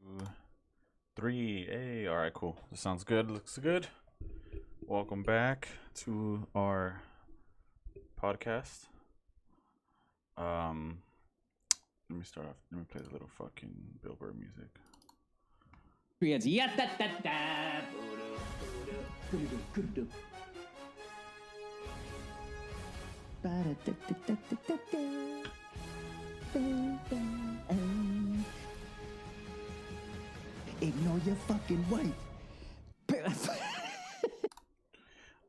Two, three. Hey, all right, cool. This sounds good. Looks good. Welcome back to our podcast. Um, Let me start off. Let me play the little fucking Billboard music. Ignore your fucking wife.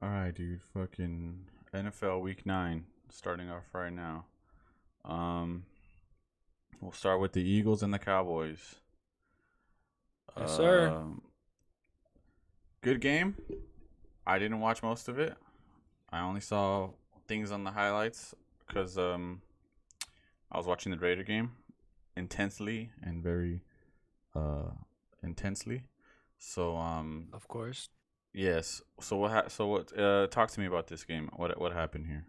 All right, dude. Fucking NFL Week 9 starting off right now. We'll start with the Eagles and the Cowboys. Yes, sir. Good game. I didn't watch most of it. I only saw things on the highlights because I was watching the Raider game intensely and very intensely. So Of course. yes. So what talk to me about this game. What happened here?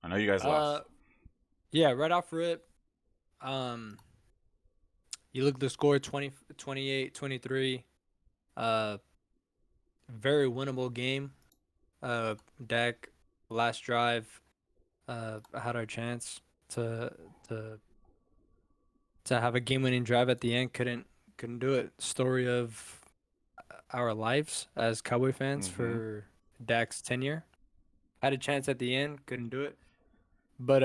I know you guys lost. Yeah, right off rip. You look at the score 28-23. Very winnable game. Dak last drive had our chance to have a game-winning drive at the end. Couldn't do it. Story of our lives as Cowboy fans for Dak's tenure. Had a chance at the end, couldn't do it. But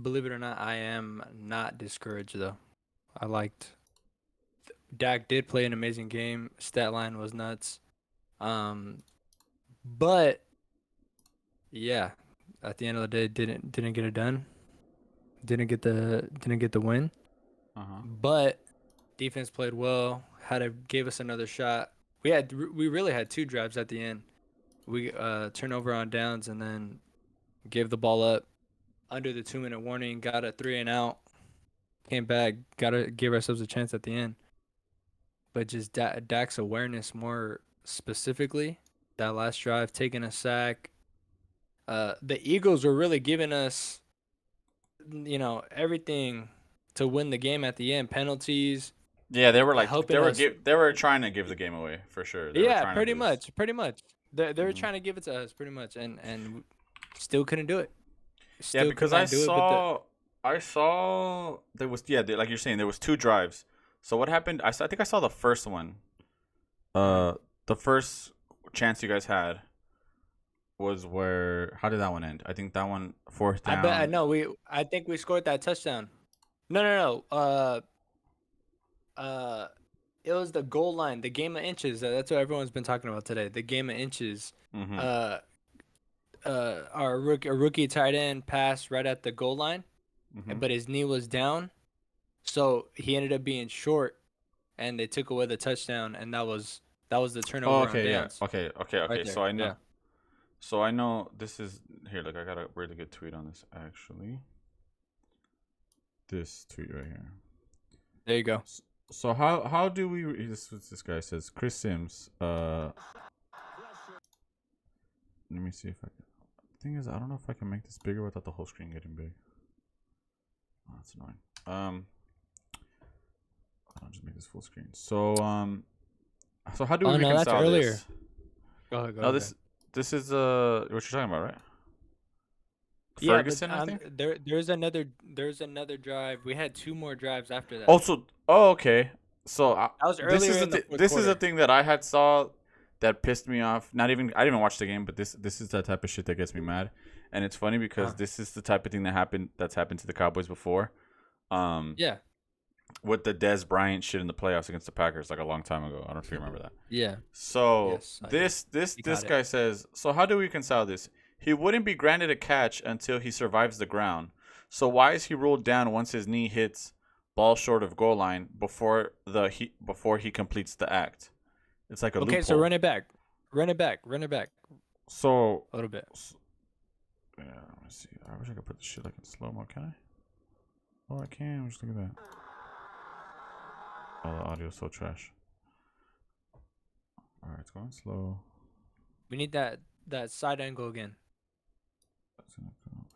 believe it or not, I am not discouraged though. I liked Dak did play an amazing game. Stat line was nuts. But yeah, at the end of the day, didn't get it done. Didn't get the win. But defense played well. Gave us another shot. We really had two drives at the end. We turnover on downs and then gave the ball up under the 2-minute warning. Got a 3 and out. Came back. Give ourselves a chance at the end. But just Dak's awareness more specifically, that last drive, taking a sack. The Eagles were really giving us, everything to win the game at the end. Penalties. Yeah, they were like helping us. they were trying to give the game away for sure. They were Yeah, trying pretty to much. They were trying to give it to us, pretty much, and still couldn't do it. Yeah, because I saw there was like you're saying there was two drives. So what happened? I think I saw the first one. The first chance you guys had was where? How did that one end? I think that one fourth down. I think we scored that touchdown. No. It was the goal line, the game of inches. That's what everyone's been talking about today. The game of inches. A rookie tight end passed right at the goal line, but his knee was down, so he ended up being short, and they took away the touchdown, and that was the turnover on downs. Okay. Right So I know. yeah. So I know this is here. Look, I got a really good tweet on this actually. This tweet right here. There you go. So how do we? This guy says Chris Sims. Let me see if I can. The thing is, I don't know if I can make this bigger without the whole screen getting big. Oh, that's annoying. I'll just make this full screen. So so how do we reconcile that's earlier. this? Go ahead. No, this is what you're talking about, right? Yeah, Ferguson, I think. There's another drive. We had two more drives after that. Okay. So that was earlier in the fourth this is the quarter. thing that I had saw that pissed me off. I didn't even watch the game, but this is the type of shit that gets me mad. And it's funny because this is the type of thing that's happened to the Cowboys before. Yeah. With the Dez Bryant shit in the playoffs against the Packers like a long time ago. I don't know if you remember that. Yeah. So Yes, this guy says, so how do we reconcile this? He wouldn't be granted a catch until he survives the ground. So why is he ruled down once his knee hits ball short of goal line before he completes the act? It's like a loophole. Okay, so run it back. So A little bit. yeah, let me see. I wish I could put this shit like in slow mo. Can I? Oh, I can. Just look at that. Oh, the audio's so trash. All right, it's going slow. We need that side angle again.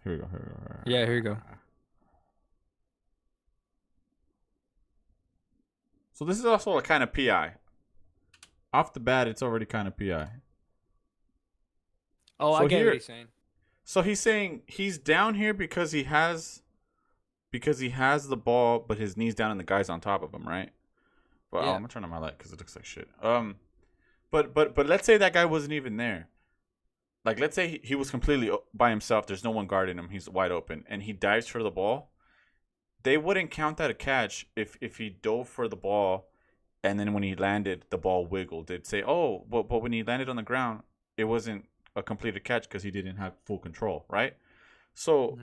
Here we go. Yeah, here you go. So this is also a kind of PI. Off the bat, it's already kind of PI. Oh, So I get here, what he's saying. so he's saying he's down here because he has the ball, but his knee's down and the guy's on top of him, right? Well, Yeah. I'm gonna turn on my light because it looks like shit. But let's say that guy wasn't even there. Like, let's say he was completely by himself. There's no one guarding him. He's wide open, and he dives for the ball. They wouldn't count that a catch if he dove for the ball, and then when he landed, the ball wiggled. They'd say, oh, but when he landed on the ground, it wasn't a completed catch because he didn't have full control, right? So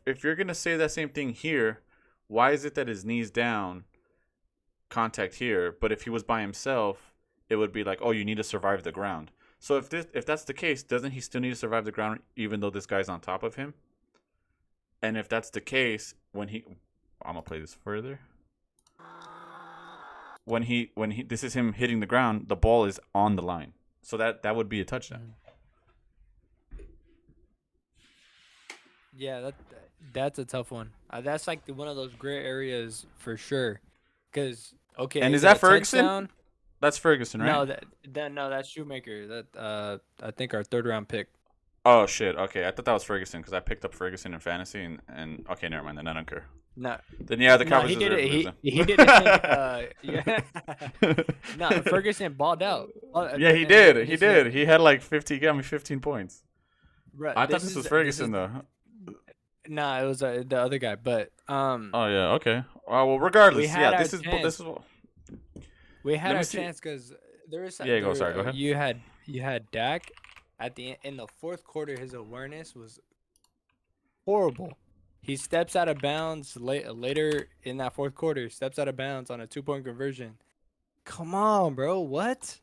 if you're gonna say that same thing here, why is it that his knee's down, contact here, but if he was by himself, it would be like, oh, you need to survive the ground. So if that's the case, doesn't he still need to survive the ground even though this guy's on top of him? And if that's the case, I'm gonna play this further. When this is him hitting the ground, the ball is on the line, so that would be a touchdown. Yeah, that's a tough one. That's like one of those gray areas for sure. Because And is it that a Ferguson? touchdown? That's Ferguson, right? No, that's Shoemaker. That I think our 3rd round pick. Oh shit. Okay, I thought that was Ferguson because I picked up Ferguson in fantasy and okay, never mind. Then I don't care. No. Then yeah, the No, Cowboys he did deserve it. to lose He did it. Yeah. No, Ferguson balled out. Yeah, he did. He did. He had like 15 points. Right, I thought this was Ferguson though. Nah, it was the other guy. But Oh yeah. Okay. Well, regardless, had this is. we had Let me a see. chance because there was. Yeah, go. Sorry, go ahead. You had Dak at in the 4th quarter. His awareness was horrible. He steps out of bounds later in that 4th quarter. Steps out of bounds on a 2-point conversion. Come on, bro. What?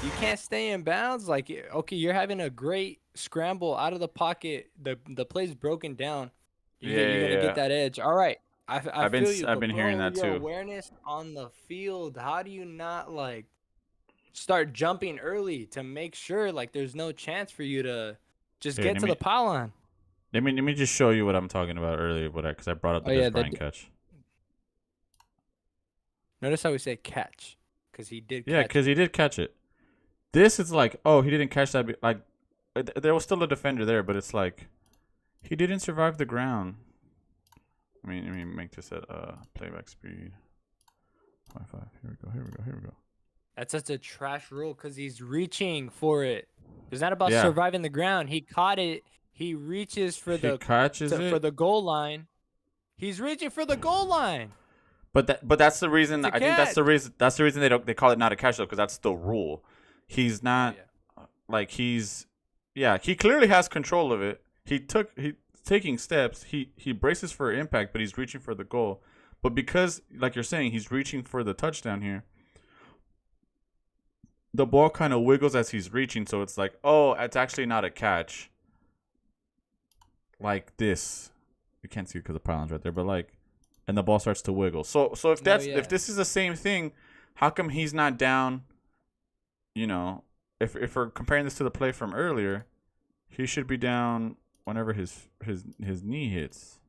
You can't stay in bounds. Like, okay, you're having a great scramble out of the pocket. The play's broken down. You're gonna get that edge. All right. I've been hearing that your too. Awareness on the field. How do you not like start jumping early to make sure like there's no chance for you to just get to the pylon? Let me just show you what I'm talking about earlier, because I brought up the Des Bryant catch. Notice how we say catch, because he did. Yeah, because he did catch it. This is like, oh, he didn't catch that. Like, there was still a defender there, but it's like, he didn't survive the ground. Let me make this at playback speed 0.5. Here we go. That's such a trash rule because he's reaching for it. It's not about surviving the ground. He caught it. He reaches for the goal line. He's reaching for the goal line. But that's the reason. I think that's the reason. That's the reason they call it not a catch though, because that's the rule. He's not like he clearly has control of it. He's taking steps. He braces for impact, but he's reaching for the goal. But because, like you're saying, he's reaching for the touchdown here. The ball kind of wiggles as he's reaching, so it's like, oh, it's actually not a catch. Like this, you can't see it because the pylon's right there, but like, and the ball starts to wiggle. So if if this is the same thing, how come he's not down? You know, if we're comparing this to the play from earlier, he should be down whenever his knee hits.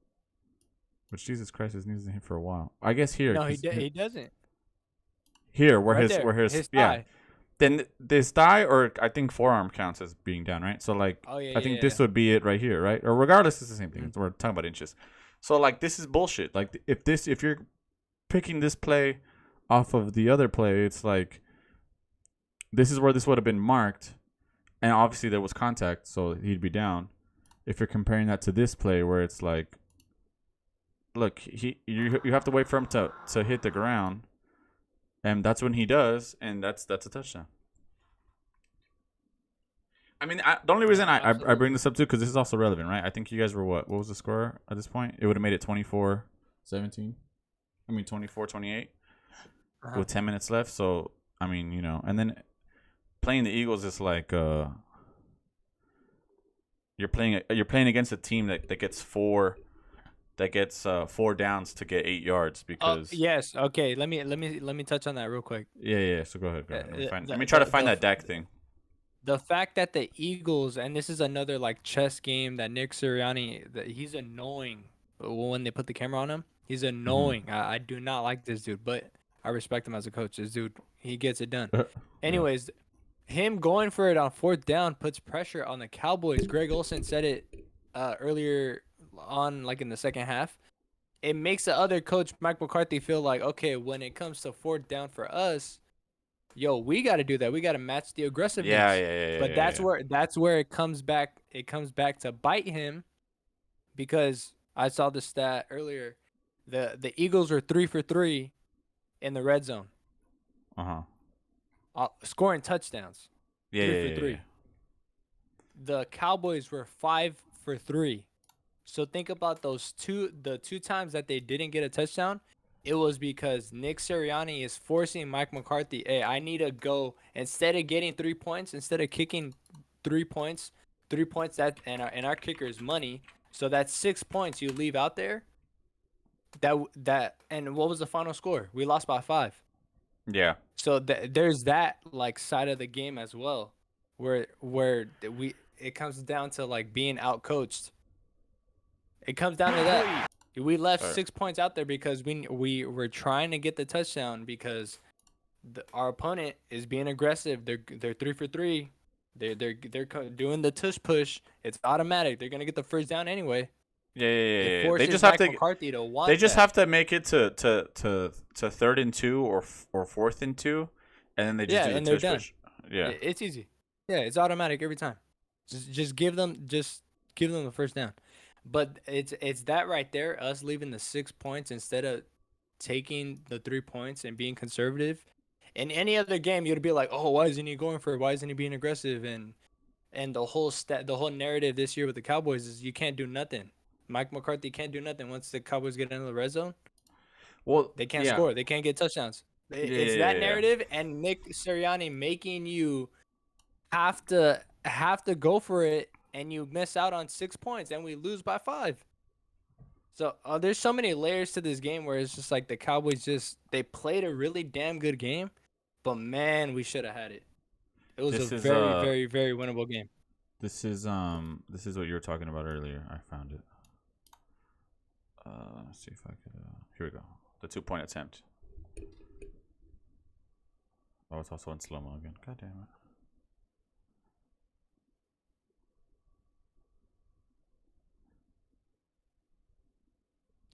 Which, Jesus Christ, his knee hasn't hit for a while. I guess here. No, he doesn't. Here, where right his thigh. Then this thigh, or I think forearm counts as being down, right? So like, I think this would be it right here, right? Or regardless, it's the same thing. Mm-hmm. We're talking about inches. So like, this is bullshit. Like, if you're picking this play off of the other play, it's like, this is where this would have been marked, and obviously there was contact, so he'd be down. If you're comparing that to this play, where it's like, look, you have to wait for him to hit the ground. And that's when he does, and that's a touchdown. I mean, the only reason I bring this up too, because this is also relevant, right? I think you guys were what was the score at this point? It would have made it 24-17. I mean, 24-28 with 10 minutes left. So, I mean, you know, and then playing the Eagles is like you're playing against a team that gets four downs to get 8 yards because. Yes. Okay. Let me touch on that real quick. Yeah. So go ahead. Let me try to find that Dak thing. The fact that the Eagles, and this is another like chess game that Nick Sirianni, he's annoying when they put the camera on him. He's annoying. Mm-hmm. I do not like this dude. But I respect him as a coach. This dude, he gets it done. Yeah. Anyways, him going for it on 4th down puts pressure on the Cowboys. Greg Olsen said it earlier on, like in the second half. It makes the other coach, Mike McCarthy, feel like, okay, when it comes to 4th down for us, yo, we got to do that. We got to match the aggressiveness. Yeah. But that's where it comes back. It comes back to bite him, because I saw the stat earlier. The Eagles are 3 for 3 in the red zone. Scoring touchdowns. Yeah, 3 for 3. Yeah. The Cowboys were 5 for 3. So think about the two times that they didn't get a touchdown. It was because Nick Sirianni is forcing Mike McCarthy, hey, I need to go, instead of getting 3 points, instead of kicking 3 points, that and our kicker is money. So that's 6 points you leave out there. That and what was the final score? We lost by 5. Yeah. So there's that like side of the game as well, where it comes down to like being outcoached. It comes down to that. We left 6 points out there because we were trying to get the touchdown, because our opponent is being aggressive. They're 3 for 3. They're doing the tush push. It's automatic. They're gonna get the first down anyway. Yeah. They just have to. McCarthy to want they just that. have to make it to 3rd and 2 or 4th and 2, and then they just do the tush push. Yeah, it's easy. Yeah, it's automatic every time. Just give them the first down. But it's that right there, us leaving the 6 points instead of taking the 3 points and being conservative. In any other game, you'd be like, oh, why isn't he going for it? Why isn't he being aggressive? And the whole narrative this year with the Cowboys is you can't do nothing. Mike McCarthy can't do nothing once the Cowboys get into the red zone. Well, they can't score. They can't get touchdowns. It's that narrative, and Nick Sirianni making you have to go for it, and you miss out on 6 points, and we lose by 5. So there's so many layers to this game where it's just like the Cowboys they played a really damn good game, but man, we should have had it. It was very, very, very winnable game. This is what you were talking about earlier. I found it. Let's see if I could. Here we go. The 2-point attempt. Oh, it's also in slow-mo again. God damn it.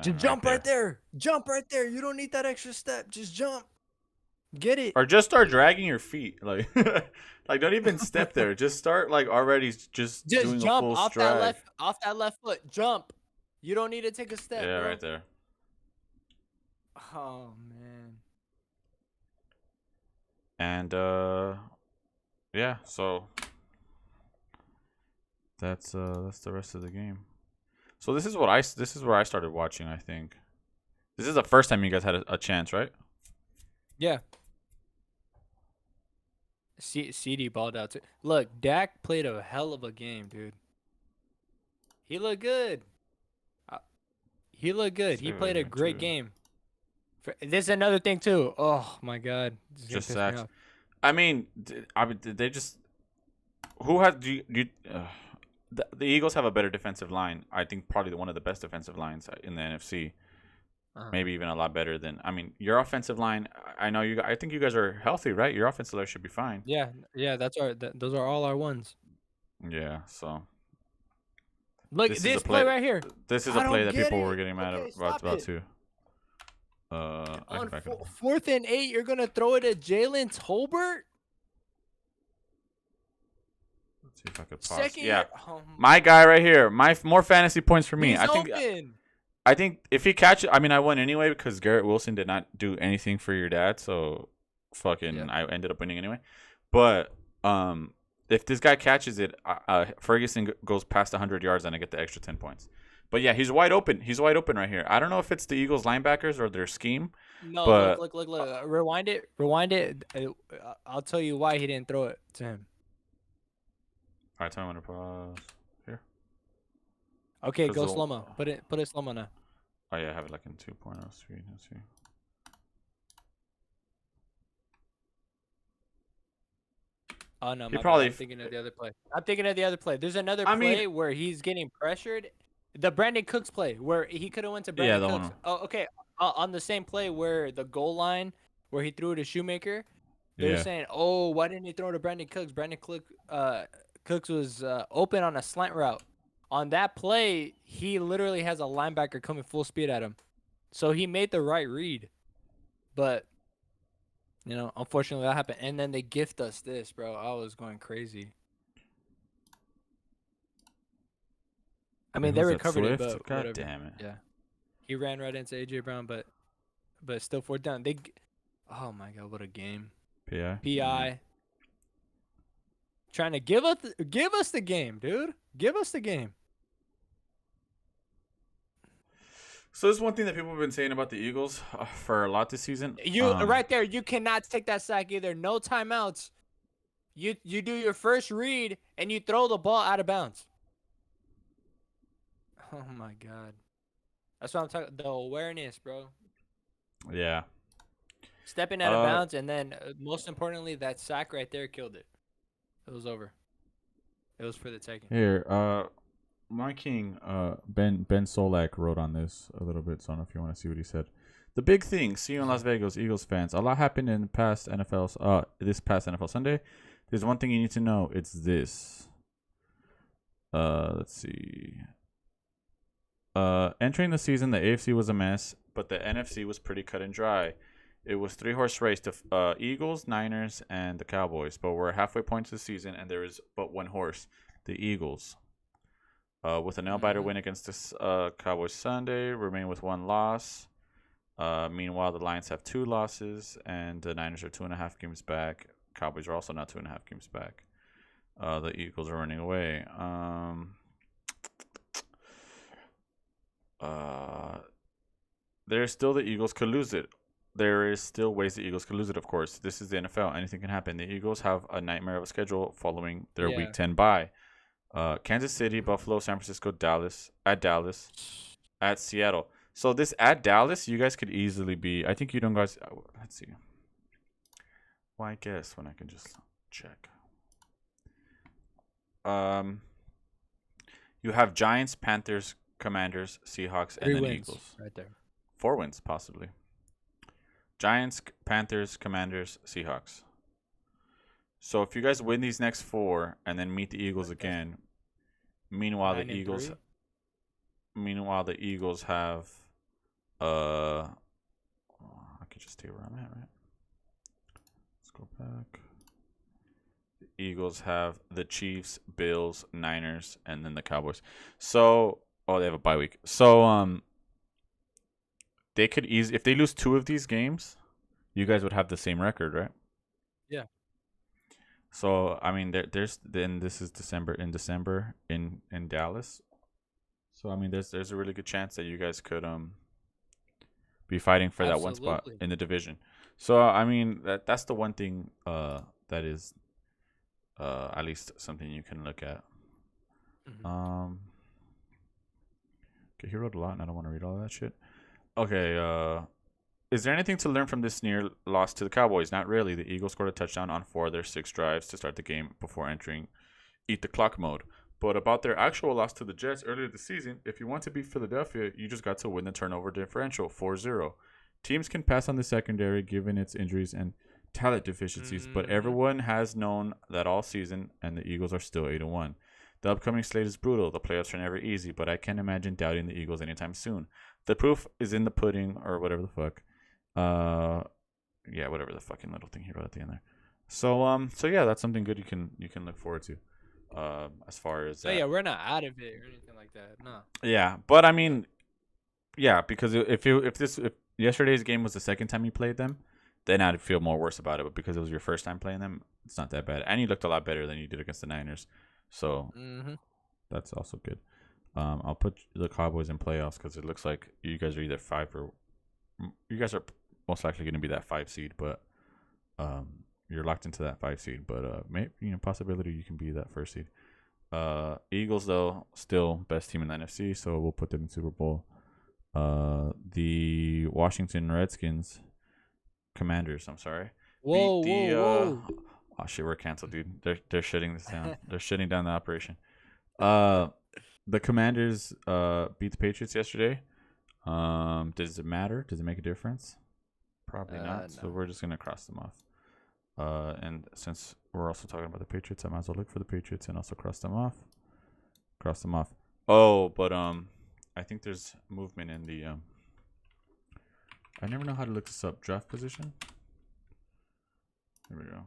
Just jump right there. Jump right there. You don't need that extra step. Just jump. Get it. Or just start dragging your feet. Like, like don't even step there. Just start like already just doing jump a full off stride. that left foot. Jump. You don't need to take a step. Yeah, bro. right there. Oh man. And yeah, so that's the rest of the game. So this is where I started watching, I think. This is the first time you guys had a chance, right? Yeah. CD balled out too. Look, Dak played a hell of a game, dude. He looked good. He played a great game. This is another thing too. Oh my God. Just sacks. I mean, they just. Who has the Eagles have a better defensive line. I think probably one of the best defensive lines in the NFC. Maybe even a lot better than. I mean, your offensive line. I know you. I think you guys are healthy, right? Your offensive line should be fine. Yeah. Those are all our ones. Yeah. So. Look, this play right here. This is a play that people were getting mad about too. On 4th and 8, you're gonna throw it at Jalen Tolbert. Let's see if I could pause. My guy right here. More fantasy points for me. I think if he catches, I mean, I won anyway because Garrett Wilson did not do anything for your dad, so I ended up winning anyway. But if this guy catches it, Ferguson goes past 100 yards and I get the extra 10 points. But yeah, he's wide open. He's wide open right here. I don't know if it's the Eagles linebackers or their scheme. No, but look. Rewind it. I'll tell you why he didn't throw it to him. All right, tell me when to pause. Here. Okay, go slow-mo. Put it slow-mo now. Oh yeah, I have it like in 2.0 speed. Let's see. Oh no, I'm thinking of the other play. There's another play where he's getting pressured. The Brandon Cooks play where he could have went to Brandon Cooks. Oh, okay. On the same play where the goal line, where he threw it to Shoemaker. They're saying, "Oh, why didn't he throw it to Brandon Cooks? Cooks was open on a slant route. On that play, he literally has a linebacker coming full speed at him, so he made the right read. But unfortunately, that happened. And then they gift us this, bro. I was going crazy. I mean, they recovered it, but God whatever. damn it. Yeah, he ran right into AJ Brown, but still 4th down. Oh my God, what a game! PI. Trying to give us the game, dude. Give us the game. So this is one thing that people have been saying about the Eagles for a lot this season. Right there, you cannot take that sack either. No timeouts. You do your first read and you throw the ball out of bounds. Oh my God. That's what I'm talking. The awareness, bro. Yeah. Stepping out of bounds, and then most importantly, that sack right there killed it. It was over. It was for the taking. Here, my king, Ben Solak wrote on this a little bit, so I don't know if you want to see what he said. The big thing, see you in Las Vegas, Eagles fans. A lot happened in this past NFL Sunday. There's one thing you need to know. It's this. Let's see. Entering the season, the AFC was a mess, but the NFC was pretty cut and dry. It was 3-horse race to Eagles, Niners, and the Cowboys. But we're halfway point to the season, and there is but one horse, the Eagles. With a nail-biter win against the Cowboys Sunday, remain with 1 loss. Meanwhile, the Lions have 2 losses, and the Niners are 2.5 games back. Cowboys are also not 2.5 games back. The Eagles are running away. There's still the Eagles could lose it. There is still ways the Eagles could lose it, of course. This is the NFL. Anything can happen. The Eagles have a nightmare of a schedule following their Week 10 bye. Kansas City, Buffalo, San Francisco, Dallas, at Seattle. So this at Dallas, you guys could easily be. I think you don't guys. Let's see. Well, I guess when I can just check. You have Giants, Panthers, Commanders, Seahawks, and then Eagles. Right there. 4 wins, possibly. Giants, Panthers, Commanders, Seahawks. So if you guys win these next 4 and then meet the Eagles again, meanwhile the Eagles have I could just tell you where I'm at, right? Let's go back. The Eagles have the Chiefs, Bills, Niners, and then the Cowboys. So they have a bye week. So they could if they lose 2 of these games, you guys would have the same record, right? Yeah. So I mean, this is December in Dallas. So I mean, there's a really good chance that you guys could be fighting for that one spot in the division. So I mean, that's the one thing that is at least something you can look at. Okay, he wrote a lot, and I don't want to read all that shit. Okay, is there anything to learn from this near loss to the Cowboys? Not really. The Eagles scored a touchdown on 4 of their 6 drives to start the game before entering eat the clock mode. But about their actual loss to the Jets earlier this season, if you want to beat Philadelphia, you just got to win the turnover differential 4-0. Teams can pass on the secondary given its injuries and talent deficiencies, but everyone has known that all season, and the Eagles are still 8-1. The upcoming slate is brutal. The playoffs are never easy, but I can't imagine doubting the Eagles anytime soon. The proof is in the pudding, or whatever the fuck. Yeah, whatever the fucking little thing he wrote at the end there. So yeah, that's something good you can look forward to. As far as yeah, we're not out of it or anything like that. No. Yeah, but I mean, yeah, because if yesterday's game was the second time you played them, then I'd feel more worse about it. But because it was your first time playing them, it's not that bad, and you looked a lot better than you did against the Niners. So that's also good. I'll put the Cowboys in playoffs because it looks like you guys are either 5 or you guys are most likely going to be that 5 seed, but you're locked into that 5 seed. But maybe possibility you can be that 1st seed. Eagles though still best team in the NFC, so we'll put them in Super Bowl. The Washington Redskins, Commanders. I'm sorry. Whoa. Oh shit, we're canceled, dude. They're shutting this down. They're shutting down the operation. The Commanders beat the Patriots yesterday. Does it matter? Does it make a difference? Probably not. So No. we're just gonna cross them off. And since we're also talking about the Patriots, I might as well look for the Patriots and also cross them off. Cross them off. Oh, but I think there's movement in the I never know how to look this up. Draft position. There we go.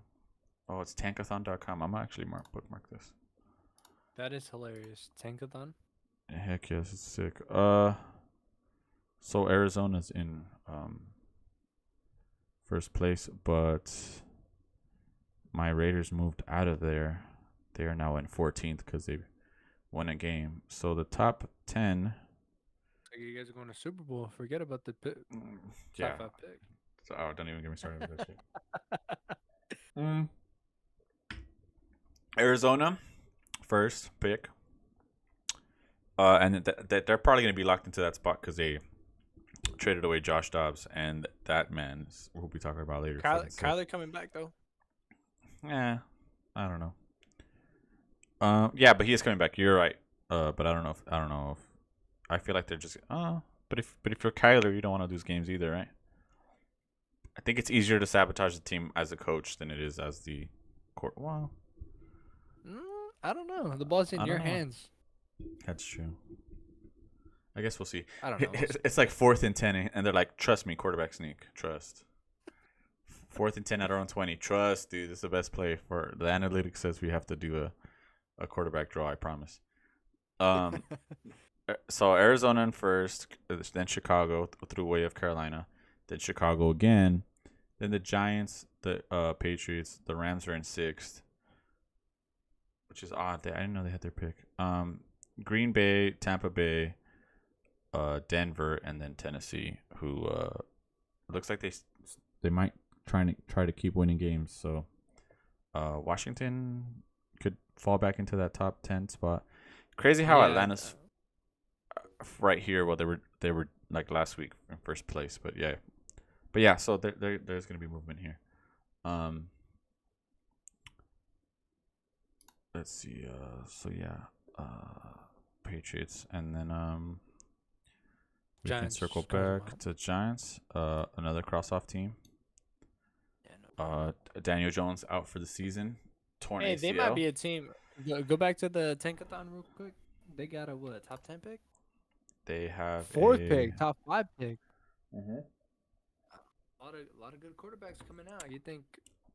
Oh, it's tankathon.com. I'm actually bookmark this. That is hilarious. Tankathon? Heck yes, it's sick. So Arizona's in first place, but my Raiders moved out of there. They are now in 14th because they won a game. So the top 10. You guys are going to Super Bowl. Forget about the pick. Yeah. Top 5 pick. So, oh, don't even get me started with that shit. Arizona, first pick. And they're probably going to be locked into that spot because they traded away Josh Dobbs, and that man is, we'll be talking about later. Kyler coming back though. Yeah, I don't know. Yeah, but he is coming back. You're right. But I don't know if I feel like they're just. But if you're Kyler, you don't want to lose games either, right? I think it's easier to sabotage the team as a coach than it is as the court. Well, I don't know. The ball's in your hands. That's true. I guess we'll see. I don't know. It's like 4th and 10, and they're like, "Trust me, quarterback sneak. Trust." 4th and 10 at our own 20. Trust, dude. This is the best play for the analytics says we have to do a quarterback draw. I promise. So Arizona in first, then Chicago through way of Carolina, then Chicago again, then the Giants, the Patriots, the Rams are in 6th, which is odd. I didn't know they had their pick. Green Bay, Tampa Bay, Denver, and then Tennessee, who looks like they might try to keep winning games. So Washington could fall back into that top 10 spot. Crazy how Atlanta's right here. Well, they were like last week in first place, but yeah. So there's gonna be movement here. Let's see. Patriots, and then we can circle back to Giants. Another cross-off team. Daniel Jones out for the season. Torn ACL. They might be a team. Go back to the Tankathon real quick. They got a top 10 pick? They have 4th pick, top 5 pick. Mm-hmm. A lot of good quarterbacks coming out. You think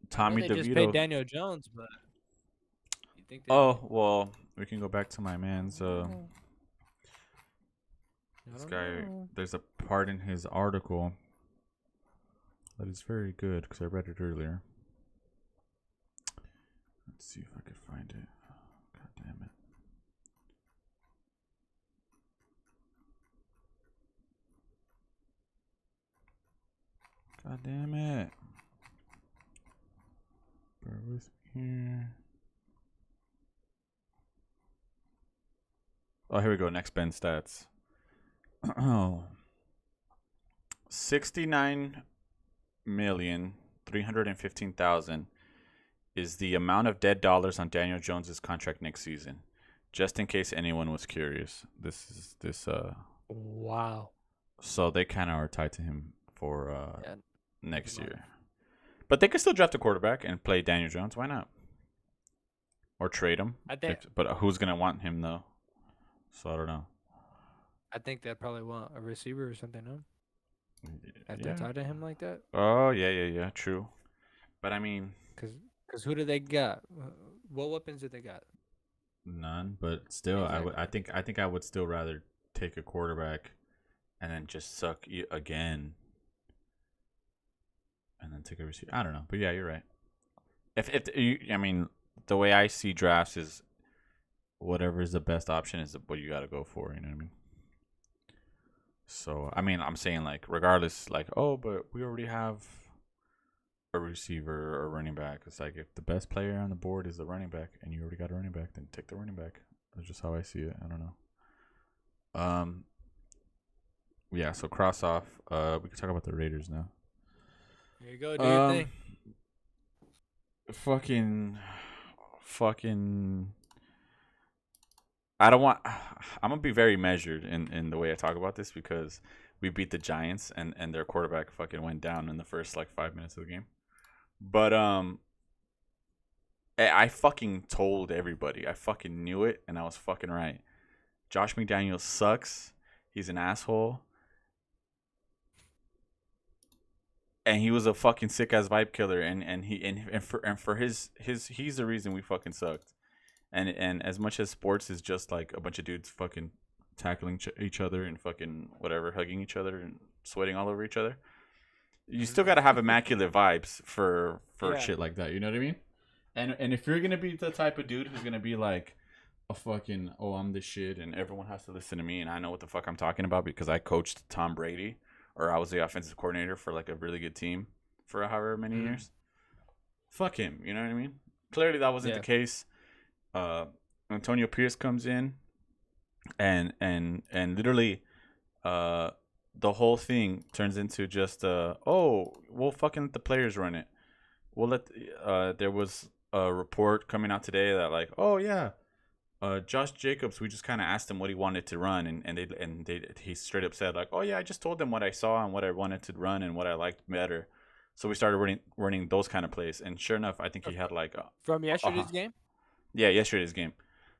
Tommy DeVito just paid Daniel Jones, but you think? Well, we can go back to my man's. This guy, there's a part in his article that is very good because I read it earlier. Let's see if I could find it. God damn it. God damn it. Bear with me here. Oh, here we go. Next Ben stats. 69,315,000 is the amount of dead dollars on Daniel Jones's contract next season. Just in case anyone was curious, Wow. So they kind of are tied to him for next year, but they could still draft a quarterback and play Daniel Jones. Why not? Or trade him. But who's gonna want him though? So I don't know. I think they'd probably want a receiver or something, no? If they're tied to him like that? Oh, yeah, true. But I mean... Because who do they got? What weapons do they got? None, but still, exactly. I think I would still rather take a quarterback and then just suck again and then take a receiver. I don't know, but yeah, you're right. I mean, the way I see drafts is whatever is the best option is what you got to go for, you know what I mean? So, I mean, I'm saying, like, regardless, like, oh, but we already have a receiver or a running back. It's like, if the best player on the board is the running back and you already got a running back, then take the running back. That's just how I see it. I don't know. Yeah, so cross off. We can talk about the Raiders now. There you go. Do your thing. Fucking... I'm gonna be very measured in the way I talk about this because we beat the Giants and their quarterback fucking went down in the first like 5 minutes of the game. But I fucking told everybody. I fucking knew it, and I was fucking right. Josh McDaniels sucks. He's an asshole. And he was a fucking sick ass vibe killer, and for his he's the reason we fucking sucked. And as much as sports is just like a bunch of dudes fucking tackling each other and fucking whatever, hugging each other and sweating all over each other, you still gotta have immaculate vibes for shit like that. You know what I mean? And if you're gonna be the type of dude who's gonna be like a fucking I'm this shit and everyone has to listen to me and I know what the fuck I'm talking about because I coached Tom Brady or I was the offensive coordinator for like a really good team for however many years. Fuck him, you know what I mean? Clearly that wasn't the case. Antonio Pierce comes in and literally the whole thing turns into just we'll fucking let the players run it. We'll let there was a report coming out today that like Josh Jacobs, we just kind of asked him what he wanted to run, and he straight up said like, I just told them what I saw and what I wanted to run and what I liked better, so we started running those kind of plays. And sure enough, I think he had like from yesterday's game. Yeah, yesterday's game.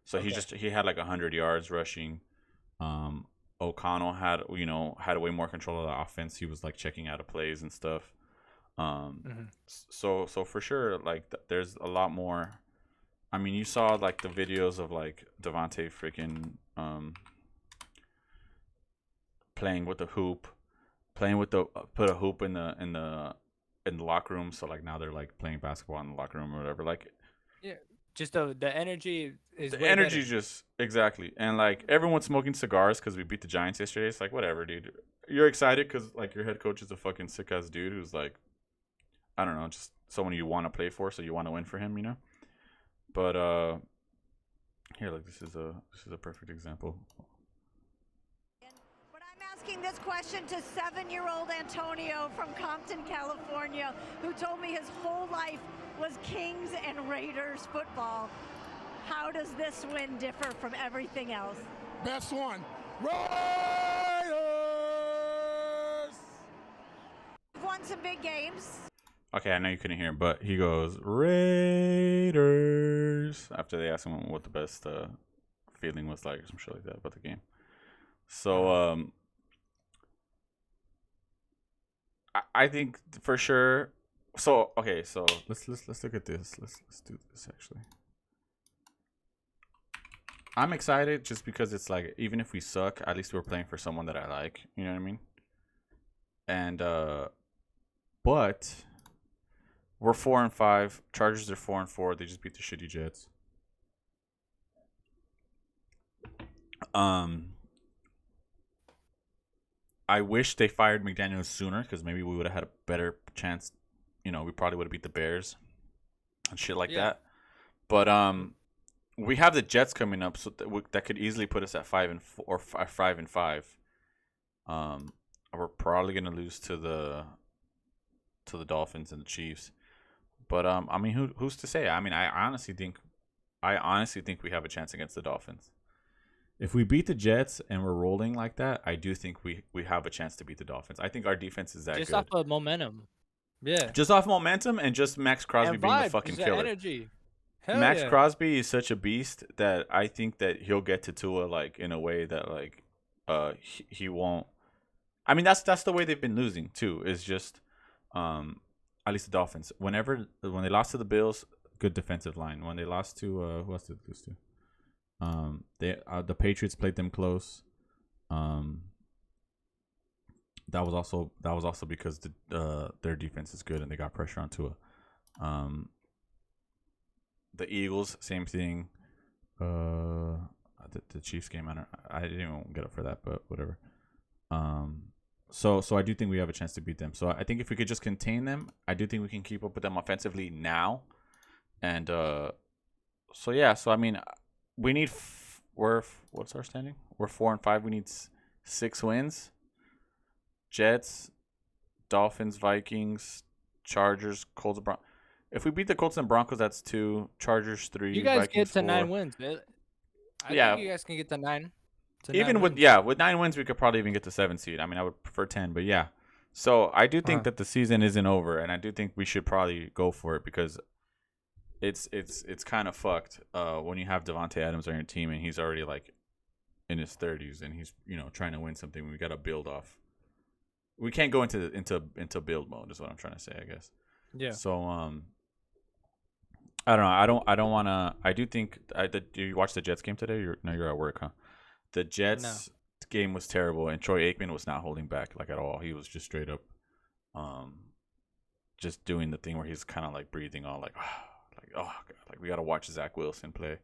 So he had like 100 yards rushing. O'Connell had way more control of the offense. He was like checking out of plays and stuff. So for sure, like there's a lot more. I mean, you saw like the videos of like Devontae freaking playing with the hoop, put a hoop in the locker room. So like now they're like playing basketball in the locker room or whatever. Like, yeah, just the energy is the way energy better. just exactly. And like everyone's smoking cigars because we beat the Giants yesterday. It's like whatever, dude. You're excited because like your head coach is a fucking sick ass dude who's like, I don't know, just someone you want to play for, so you want to win for him, you know. But here, like this is a perfect example. But I'm asking this question to 7-year-old Antonio from Compton, California, who told me his whole life was Kings and Raiders football. How does this win differ from everything else? Best one, Raiders! We've won some big games. Okay, I know you couldn't hear him, but he goes Raiders after they asked him what the best feeling was like or some shit like that about the game. So I think for sure. So okay, so let's look at this. Let's do this actually. I'm excited just because it's like even if we suck, at least we're playing for someone that I like. You know what I mean? And but we're 4-5. Chargers are 4-4. They just beat the shitty Jets. I wish they fired McDaniels sooner because maybe we would have had a better chance. You know, we probably would have beat the Bears and shit like that. But we have the Jets coming up, so that could easily put us at 5-4 or 5-5. We're probably gonna lose to the Dolphins and the Chiefs. But I mean, who's to say? I mean, I honestly think we have a chance against the Dolphins. If we beat the Jets and we're rolling like that, I do think we have a chance to beat the Dolphins. I think our defense is that just good. off of momentum. Yeah. Just off momentum and just Max Crosby being the fucking killer. Energy. Hell Max yeah. Crosby is such a beast that I think that he'll get to Tua like in a way that like he won't. I mean, that's the way they've been losing too. Is just at least the Dolphins. When they lost to the Bills, good defensive line. When they lost to who else did they lose to? The Patriots played them close. That was also because their defense is good and they got pressure on Tua. The Eagles, same thing. The Chiefs game, I didn't even get up for that, but whatever. So I do think we have a chance to beat them. So I think if we could just contain them, I do think we can keep up with them offensively now. And so I mean, we need what's our standing? We're 4-5. We need 6 wins. Jets, Dolphins, Vikings, Chargers, Colts, and Broncos. If we beat the Colts and Broncos, that's 2. Chargers 3. You guys Vikings get to 4. 9 wins, man. I think you guys can get to 9. Even with 9 wins, we could probably even get the 7 seed. I mean, I would prefer 10, but yeah. So I do think that the season isn't over, and I do think we should probably go for it because it's kind of fucked when you have Devontae Adams on your team and he's already like in his 30s and he's trying to win something. We got to build off. We can't go into build mode is what I'm trying to say, I guess. Yeah. So I don't know. I don't want to. I do think. Did you watch the Jets game today? You're at work, huh? The Jets game was terrible, and Troy Aikman was not holding back like at all. He was just straight up, just doing the thing where he's kind of like breathing all like, oh God, like we gotta watch Zach Wilson play.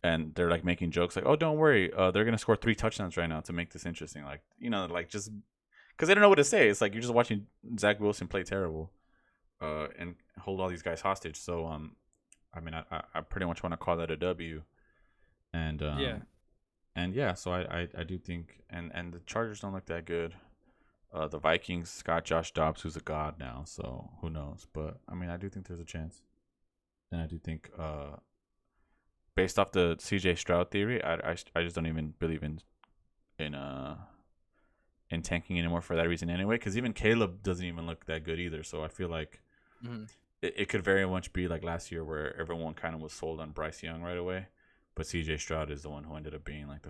And they're like making jokes like, oh, don't worry, they're gonna score 3 touchdowns right now to make this interesting. Like like just because they don't know what to say. It's like you're just watching Zach Wilson play terrible, and hold all these guys hostage. So I mean, I pretty much want to call that a W. And so I do think and the Chargers don't look that good. The Vikings got Josh Dobbs, who's a god now, so who knows? But I mean, I do think there's a chance, and I do think based off the CJ Stroud theory, I just don't even believe in tanking anymore for that reason anyway. Because even Caleb doesn't even look that good either. So I feel like it could very much be like last year where everyone kind of was sold on Bryce Young right away. But CJ Stroud is the one who ended up being like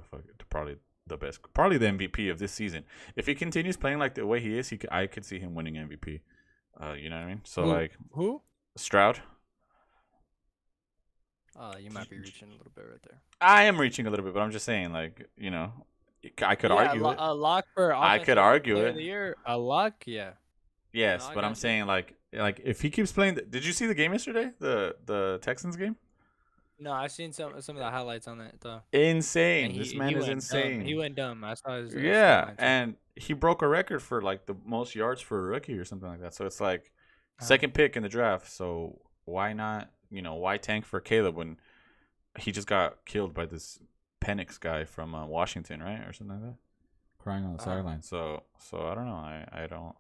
probably the best, probably the MVP of this season. If he continues playing like the way he is, I could see him winning MVP. You know what I mean? So who? Stroud. You might be reaching a little bit right there. I am reaching a little bit, but I'm just saying, like, I could argue it. A lock for I could argue player it. of the year. A lock, yeah. Yes, No, but I'm saying like if he keeps playing. Did you see the game yesterday? The Texans game? No, I've seen some of the highlights on that though. Insane. This man is went insane. Dumb. He went dumb. I saw his. Yeah, and he broke a record for like the most yards for a rookie or something like that. So it's like second pick in the draft. So why not? Why tank for Caleb when he just got killed by this Penix guy from Washington, right, or something like that, crying on the sideline. So I don't know. I don't.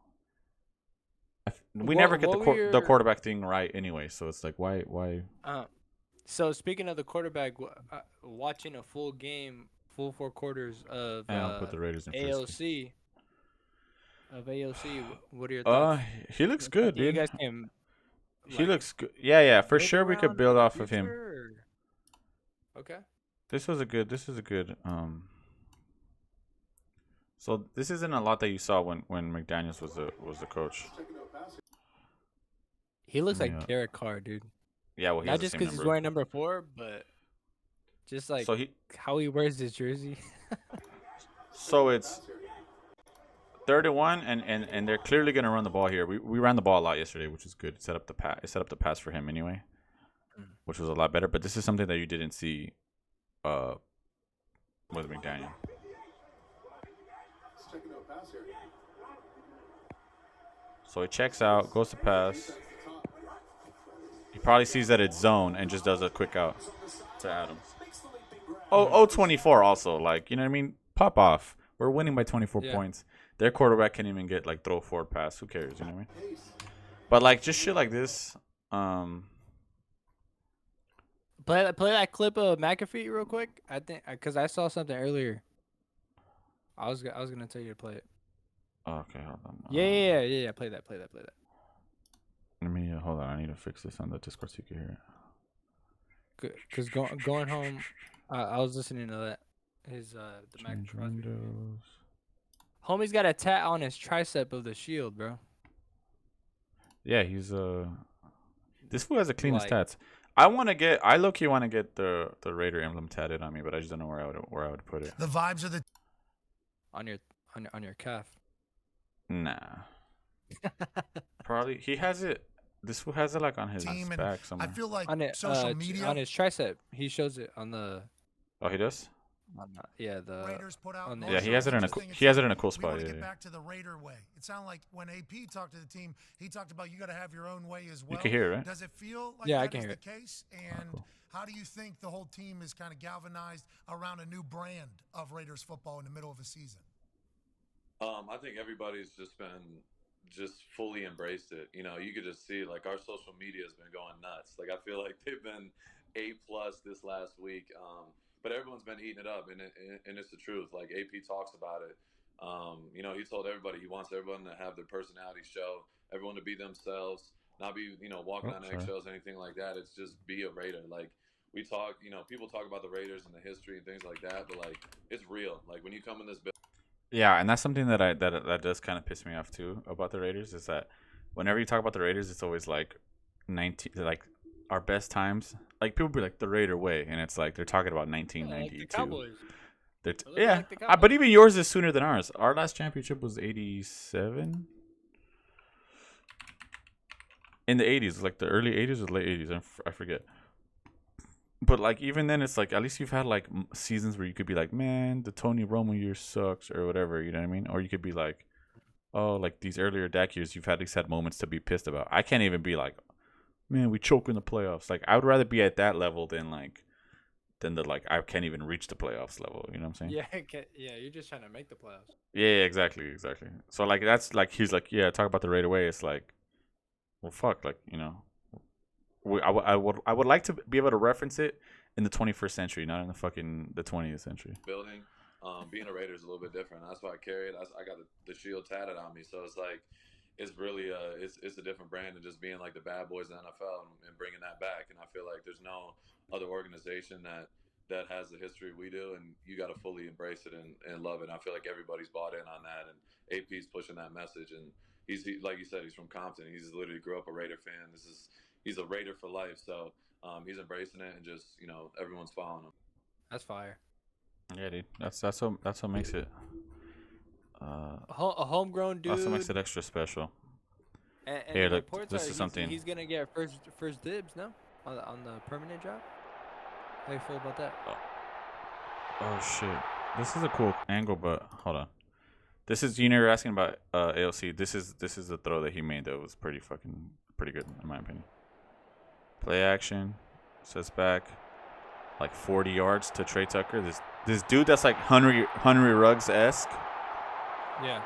We never get the quarterback thing right anyway. So it's like why? So speaking of the quarterback, watching a full game, full 4 quarters of put the Raiders in AOC. Of AOC, what are your thoughts? He looks good, dude. You guys can. He looks good. Yeah, for sure. We could build off of him. Okay. This is a good. So this isn't a lot that you saw when McDaniels was the coach. He looks like Derek Carr, dude. Yeah, well, not just because he's wearing number 4, but just like how he wears his jersey. So it's 3rd and 1, and they're clearly gonna run the ball here. We ran the ball a lot yesterday, which is good. It set up the pass for him anyway, which was a lot better. But this is something that you didn't see with McDaniel. So he checks out, goes to pass. He probably sees that it's zone and just does a quick out to Adams. 24 also, like, you know what I mean? Pop off. We're winning by 24 points. Their quarterback can't even get like throw forward pass. Who cares? You know what I mean? But like just shit like this. Play that clip of McAfee real quick. I think because I saw something earlier. I was gonna tell you to play it. Okay, hold on. Yeah. Play that. Let me hold on. I need to fix this on the Discord so you can hear it. Because going home, I was listening to that. His the Change windows. Homie's got a tat on his tricep of the shield, bro. Yeah, he's this fool has the cleanest tats. I low-key want to get the Raider emblem tatted on me, but I just don't know where I would put it. The vibes are on your calf. Nah. Probably he has it. This fool has it like on his back somewhere. I feel like on social media on his tricep. He shows it on the. Oh, he does. The Raiders put out he has it in a cool spot. We want to get back to the Raider way. It sounded like when AP talked to the team, he talked about you got to have your own way as well. You can hear it, right? Does it feel like I that can is hear the case? And cool. How do you think the whole team is kind of galvanized around a new brand of Raiders football in the middle of a season? I think everybody's just fully embraced it. You could just see like our social media has been going nuts. Like I feel like they've been A+ this last week. but everyone's been eating it up, and it's the truth. Like AP talks about it. You know, he told everybody he wants everyone to have their personality show, everyone to be themselves, not be, you know, walking on eggshells, anything like that. It's just be a Raider. Like we talk, you know, people talk about the Raiders and the history and things like that, but like it's real. Like when you come in this building. Yeah, and that's something that does kind of piss me off too about the Raiders is that whenever you talk about the Raiders, it's always like 19, like our best times. Like people be like the Raider way, and it's like they're talking about 1992. Like the Cowboys. Yeah, like the Cowboys. but even yours is sooner than ours. Our last championship was 87. In the 80s, like the early 80s or late 80s, I forget. But like even then, it's like at least you've had like seasons where you could be like, man, the Tony Romo year sucks or whatever, you know what I mean? Or you could be like, oh, like these earlier Dak years, you've at least had moments to be pissed about. I can't even be like, man, we choke in the playoffs. Like I would rather be at that level than the like I can't even reach the playoffs level. You know what I'm saying? Yeah, you're just trying to make the playoffs. Yeah, exactly. So like that's like he's like, yeah, talk about the Raider way. It's like, well, fuck, like you know. I would like to be able to reference it in the 21st century, not in the 20th century. Building, being a Raider is a little bit different. That's why I carry it. I got the shield tatted on me, so it's like it's really it's a different brand than just being like the bad boys in the NFL and bringing that back. And I feel like there's no other organization that has the history we do, and you got to fully embrace it and love it. And I feel like everybody's bought in on that, and AP's pushing that message. And he's like you said, he's from Compton. He's literally grew up a Raider fan. He's a Raider for life, so he's embracing it, and just you know everyone's following him. That's fire. Yeah, dude. That's what makes it. A homegrown dude. That's what makes it extra special. And Here, the look, reports this are is something. he's gonna get first dibs, no, on the permanent job. How you feel about that? Oh shit! This is a cool angle, but hold on. This is you know you're asking about AOC. This is the throw that he made that was pretty good in my opinion. Play action, sets back, like 40 yards to Trey Tucker. This dude that's like Henry Ruggs-esque. Yeah.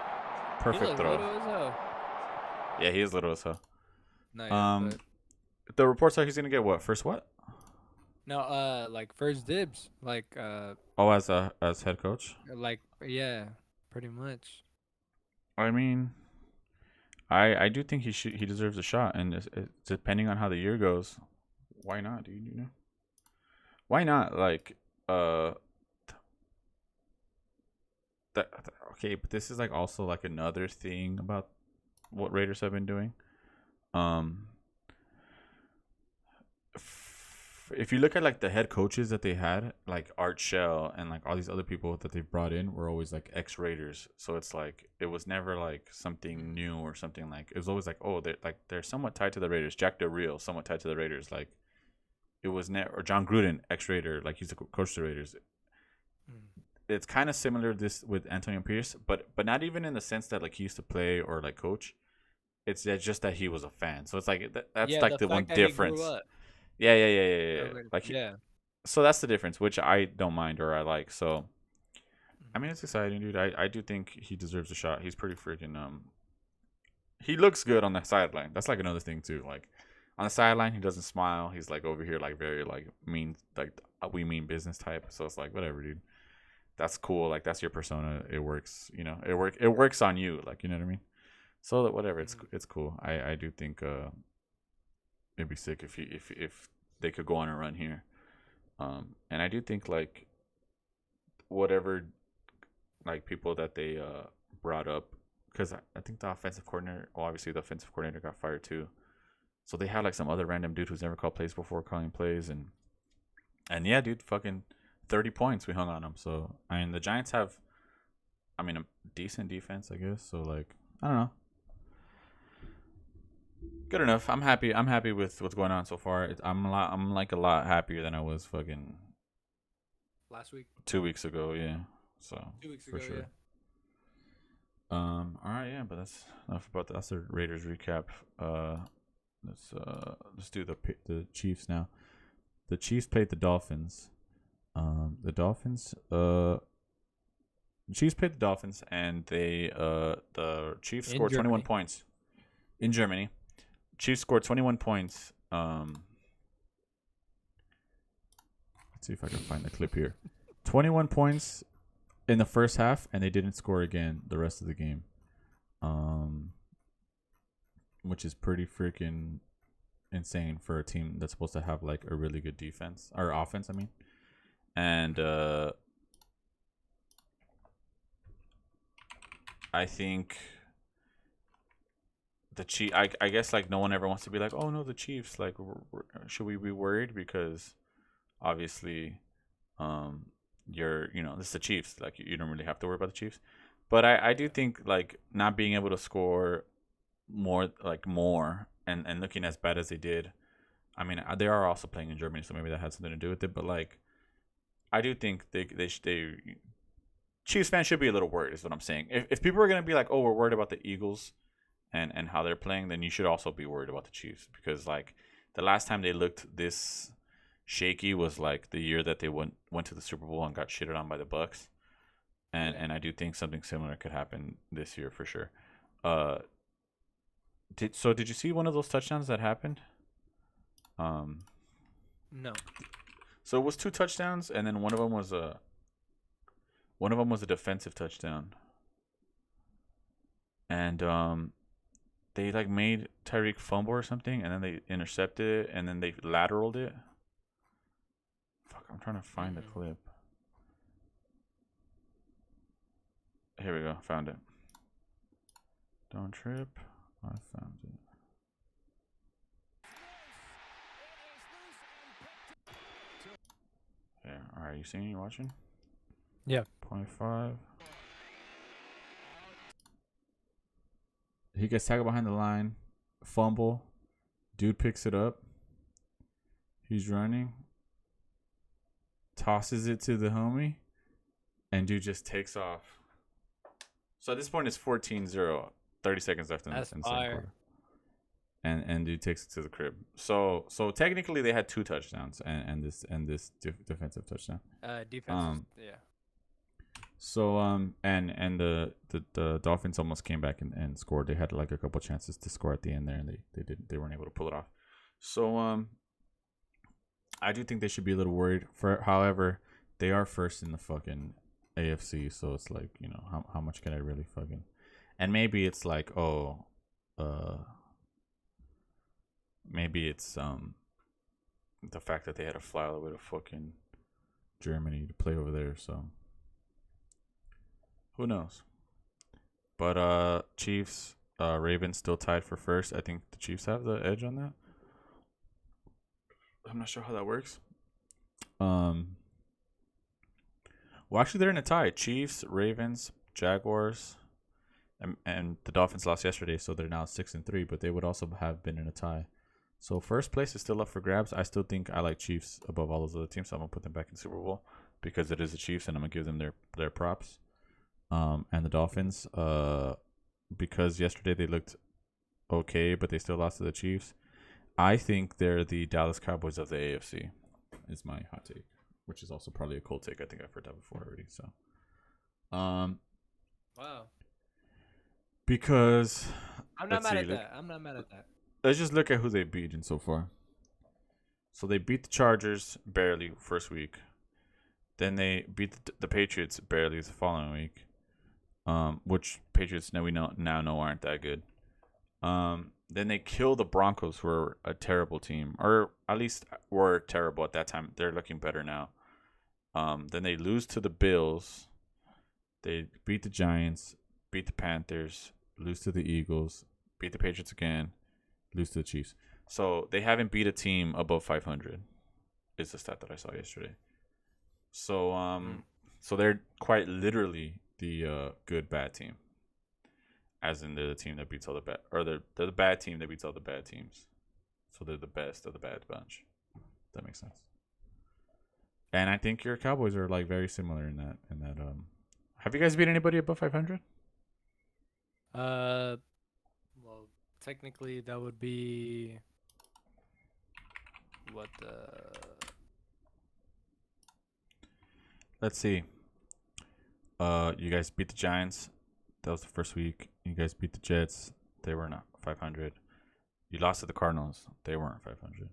Perfect throw. Little as hell. Yeah, he is little as hell. No, The reports are he's gonna get what? First what? No, like first dibs, like Oh, as head coach. like yeah, pretty much. I mean, I do think he deserves a shot, and it's depending on how the year goes, why not, dude? You know, why not? Like, okay, but this is like also like another thing about what Raiders have been doing. If you look at like the head coaches that they had, like Art Shell and like all these other people that they've brought in were always like ex-Raiders. So it's like it was never like something new or something like it was always like, oh, they're somewhat tied to the Raiders. Jack Del Rio, somewhat tied to the Raiders. Like it was never, or John Gruden, ex-Raider, like he's the coach of the Raiders. It's kind of similar this with Antonio Pierce, but not even in the sense that like he used to play or like coach. It's just that he was a fan. So it's like that's like the one difference. Yeah. Like yeah. So that's the difference, which I don't mind or I like. So I mean, it's exciting, dude. I do think he deserves a shot. He's pretty freaking he looks good on the sideline. That's like another thing too. Like on the sideline, he doesn't smile. He's like over here, like very like mean, like we mean business type. So it's like whatever, dude. That's cool. Like that's your persona. It works. You know, it works on you. Like you know what I mean. So whatever. It's cool. I do think it'd be sick if they could go on a run here. And I do think like whatever like people that they brought up, because I think the offensive coordinator, well, obviously the offensive coordinator got fired too. So they had like some other random dude who's never called plays before calling plays, and yeah, dude, fucking 30 points we hung on them. So I mean the Giants have, I mean, a decent defense, I guess. So like I don't know. Good enough. I'm happy with what's going on so far. I'm a lot happier than I was fucking last week. 2 weeks ago. Yeah. So 2 weeks for ago. sure. Yeah. All right. Yeah, but that's enough about that. That's the Raiders recap. Let's do the Chiefs now. The Chiefs played the Dolphins. The Chiefs played the Dolphins, and the Chiefs scored 21 points in Germany. Chiefs scored 21 points. Let's see if I can find the clip here. 21 points in the first half, and they didn't score again the rest of the game. Which is pretty freaking insane for a team that's supposed to have like a really good defense or offense, I mean. And I think the Chiefs, I guess like no one ever wants to be like, oh no, the Chiefs, like should we be worried? Because obviously this is the Chiefs, like you don't really have to worry about the Chiefs. But I do think like not being able to score more and looking as bad as they did. I mean, they are also playing in Germany, so maybe that had something to do with it. But like, I do think they Chiefs fans should be a little worried, is what I'm saying. If people are gonna be like, oh, we're worried about the Eagles and how they're playing, then you should also be worried about the Chiefs, because like the last time they looked this shaky was like the year that they went to the Super Bowl and got shitted on by the Bucks. And I do think something similar could happen this year for sure. Did you see one of those touchdowns that happened? No. So it was 2 touchdowns, and then one of them was a defensive touchdown. And they like made Tyreek fumble or something, and then they intercepted it, and then they lateraled it. Fuck, I'm trying to find the clip. Here we go, found it. Don't trip. I found it. Yeah, alright, you seeing? You watching? Yeah. 0.5. He gets tackled behind the line. Fumble. Dude picks it up. He's running. Tosses it to the homie. And dude just takes off. So at this point, it's 14-0. 30 seconds left in the second quarter. And dude takes it to the crib. So technically they had 2 touchdowns and this defensive touchdown. Defensive, yeah. So and the Dolphins almost came back and scored. They had like a couple chances to score at the end there, and they weren't able to pull it off. So I do think they should be a little worried. However, they are first in the fucking AFC, so it's like, you know, how much can I really fucking, and maybe it's like, maybe it's the fact that they had to fly all the way to fucking Germany to play over there, so who knows. But Chiefs, Ravens still tied for first. I think the Chiefs have the edge on that. I'm not sure how that works. Well, actually, they're in a tie. Chiefs, Ravens, Jaguars, and the Dolphins lost yesterday, so they're now 6-3. But they would also have been in a tie. So first place is still up for grabs. I still think I like Chiefs above all those other teams, so I'm gonna put them back in Super Bowl because it is the Chiefs, and I'm gonna give them their props. And the Dolphins, because yesterday they looked okay, but they still lost to the Chiefs. I think they're the Dallas Cowboys of the AFC. Is my hot take, which is also probably a cold take. I think I've heard that before already. So, Wow. Because I'm not mad at that. I'm not mad at that. Let's just look at who they beaten so far. So they beat the Chargers barely first week. Then they beat the Patriots barely the following week. Which Patriots now we know aren't that good. Then they kill the Broncos, who are a terrible team, or at least were terrible at that time. They're looking better now. Then they lose to the Bills. They beat the Giants, beat the Panthers, lose to the Eagles, beat the Patriots again, lose to the Chiefs. So they haven't beat a team above 500. Is the stat that I saw yesterday. So so they're quite literally the good bad team, as in they're the team that beats all the bad, or they're the bad team that beats all the bad teams. So they're the best of the bad bunch. That makes sense. And I think your Cowboys are like very similar in that. Have you guys beat anybody above 500? Well, technically that would be what the. Let's see. You guys beat the Giants. That was the first week. You guys beat the Jets. They were not 500. You lost to the Cardinals. They weren't 500.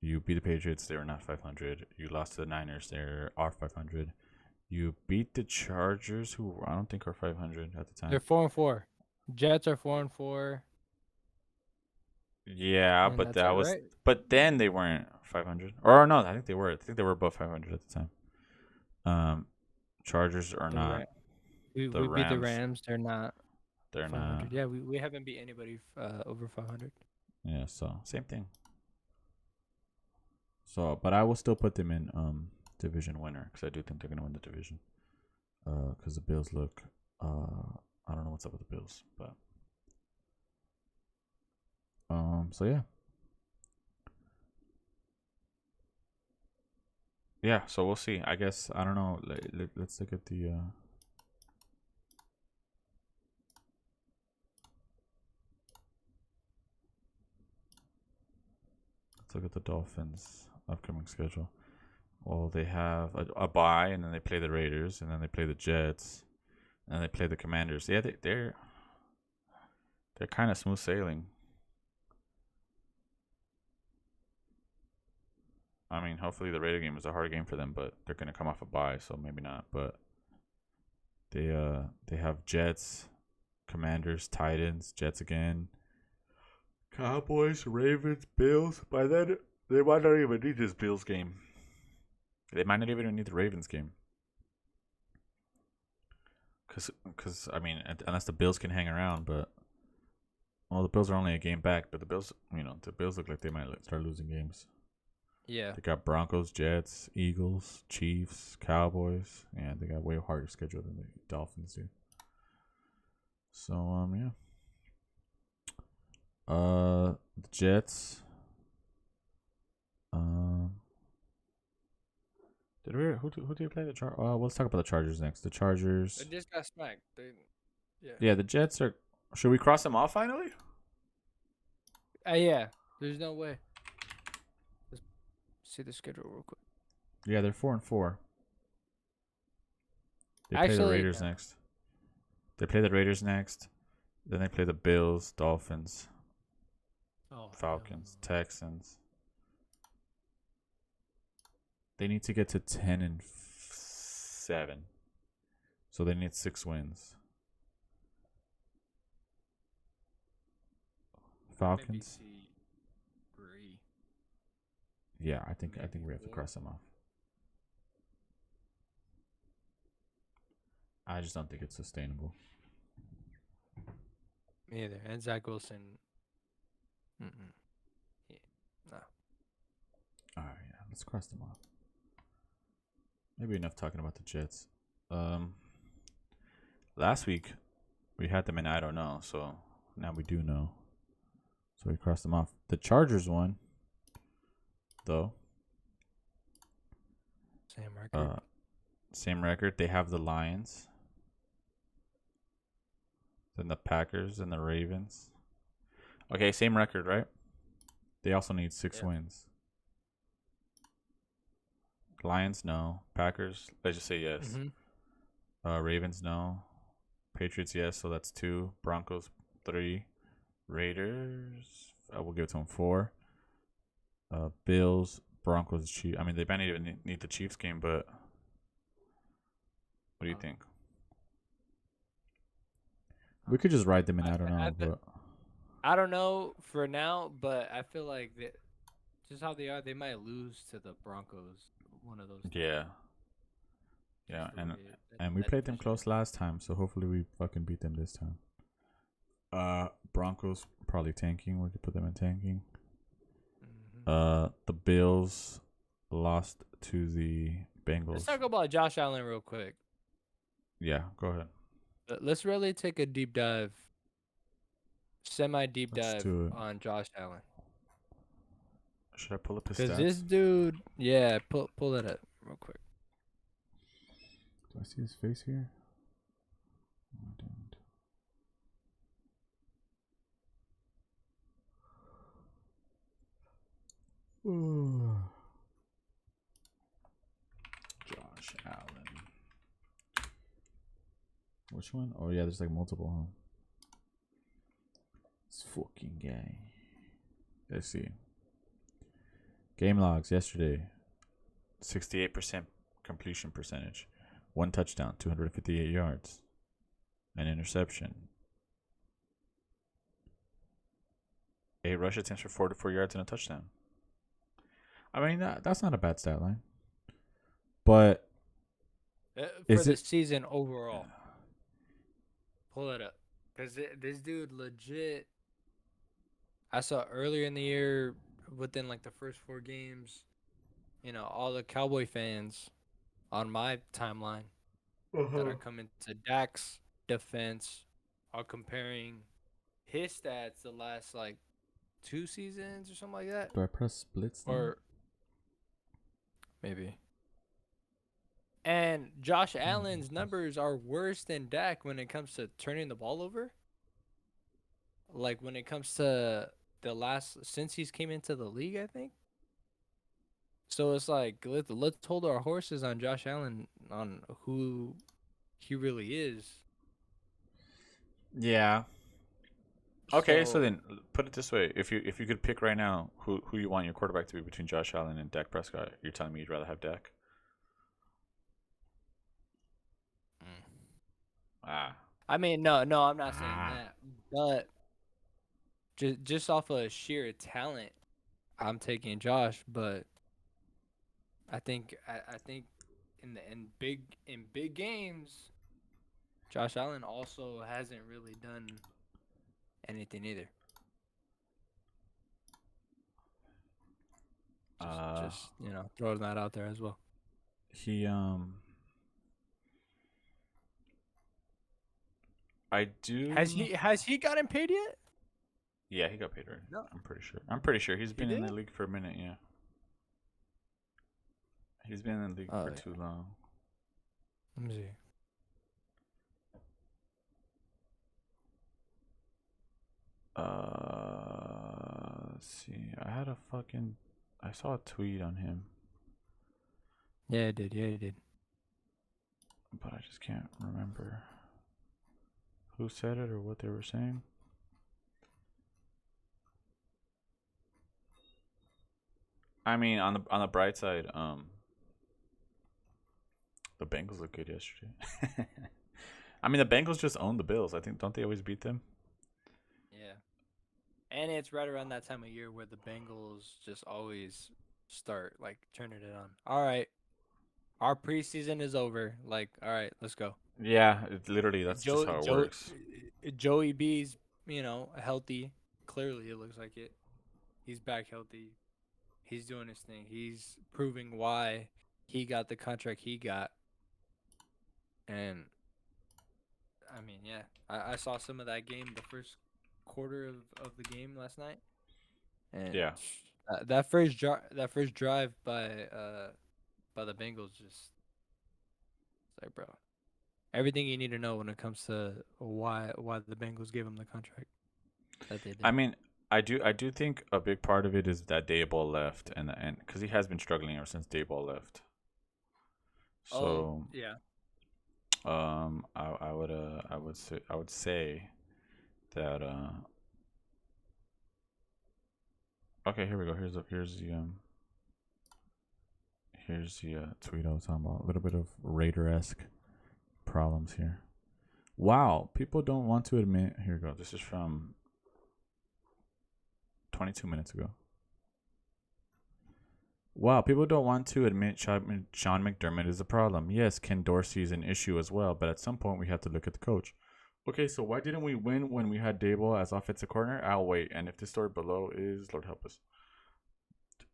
You beat the Patriots, they were not 500. You lost to the Niners, they are 500. You beat the Chargers, who I don't think are 500 at the time. They're 4-4. Jets are 4-4. Yeah, And but that's that it, was, right? but then they weren't 500. Or no, I think they were. I think they were above 500 at the time. Chargers are not. We The beat the Rams. Rams. They're not They're 500. not. Yeah, we haven't beat anybody over 500. Yeah, so same thing. So, but I will still put them in division winner because I do think they're gonna win the division. Because the Bills look. I don't know what's up with the Bills, but. So yeah. Yeah, so we'll see. I guess I don't know. Let's look at the. Let's look at the Dolphins' upcoming schedule. Well, they have a bye, and then they play the Raiders, and then they play the Jets, and then they play the Commanders. Yeah, they're kind of smooth sailing. I mean, hopefully the Raider game is a hard game for them, but they're gonna come off a bye, so maybe not. But they have Jets, Commanders, Titans, Jets again, Cowboys, Ravens, Bills. By then, they might not even need this Bills game. They might not even need the Ravens game. Cause I mean, unless the Bills can hang around, but well, the Bills are only a game back. But the Bills look like they might start losing games. Yeah. They got Broncos, Jets, Eagles, Chiefs, Cowboys. Yeah, they got way harder schedule than the Dolphins do. So yeah. The Jets. Who did you play the Chargers? Let's talk about the Chargers next. The Chargers. They just got smacked. Yeah, the Jets are. Should we cross them off finally? Yeah. There's no way. Let's see the schedule real quick. Yeah, they're 4-4. They play the Raiders next. They play the Raiders next. Then they play the Bills, Dolphins, Falcons, Texans. They need to get to 10-7. So they need 6 wins. Falcons. Yeah, I think we have to cross them off. I just don't think it's sustainable. Me either. And Zach Wilson. Yeah. No. All right, yeah, let's cross them off. Maybe enough talking about the Jets. Last week we had them in I don't know, so now we do know. So we crossed them off. The Chargers won, though. Same record. Same record. They have the Lions, then the Packers, and the Ravens. Okay, same record, right? They also need 6 wins. Lions, no. Packers, let's just say yes. Mm-hmm. Ravens, no. Patriots, yes. So that's 2. Broncos, 3. Raiders, I will give it to them 4. Bills, Broncos, Chiefs. I mean, they might not even need the Chiefs game, but what do you think? We could just ride them in. I don't know, but I don't know for now, but I feel like just how they are, they might lose to the Broncos. One of those. Yeah. Yeah, and we played them close last time, so hopefully we fucking beat them this time. Broncos probably tanking. We could put them in tanking. Mm-hmm. The Bills lost to the Bengals. Let's talk about Josh Allen real quick. Yeah, go ahead. Let's really take a deep dive, semi-deep Let's dive do it. on Josh Allen. Should I pull up his Because stats? this dude, yeah, pull it up real quick. Do I see his face here? I don't. Josh Allen. Which one? Oh yeah, there's like multiple, huh? This fucking guy. Let's see. Game logs yesterday. 68% completion percentage. 1 touchdown, 258 yards. An interception. 8 rush attempts for 44 yards and a touchdown. I mean, that's not a bad stat line. But for the season overall. Pull it up. Because this dude legit, I saw earlier in the year, within like the first 4 games, you know, all the Cowboy fans on my timeline that are coming to Dak's defense are comparing his stats the last like 2 seasons or something like that. do I press splits now? Or maybe. And Josh Allen's numbers are worse than Dak when it comes to turning the ball over. Like when it comes to the last, since he's came into the league, I think. So it's like, let's hold our horses on Josh Allen, on who he really is. Yeah. Okay, so then put it this way: if you could pick right now who you want your quarterback to be between Josh Allen and Dak Prescott, you're telling me you'd rather have Dak? I mean, no, I'm not saying that, but just off of sheer talent, I'm taking Josh. But I think in big games, Josh Allen also hasn't really done anything either. Just you know, throwing that out there as well. I do. Has he gotten paid yet? Yeah, he got paid already. No. I'm pretty sure he's been in did? the league for a minute. Yeah, he's been in the league for too long. Let me see. Let's see. I saw a tweet on him. Yeah, it did. But I just can't remember who said it or what they were saying. I mean, on the bright side, the Bengals look good yesterday. I mean, the Bengals just own the Bills. I think, don't they always beat them? Yeah. And it's right around that time of year where the Bengals just always start like turning it on. All right, our preseason is over. Like, all right, let's go. Yeah, literally that's just how it works. Joey B's, you know, healthy. Clearly, it looks like it. He's back healthy. He's doing his thing. He's proving why he got the contract he got. And I mean, yeah, I saw some of that game, the first quarter of the game last night. And yeah, that first drive by the Bengals just, it's like, bro, everything you need to know when it comes to why the Bengals gave him the contract that they did. I mean, I do think a big part of it is that Dayball left, and because he has been struggling ever since Dayball left. So yeah. I would say that okay, here we go. Here's the tweet I was talking about. A little bit of Raider-esque problems here. Wow, people don't want to admit. Here we go. This is from 22 minutes ago. Wow, people don't want to admit Sean McDermott is a problem. Yes, Ken Dorsey is an issue as well, but at some point we have to look at the coach. Okay, so why didn't we win when we had Daboll as offensive coordinator? I'll wait. And if this story below is, Lord help us.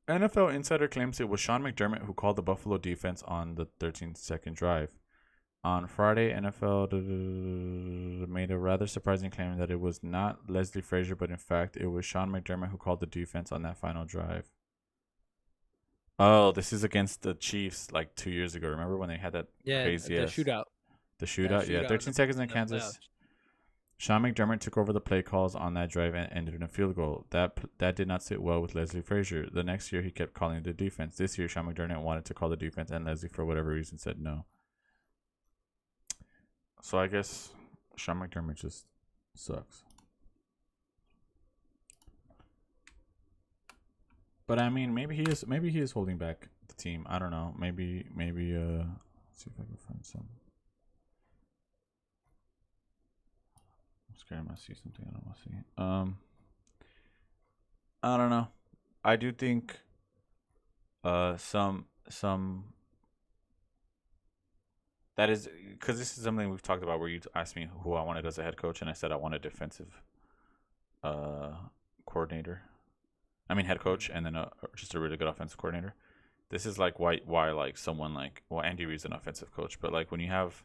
NFL Insider claims it was Sean McDermott who called the Buffalo defense on the 13-second drive. On Friday, NFL made a rather surprising claim that it was not Leslie Frazier, but in fact, it was Sean McDermott who called the defense on that final drive. Oh, this is against the Chiefs like 2 years ago. Remember when they had that crazy the shootout? The shootout, yeah. 13 seconds in Kansas. Playoffs. Sean McDermott took over the play calls on that drive and ended in a field goal. That did not sit well with Leslie Frazier. The next year, he kept calling the defense. This year, Sean McDermott wanted to call the defense, and Leslie, for whatever reason, said no. So I guess Sean McDermott just sucks. But I mean, maybe he is holding back the team. I don't know. Maybe let's see if I can find some. I'm scared I might see something I don't want to see. I don't know. I do think some that is because this is something we've talked about where you asked me who I wanted as a head coach and I said I want a defensive coordinator. I mean head coach and then just a really good offensive coordinator. This is like why like someone like Andy Reid's an offensive coach, but like when you have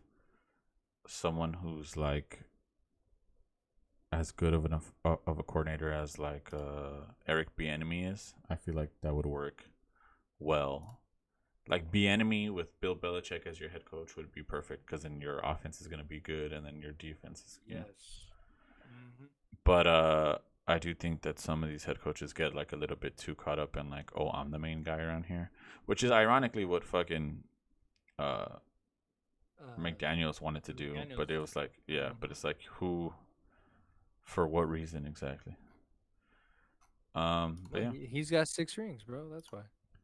someone who's like as good of a coordinator as like Eric Bieniemy is, I feel like that would work well. Like Bieniemy with Bill Belichick as your head coach would be perfect because then your offense is going to be good and then your defense is Yes. Mm-hmm. But I do think that some of these head coaches get like a little bit too caught up in like, oh, I'm the main guy around here, which is ironically what fucking McDaniels wanted to do, but it was like, yeah, but it's like who, for what reason exactly? But yeah, He's got 6 rings, bro. That's why.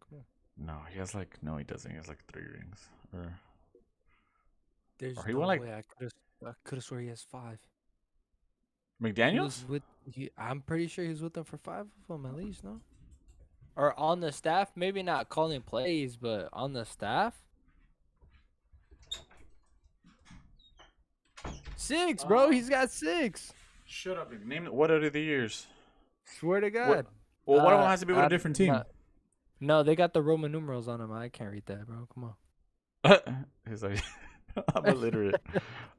Cool. no, he doesn't. He has like 3 rings, There's he no won, like- way. I could have swore he has 5. He McDaniels. was with. I'm pretty sure he was with them for 5 of them at least, no? Or on the staff, maybe not calling plays, but on the staff. 6, bro. He's got 6. Shut up. Name it. What are the years? Swear to God. Well, one of them has to be with a different team. No, they got the Roman numerals on them. I can't read that, bro. Come on. He's like, I'm illiterate.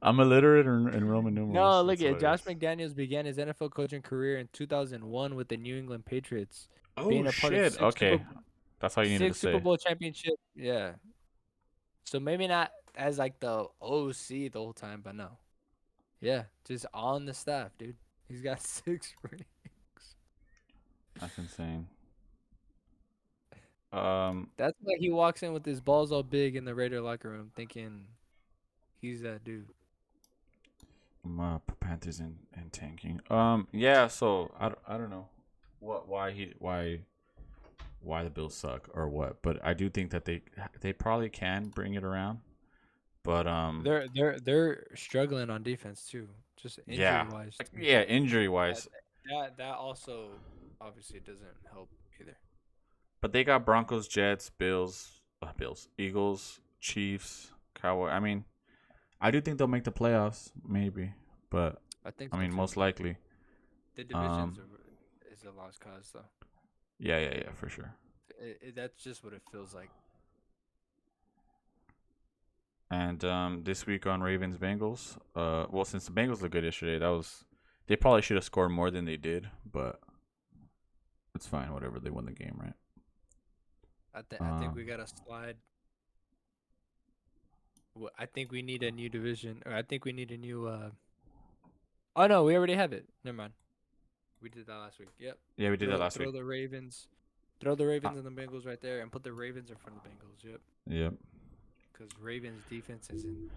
I'm illiterate in Roman numerals. No, look That's at Josh hilarious. McDaniels began his NFL coaching career in 2001 with the New England Patriots. Oh being a part of shit! 6 Okay, that's all you needed to 6 say. Super Bowl championship. Yeah. So maybe not as like the OC the whole time, but no. Yeah, just on the staff, dude. He's got 6 rings. That's insane. That's why he walks in with his balls all big in the Raider locker room, thinking he's that dude. Panthers and tanking. Yeah. So I don't know why the Bills suck or what, but I do think that they probably can bring it around. But They're struggling on defense too, just injury wise. Yeah, injury wise. That also obviously doesn't help either. But they got Broncos, Jets, Bills, Eagles, Chiefs, Cowboys. I mean, I do think they'll make the playoffs, maybe, but I mean, most likely. The divisions is a lost cause, though. Yeah, for sure. That's just what it feels like. And this week on Ravens Bengals, well, since the Bengals looked good yesterday, they probably should have scored more than they did, but it's fine. Whatever, they won the game, right? I think we gotta slide. I think we need a new division, or I think we need a new. Oh no, we already have it. Never mind. We did that last week. Yep. Yeah, we did that last week. Throw the Ravens and the Bengals right there, and put the Ravens in front of the Bengals. Yep. Yep. Because Ravens defense is in.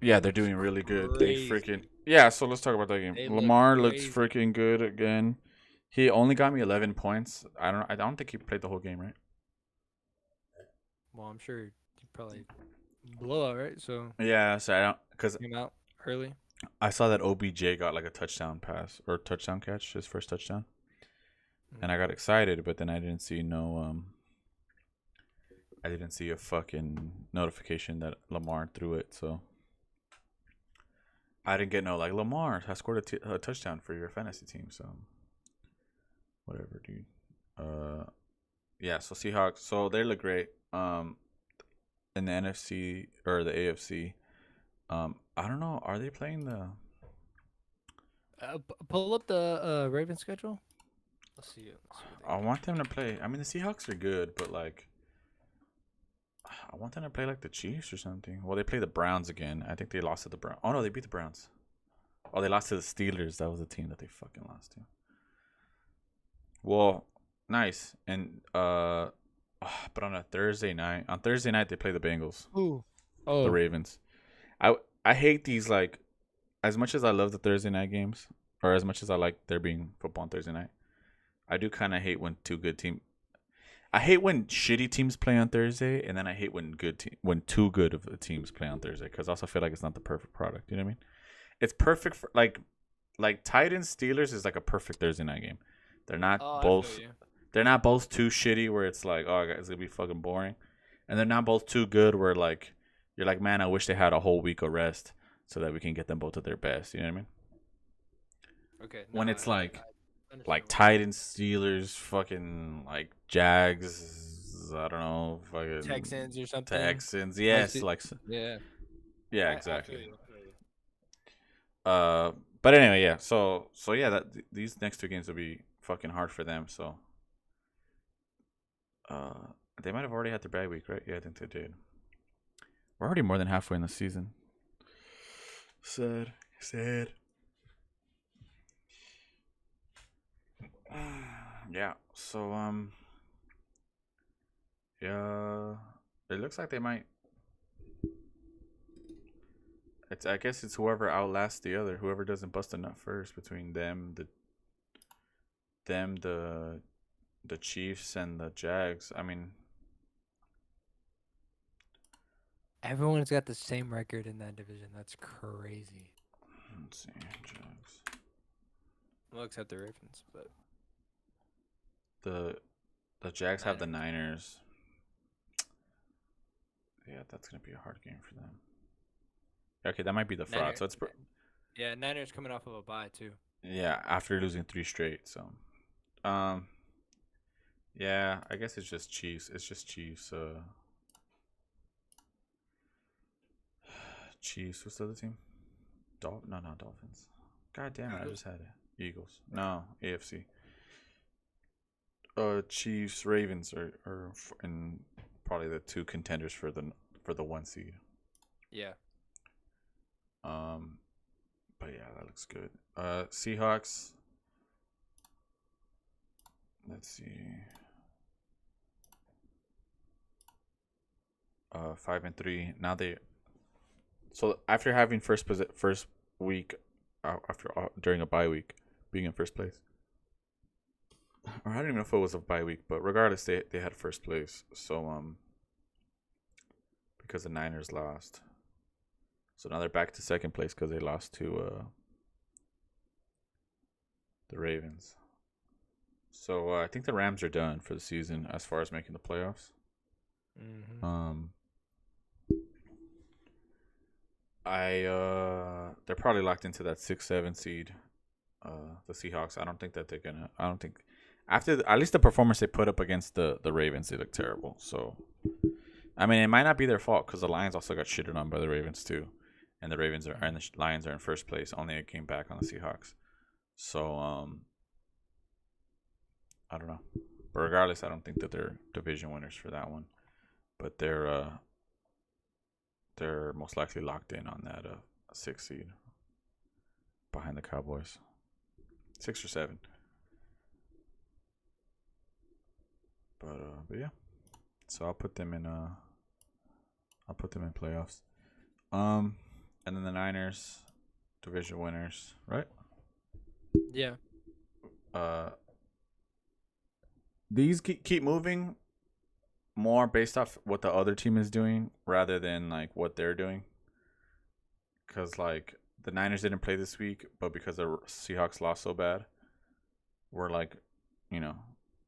Yeah, they're doing really good. Crazy. They freaking So let's talk about that game. They Lamar look looks crazy. freaking good again. He only got me 11 points. I don't think he played the whole game, right? Well, I'm sure you probably blowout, right? So Yeah, so I don't because came out early. I saw that OBJ got like a touchdown pass or touchdown catch, his first touchdown, and I got excited, but then I didn't see I didn't see a fucking notification that Lamar threw it, so I didn't get no like Lamar has scored a touchdown for your fantasy team, so whatever, dude. Yeah, so Seahawks, so they look great. In the NFC or the AFC, I don't know. Are they playing the? Pull up the Ravens schedule. Let's see. I want them to play. I mean, the Seahawks are good, but like, I want them to play like the Chiefs or something. Well, they play the Browns again. I think they lost to the Browns. Oh no, they beat the Browns. Oh, they lost to the Steelers. That was the team that they fucking lost to. Well, nice. And but on Thursday night they play the Bengals. Ooh. Oh. The Ravens. I hate these, like, as much as I love the Thursday night games, or as much as I like there being football on Thursday night, I do kind of hate when two good teams. I hate when shitty teams play on Thursday, and then I hate when when too good of the teams play on Thursday, because I also feel like it's not the perfect product. You know what I mean? It's perfect for like Titans Steelers is like a perfect Thursday night game. They're not both. They're not both too shitty where it's like, oh, it's gonna be fucking boring, and they're not both too good where like you're like, man, I wish they had a whole week of rest so that we can get them both at their best. You know what I mean? Okay. When it's like Titans, Steelers, fucking like Jags, I don't know, fucking Texans or something. Texans, yes, like yeah, exactly. I feel you. But anyway, yeah. So yeah, these next two games will be fucking hard for them. So, they might have already had their bye week, right? Yeah, I think they did. We're already more than halfway in the season. Sad. Yeah. So yeah, it looks like they might. I guess it's whoever outlasts the other, whoever doesn't bust a nut first between the Chiefs and the Jags. I mean, Everyone's got the same record in that division. That's crazy. let's see, Jags. Well, except the Ravens, but The Jags have the Niners. Yeah, that's gonna be a hard game for them. Okay, that might be the fraud. So it's Niners coming off of a bye too. yeah, after losing 3 straight. So, yeah, I guess it's just Chiefs. Chiefs. Chiefs. What's the other team? No, not Dolphins. God damn it! I just had it. Eagles. No, AFC. Chiefs, Ravens are in probably the 2 contenders for the 1 seed. Yeah. But yeah, that looks good. Seahawks. Let's see. 5-3. Now so after having first week during a bye week, being in first place. Or I don't even know if it was a bye week, but regardless, they had first place. So because the Niners lost, so now they're back to second place because they lost to the Ravens. So I think the Rams are done for the season as far as making the playoffs. Mm-hmm. They're probably locked into that 6-7 seed. The Seahawks. I don't think after at least the performance they put up against the Ravens, they look terrible. So, I mean, it might not be their fault because the Lions also got shitted on by the Ravens too, and the Lions are in first place, only a game back on the Seahawks. So, I don't know, but regardless, I don't think that they're division winners for that one, but they're most likely locked in on that 6 seed behind the Cowboys, 6 or 7. But yeah, so I'll put them in playoffs. And then the Niners, division winners, right? Yeah. These keep moving more based off what the other team is doing rather than like what they're doing. Because like the Niners didn't play this week, but because the Seahawks lost so bad, we're like,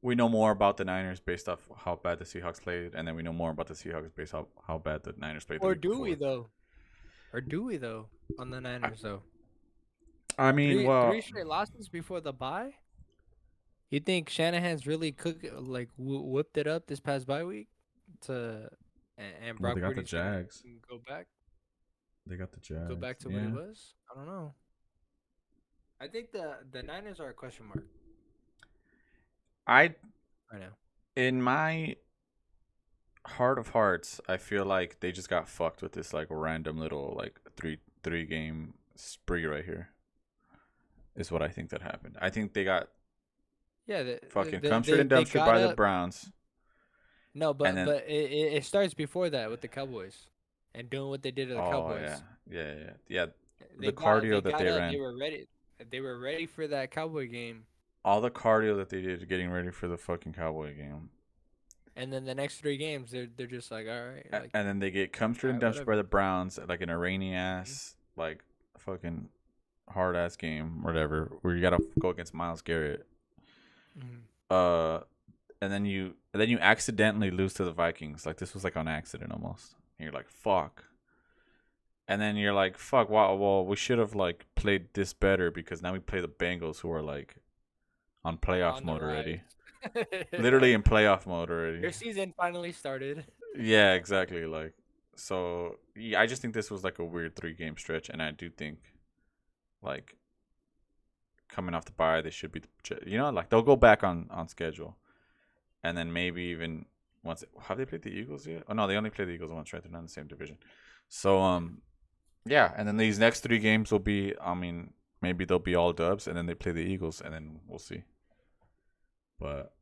we know more about the Niners based off how bad the Seahawks played, and then we know more about the Seahawks based off how bad the Niners played. Or do we though? On the Niners though? I mean, 3 straight losses before the bye. You think Shanahan's really whipped it up this past bye week and Brock they got the Purdy's Jags. Go back. They got the Jags. Go back to what it was. I don't know. I think the Niners are a question mark. I know. In my heart of hearts, I feel like they just got fucked with this like random little like three game spree right here. Is what I think that happened. I think they got fucking dumpstered and dumpstered by the Browns. No, but it starts before that with the Cowboys and doing what they did to the Cowboys. Yeah. The cardio that they ran. They were ready. They were ready for that Cowboy game. All the cardio that they did getting ready for the fucking Cowboy game And then the next 3 games, they're just like, all right, like, And then they get comforted and dumped by the Browns, like in a rainy ass, like fucking hard ass game, whatever, where you gotta go against Myles Garrett. And then you accidentally lose to the Vikings. Like this was like on accident almost. And you're like, fuck. And then you're like, fuck. Wow. Well, we should have like played this better because now we play the Bengals, who are like on playoff mode already. Literally in playoff mode already. Your season finally started. Yeah, exactly. Like, so yeah, I just think this was like a weird 3-game stretch, and I do think, like, coming off the bye, they should be, like they'll go back on schedule, and then maybe even once. Have they played the Eagles yet? Oh no, they only played the Eagles once, right? They're not in the same division. So yeah, and then these next 3 games will be, I mean, maybe they'll be all dubs, and then they play the Eagles, and then we'll see. But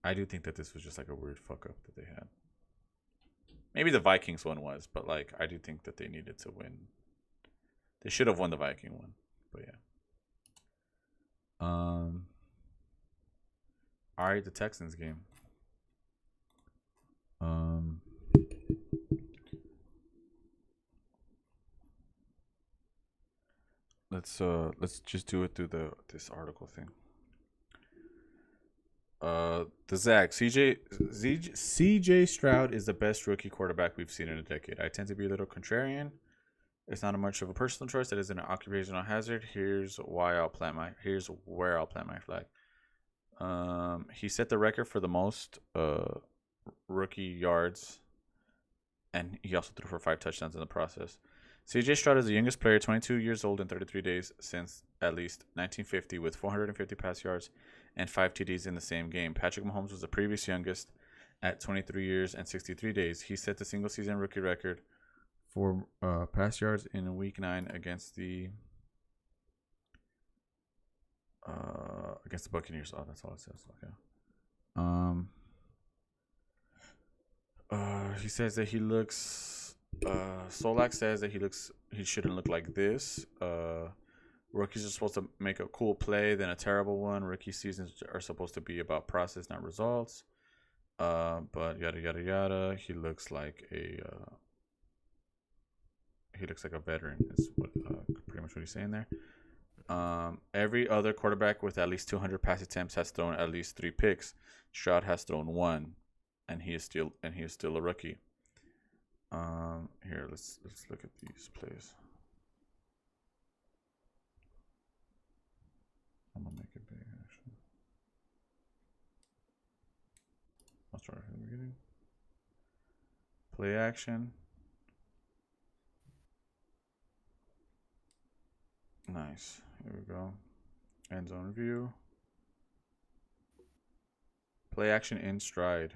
I do think that this was just like a weird fuck up that they had. Maybe the Vikings one was, but like I do think that they needed to win. They should have won the Viking one, but yeah. All right, the Texans game. Let's just do it through this article thing. The Zach CJ Stroud is the best rookie quarterback we've seen in a decade. I tend to be a little contrarian. It's not much of a personal choice. It is an occupational hazard. Here's where I'll plant my flag. He set the record for the most rookie yards, and he also threw for 5 touchdowns in the process. CJ Stroud is the youngest player, 22 years old in 33 days since at least 1950, with 450 pass yards and 5 TDs in the same game. Patrick Mahomes was the previous youngest at 23 years and 63 days. He set the single-season rookie record for pass yards in Week 9 against the Buccaneers. Oh, that's all it says. Okay. He says that he looks. Solak says that he shouldn't look like this. Rookies are supposed to make a cool play, then a terrible one. Rookie seasons are supposed to be about process, not results. But yada yada yada. He looks like a veteran. Is what pretty much what he's saying there. Every other quarterback with at least 200 pass attempts has thrown at least 3 picks. Stroud has thrown 1, and he is still a rookie. Here, let's look at these plays. I'm gonna make it big, actually. I'll start from the beginning. Play action. Nice. Here we go. End zone review. Play action in stride.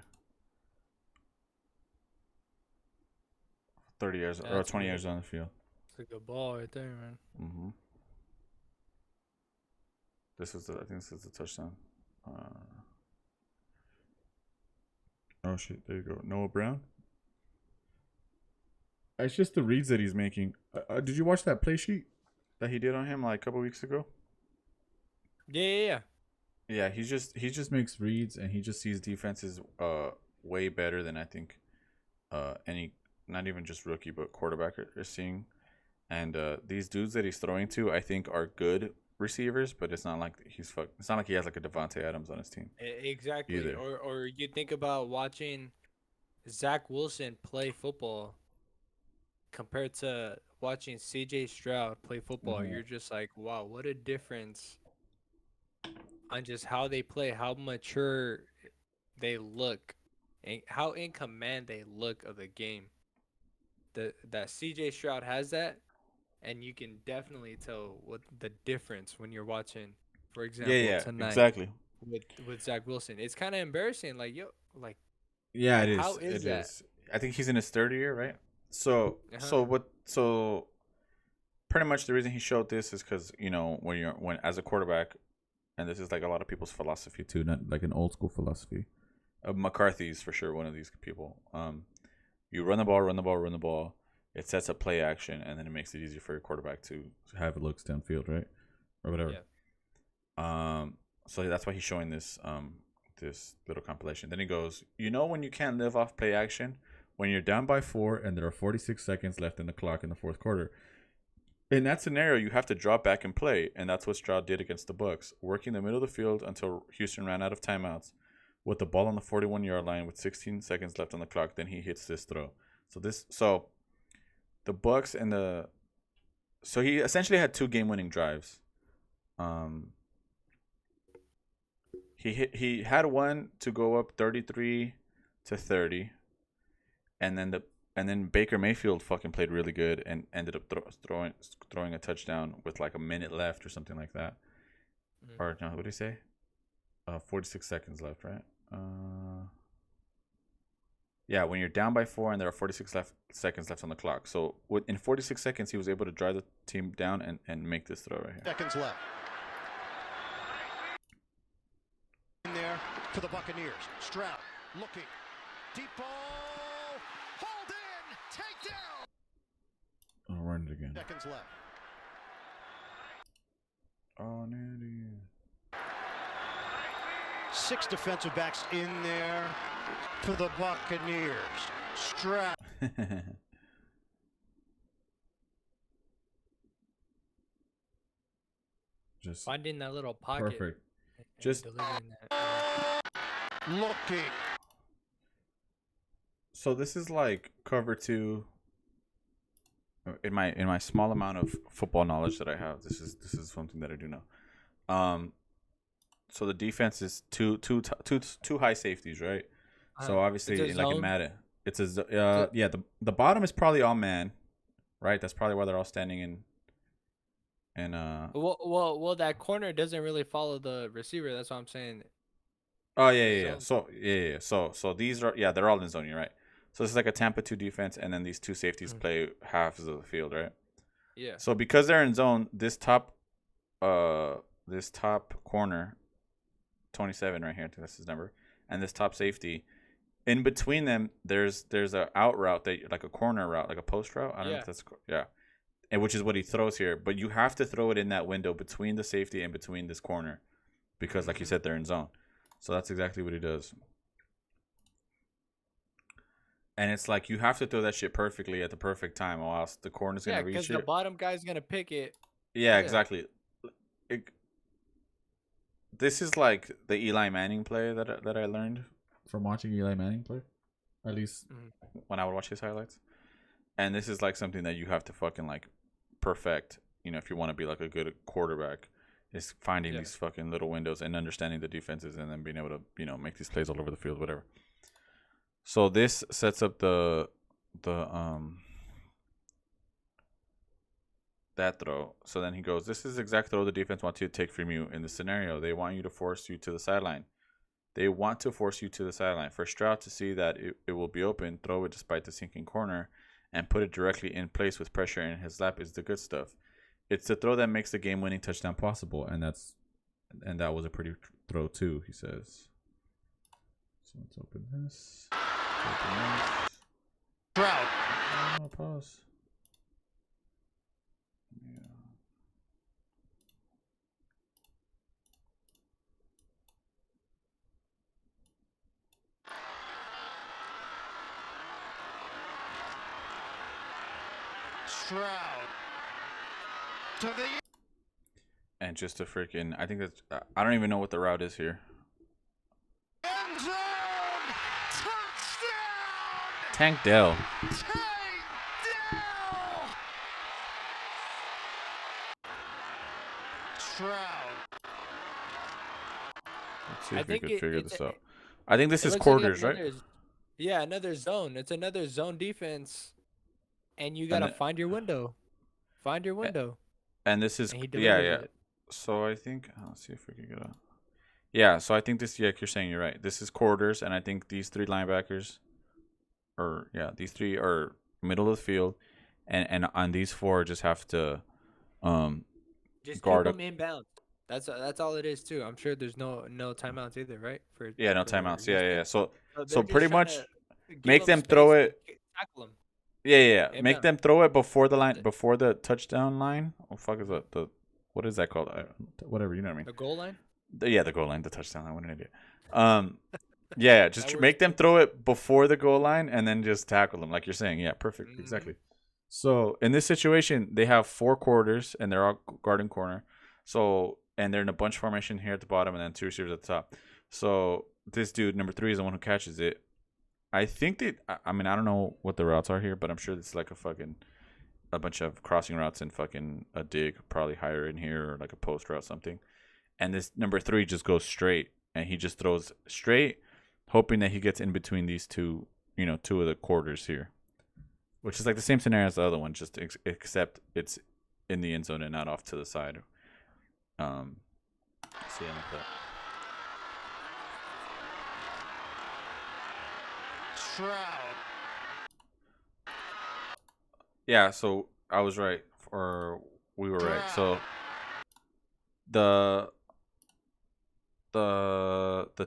30 yards or 20 yards on the field. It's a good ball right there, man. Mm-hmm. I think this is the touchdown. Oh shit! There you go, Noah Brown. It's just the reads that he's making. Did you watch that play sheet that he did on him like a couple weeks ago? Yeah. Yeah, he just makes reads, and he just sees defenses way better than I think any, not even just rookie but quarterback are seeing. And these dudes that he's throwing to, I think, are good receivers, but it's not like it's not like he has like a Devontae Adams on his team. Exactly. Either. Or you think about watching Zach Wilson play football compared to watching CJ Stroud play football. Mm-hmm. You're just like, wow, what a difference on just how they play, how mature they look, and how in command they look of the game. That CJ Stroud has that, and you can definitely tell what the difference when you're watching, for example, tonight. Exactly. With Zach Wilson. It's kind of embarrassing. Like, yo, like. Yeah, it is. How is that? Is. I think he's in his 3rd year, right? So pretty much the reason he showed this is because, when as a quarterback, and this is like a lot of people's philosophy too, not like an old school philosophy. McCarthy's for sure one of these people. You run the ball. It sets up play action, and then it makes it easier for your quarterback to have looks downfield, right, or whatever. Yeah. So that's why he's showing this this little compilation. Then he goes, you know when you can't live off play action? When you're down by 4 and there are 46 seconds left in the clock in the fourth quarter. In that scenario, you have to drop back and play, and that's what Stroud did against the Bucs, working the middle of the field until Houston ran out of timeouts with the ball on the 41-yard line with 16 seconds left on the clock. Then he hits this throw. So the Bucs and so he essentially had 2 game-winning drives. He had one to go up 33-30, and then Baker Mayfield fucking played really good and ended up throwing a touchdown with like a minute left or something like that. Or no, what did he say? 46 seconds left, right? Yeah, when you're down by 4 and there are 46 seconds left on the clock. So in 46 seconds, he was able to drive the team down and make this throw right here. Seconds left. In there for the Buccaneers. Stroud looking. Deep ball. Hold in. Take down. I'll run it again. Seconds left. Oh, Nandy. 6 defensive backs in there for the Buccaneers. Stroud. Just finding that little pocket. perfect. and Just delivering that. Looking. so this is like cover 2. In my small amount of football knowledge that I have, this is something that I do know. So the defense is two high safeties, right? So obviously, it's a like in zone? Madden, it's the bottom is probably all man, right? That's probably why they're all standing in. And Well, that corner doesn't really follow the receiver. That's what I'm saying. oh yeah. So So these are they're all in zone, you're right. So this is like a Tampa 2 defense, and then these 2 safeties play halves of the field, right? Yeah. So because they're in zone, this top corner, 27 right here, I think that's his number, and this top safety, in between them, there's a out route like a corner route, like a post route. I don't know if that's and which is what he throws here. But you have to throw it in that window between the safety and between this corner, because like you said, they're in zone. So that's exactly what he does. And it's like you have to throw that shit perfectly at the perfect time, or else the corner's gonna reach it. because the bottom guy's gonna pick it. Yeah, exactly. This is like the Eli Manning play that I learned from watching Eli Manning play, at least when I would watch his highlights. And this is like something that you have to fucking like perfect, if you want to be like a good quarterback, is finding these fucking little windows and understanding the defenses and then being able to, make these plays all over the field, whatever. So this sets up the that throw. So then he goes, this is the exact throw the defense wants you to take from you in the scenario. They want you to force you to the sideline. They want to force you to the sideline. For Stroud to see that it will be open, throw it despite the sinking corner, and put it directly in place with pressure in his lap is the good stuff. It's the throw that makes the game-winning touchdown possible, and that was a pretty throw too, he says. So let's open this. Stroud. Pause. Yeah. Stroud. To the And just a freaking, I think that's, I don't even know what the route is here. end zone. Touchdown. Tank Dell. Take down. Stroud. Let's see I if we think could it- figure it's this a- out. I think this It is looks like quarters, right? Yeah, another zone. It's another zone defense, and you gotta find your window. Find your window. And this is, And he yeah. delivered it. So I think, let's see if we can get a. Yeah, so I think this, like you're saying, you're right. This is quarters, and I think these 3 linebackers, these 3 are middle of the field, and on these 4 just have to Just guard keep up. them inbound. That's all it is too. I'm sure there's no timeouts either, right? Yeah, no for timeouts. Houston. Yeah. So they're so just pretty trying much to give make them space throw and it. tackle 'em. Yeah. Make Inbound. them throw it before the line, before the touchdown line. Oh fuck, is that the what is that called? Whatever, you know what I mean. The goal line. The goal line, the touchdown line. What an idiot. Yeah, just That make works them too. throw it before the goal line and then just tackle them, like you're saying. Yeah, perfect, exactly. So in this situation, they have 4 quarters and they're all guarding corner. So and they're in a bunch formation here at the bottom and then 2 receivers at the top. So this dude, number 3, is the one who catches it. I think they. I mean, I don't know what the routes are here, but I'm sure it's like a bunch of crossing routes and fucking a dig, probably higher in here or like a post route something. And this number 3 just goes straight and he just throws straight, hoping that he gets in between these two, 2 of the quarters here, which is like the same scenario as the other one, just except it's in the end zone and not off to the side. See, I like that. Stroud. Yeah, so I was right, or we were right. So the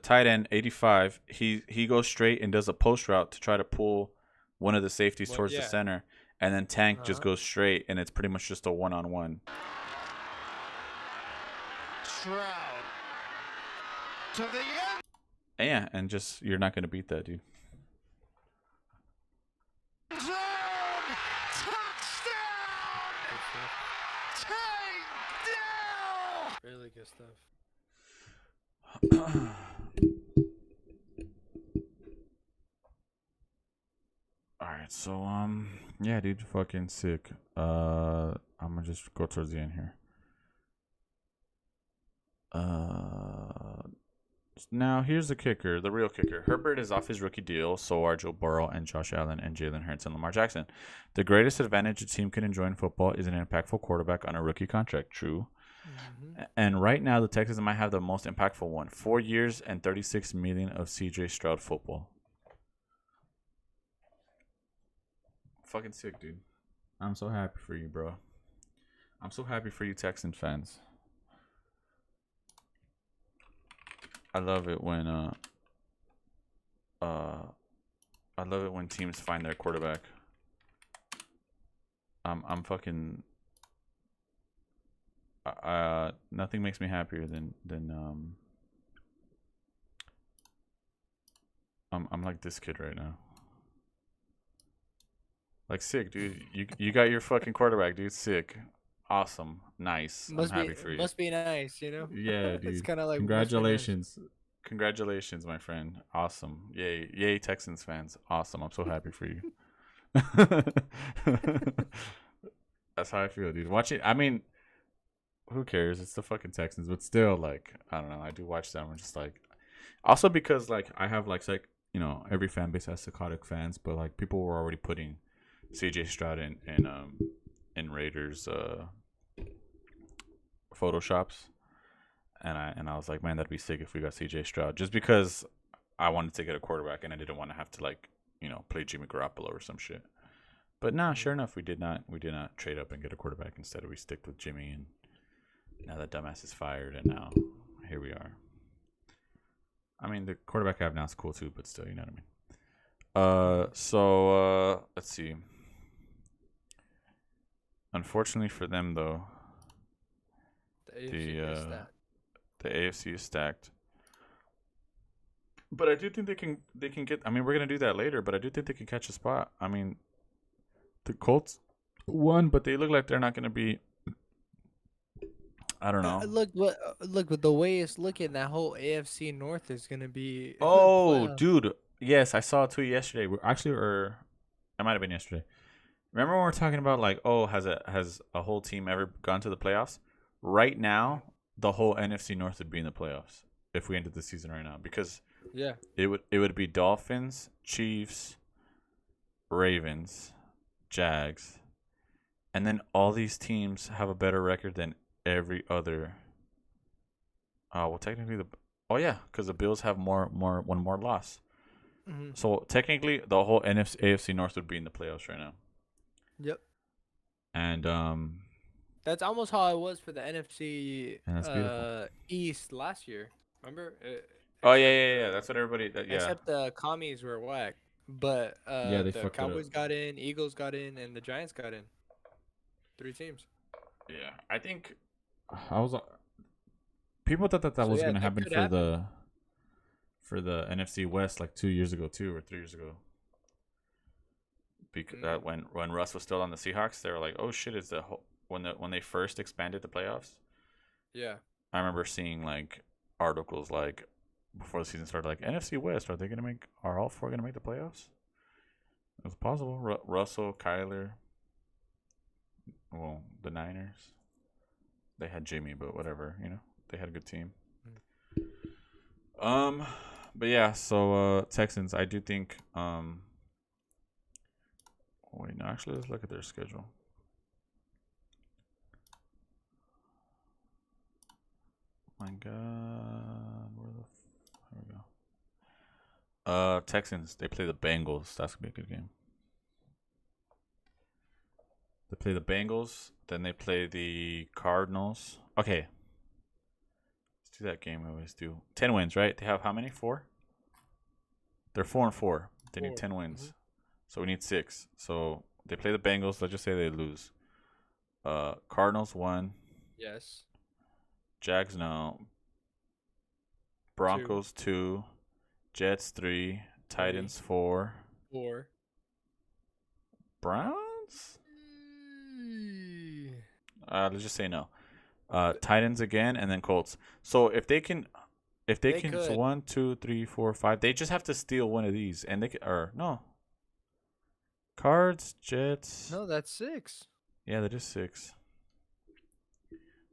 tight end 85, he goes straight and does a post route to try to pull one of the safeties towards the center, and then Tank just goes straight, and it's pretty much just a one-on-one. Stroud. To the end. Yeah, and just you're not gonna beat that, dude. Zone. Touchdown. Takedown. Really good stuff. All right, so yeah, dude, fucking sick. I'm gonna just go towards the end here. Now here's the kicker, the real kicker. Herbert is off his rookie deal, so are Joe Burrow and Josh Allen and Jalen Hurts and Lamar Jackson. The greatest advantage a team can enjoy in football is an impactful quarterback on a rookie contract. True. And right now, the Texans might have the most impactful one: 4 years and $36 million of CJ Stroud football. Fucking sick, dude. I'm so happy for you, bro. I'm so happy for you, Texans fans. I love it when teams find their quarterback. I'm fucking. Nothing makes me happier than I'm like this kid right now. Like, sick, dude. You got your fucking quarterback, dude. Sick. Awesome. Nice. I'm happy for you. Must be nice, you know? Yeah, dude. It's kind of like Congratulations. Congratulations, my friend. Awesome. Yay. Yay, Texans fans. Awesome. I'm so happy for you. That's how I feel, dude. Watching, I mean, who cares? It's the fucking Texans, but still, like, I don't know. I do watch them. I'm just like, also because, like, I have like every fan base has psychotic fans, but like people were already putting CJ Stroud in Raiders photoshops, and I was like, man, that'd be sick if we got CJ Stroud, just because I wanted to get a quarterback and I didn't want to have to like play Jimmy Garoppolo or some shit. But nah, sure enough, we did not trade up and get a quarterback. Instead, we stick with Jimmy, and now that dumbass is fired, and now here we are. I mean, the quarterback I have now is cool too, but still, you know what I mean. So let's see. Unfortunately for them, though, the AFC is stacked. But I do think they can get. I mean, we're gonna do that later, but I do think they can catch a spot. I mean, the Colts won, but they look like they're not gonna be. I don't know. Look with the way it's looking, that whole AFC North is gonna be. Oh, dude. Yes, I saw a tweet yesterday. It might have been yesterday. Remember when we were talking about like, oh, has a whole team ever gone to the playoffs? Right now, the whole NFC North would be in the playoffs if we ended the season right now, because it would be Dolphins, Chiefs, Ravens, Jags, and then all these teams have a better record than every other. Well, technically because the Bills have one more loss. Mm-hmm. So technically, the whole AFC North would be in the playoffs right now. Yep. And that's almost how it was for the NFC beautiful. East last year. Remember? Yeah. That's what everybody. Except the commies were whack, but the Cowboys got in, Eagles got in, and the Giants got in. 3 teams. Yeah, I think people thought that was gonna happen for the NFC West like 2 years ago, 2 or 3 years ago. Because when Russ was still on the Seahawks, they were like, "Oh shit!" It's when they first expanded the playoffs. Yeah. I remember seeing like articles like before the season started, like NFC West, are all four gonna make the playoffs? It was possible. Russell, Kyler, well, the Niners. They had Jimmy, but whatever, they had a good team. But yeah, so Texans, I do think. Wait, no, actually, let's look at their schedule. My God, here we go. Texans, they play the Bengals. That's gonna be a good game. They play the Bengals, then they play the Cardinals. Okay, let's do that game we always do. 10 wins, right? They have how many? 4. They're 4-4. They need 10 wins. Mm-hmm. So we need 6. So they play the Bengals. Let's just say they lose. Cardinals 1. Yes. Jags no. Broncos 2. Jets 3. Titans 4. 4. Browns? Let's just say no. Titans again, and then Colts. So if they can, so 1, 2, 3, 4, 5. They just have to steal one of these, and they can, or no. Cards, Jets. No, that's 6. Yeah, that is 6.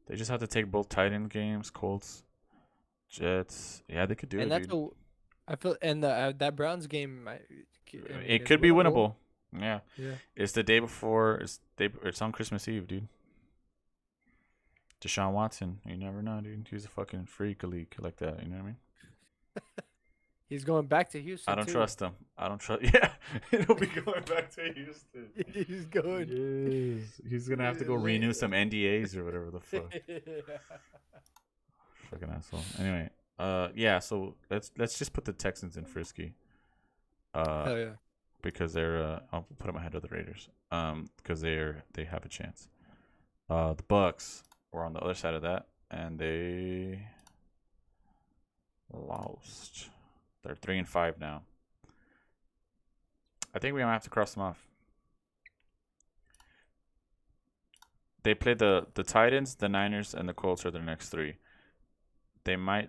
They just have to take both Titan games, Colts, Jets. Yeah, they could do and it. That's I feel, and that Browns game, it could be winnable. Yeah. Yeah. It's the day before. It's on Christmas Eve, dude. Deshaun Watson. You never know, dude. He's a fucking freak leak like that. You know what I mean? He's going back to Houston. I don't trust him. Yeah, he'll be going back to Houston. He's going. Yes. He's gonna have to go renew some NDAs or whatever the fuck. Fucking asshole. Anyway, yeah. So let's just put the Texans in Frisky. Hell yeah. Because they're I'll put them ahead of the Raiders. Because they have a chance. The Bucks were on the other side of that, and they lost. They're 3-5 now. I think we might have to cross them off. They play the Titans, the Niners, and the Colts are their next 3. I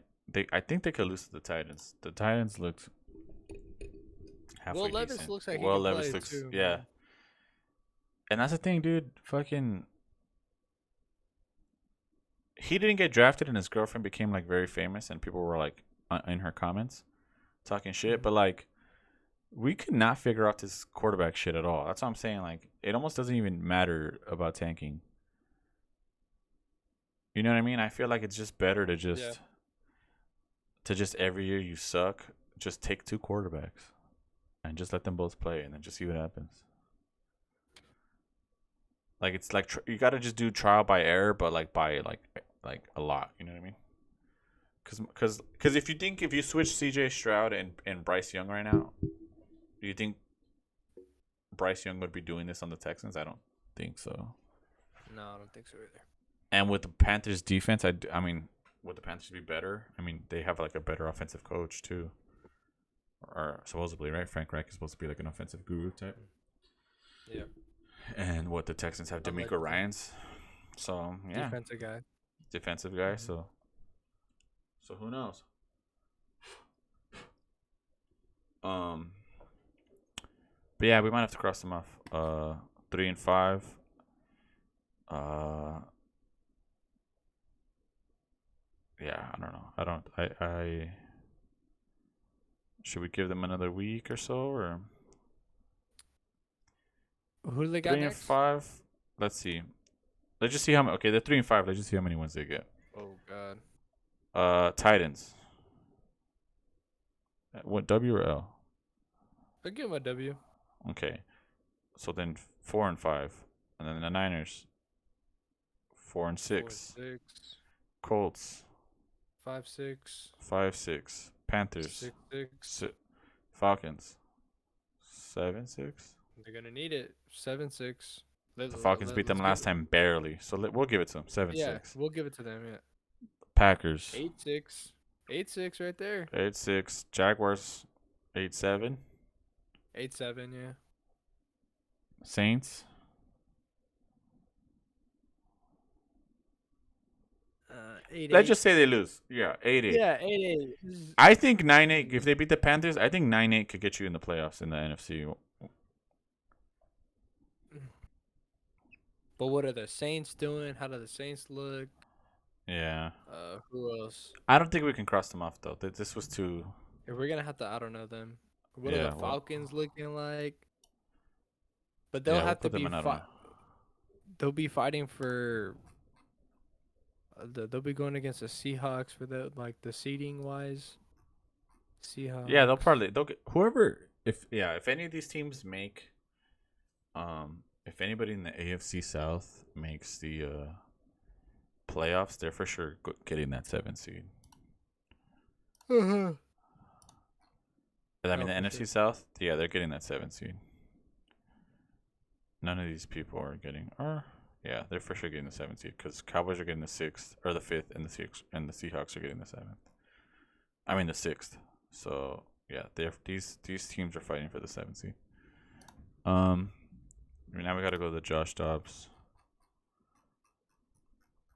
think they could lose to the Titans. The Titans looked halfway decent. Levis looks like Will he can Levis play looks, too, yeah. man. And that's the thing, dude. Fucking, he didn't get drafted, and his girlfriend became like very famous, and people were like in her comments talking shit. But like, we could not figure out this quarterback shit at all. That's what I'm saying. Like, it almost doesn't even matter about tanking. You know what I mean? I feel like it's just better to just every year you suck, just take 2 quarterbacks and just let them both play, and then just see what happens. Like, it's like you got to just do trial by error, but like by like a lot. You know what I mean? Because if you switch CJ Stroud and Bryce Young right now, do you think Bryce Young would be doing this on the Texans? I don't think so. No, I don't think so either. And with the Panthers defense, I mean, would the Panthers be better? I mean, they have like a better offensive coach too, or supposedly, right? Frank Reich is supposed to be like an offensive guru type. Yeah. And what the Texans have, D'Amico Ryans. So yeah, defensive guy. So who knows? But yeah, we might have to cross them off. 3-5. Yeah, I don't know. I should we give them another week or so, or who do they got 3-5? Let's see. Let's just see how many. Okay, they're 3-5. Let's just see how many wins they get. Oh God. Titans. What, W or L? I'll give them a W. Okay, so then 4-5, and then the Niners 4-6. 4-6. Colts 5-6. 5-6. Panthers 6-6. Falcons 7-6. They're gonna need it. 7-6. The Falcons beat them last time barely, so we'll give it to them. 7-6. Yeah, we'll give it to them. Yeah. Packers 8-6. 8-6 right there. 8-6. Jaguars 8-7. 8-7, yeah. Saints. 8-8. Let's just say they lose. Yeah, 8-8. Yeah, 8-8. I think 9-8. If they beat the Panthers, I think 9-8 could get you in the playoffs in the NFC. But what are the Saints doing? How do the Saints look? Yeah. Who else? I don't think we can cross them off though. This was too. If we're gonna have to, I don't know them. What are Yeah, the well- Falcons looking like? But they'll Yeah, we'll have to put them be. in, I don't know. They'll be fighting for. They'll be going against the Seahawks for the seeding wise. Seahawks. Yeah, they'll get whoever. If any of these teams make, if anybody in the AFC South makes the playoffs, they're for sure getting that 7 seed. Uh-huh. I mean, Oh, the for NFC sure. South, yeah, they're getting that 7 seed. None of these people are getting, yeah, they're for sure getting the 7th seed because Cowboys are getting the 6th or the 5th, and the Seahawks are getting the 7th. I mean the 6th. So yeah, these teams are fighting for the 7th seed. Now we got to go to the Josh Dobbs.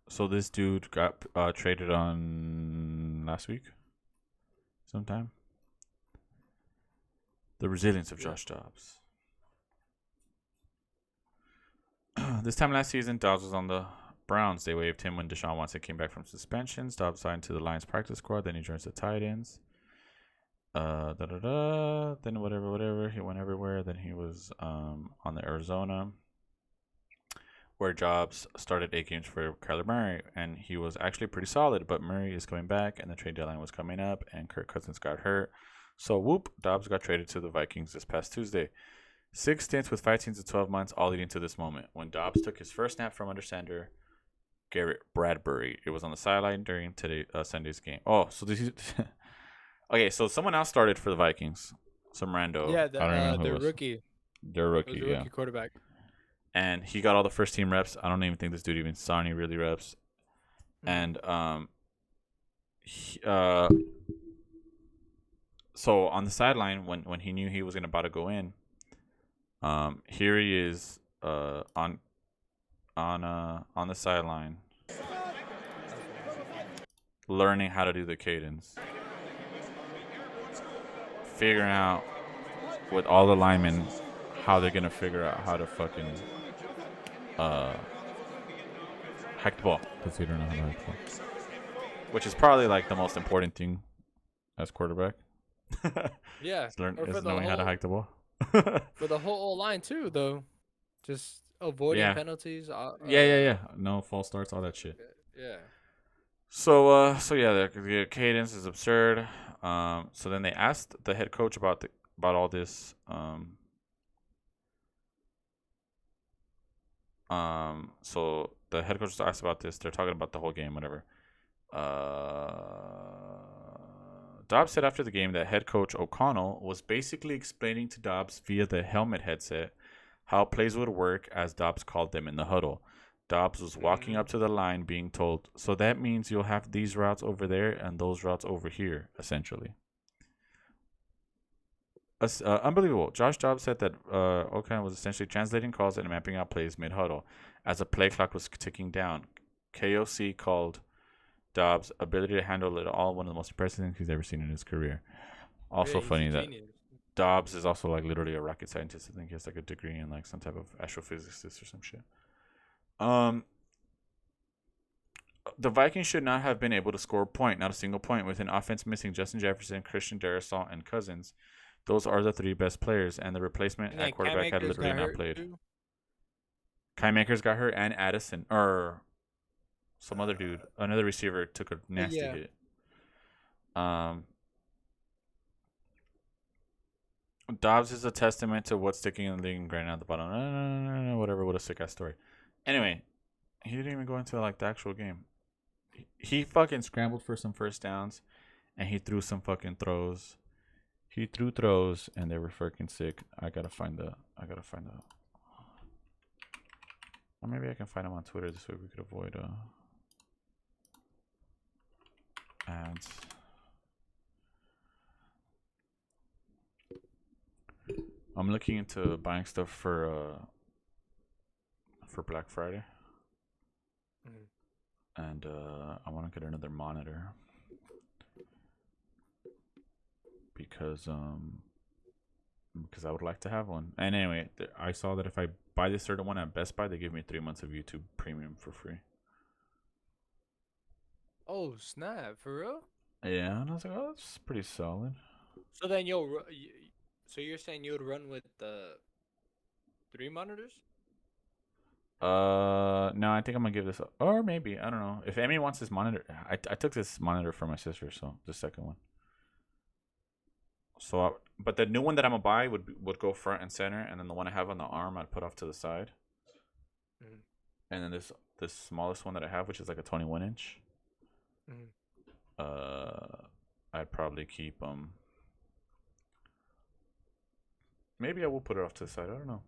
So this dude got traded on last week, sometime. The resilience of Josh Dobbs. This time last season, Dobbs was on the Browns. They waived him when Deshaun Watson came back from suspensions. Dobbs signed to the Lions practice squad. Then he joins the tight ends. Then whatever. He went everywhere. Then he was on the Arizona, where Dobbs started 8 games for Kyler Murray, and he was actually pretty solid. But Murray is coming back, and the trade deadline was coming up, and Kirk Cousins got hurt. So whoop, Dobbs got traded to the Vikings this past Tuesday. 6 stints with 5 teams in 12 months, all leading to this moment when Dobbs took his first snap from under center Garrett Bradbury. It was on the sideline during Sunday's game. Oh, so this is okay. So someone else started for the Vikings, some rando. Yeah, I don't even know who it their was. rookie. Their It rookie, was a yeah. rookie quarterback. And he got all the first team reps. I don't even think this dude even saw any really reps. And so on the sideline when he knew he was about to go in, here he is on the sideline learning how to do the cadence, figuring out with all the linemen how they're gonna figure out how to fucking hack the ball, because they don't know how to hack the ball, which is probably like the most important thing as quarterback. Yeah, is or for the knowing how to whole- hack the ball. For the whole O-line too, though, just avoiding Yeah. penalties. Yeah. No false starts, all that shit. Yeah. So yeah, the cadence is absurd. So then they asked the head coach about all this. So the head coach was asked about this. They're talking about the whole game, whatever. Dobbs said after the game that head coach O'Connell was basically explaining to Dobbs via the helmet headset how plays would work as Dobbs called them in the huddle. Dobbs was walking up to the line being told, so that means you'll have these routes over there and those routes over here, essentially. Unbelievable. Josh Dobbs said that O'Connell was essentially translating calls and mapping out plays mid-huddle as a play clock was ticking down. KOC called Dobbs' ability to handle it all one of the most impressive things he's ever seen in his career. Also he's funny a that genius. Dobbs is also like literally a rocket scientist. I think he has like a degree in like some type of astrophysicist or some shit. The Vikings should not have been able to score a point, not a single point, with an offense missing Justin Jefferson, Christian Darrisaw, and Cousins. Those are the 3 best players, and the replacement And at then quarterback had Cam Akers literally got not hurt, played. too. Kai Makers got hurt, and Addison, or some other dude, another receiver, took a nasty Yeah. hit. Dobbs is a testament to what's sticking in the league and grinding out the bottom. No, whatever, what a sick ass story. Anyway, he didn't even go into like the actual game. He fucking scrambled for some first downs, and he threw some fucking throws. He threw throws, and they were fucking sick. I gotta find the. Or maybe I can find him on Twitter. This way we could avoid ads. I'm looking into buying stuff for Black Friday. And I want to get another monitor because I would like to have one. And anyway, I saw that if I buy this certain one at Best Buy, they give me 3 months of YouTube Premium for free. Oh snap! For real? Yeah, and I was like, oh, that's pretty solid. So then so you're saying you would run with the 3 monitors? No, I think I'm gonna give this, or maybe I don't know. If Emmy wants this monitor, I took this monitor for my sister, so the second one. So, but the new one that I'm gonna buy would go front and center, and then the one I have on the arm I'd put off to the side. And then this smallest one that I have, which is like a 21-inch. I'd probably keep maybe I will put it off to the side. I don't know.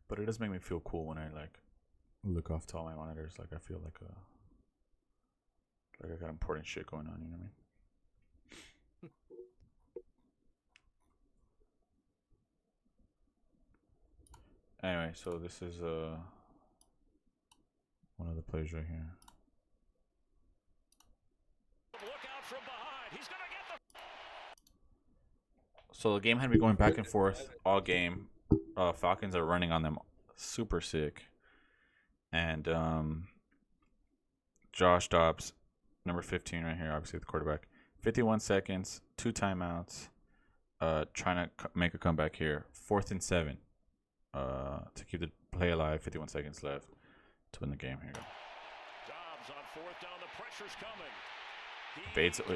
But it does make me feel cool when I like look off to all my monitors. Like I feel like I got important shit going on. You know what I mean? Anyway, so this is one of the plays right here. So the game had me going back and forth all game. Falcons are running on them super sick. And Josh Dobbs, number 15 right here, obviously the quarterback. 51 seconds, 2 timeouts, trying to make a comeback here. 4th and 7 to keep the play alive. 51 seconds left to win the game here. Dobbs on 4th down, the pressure's coming.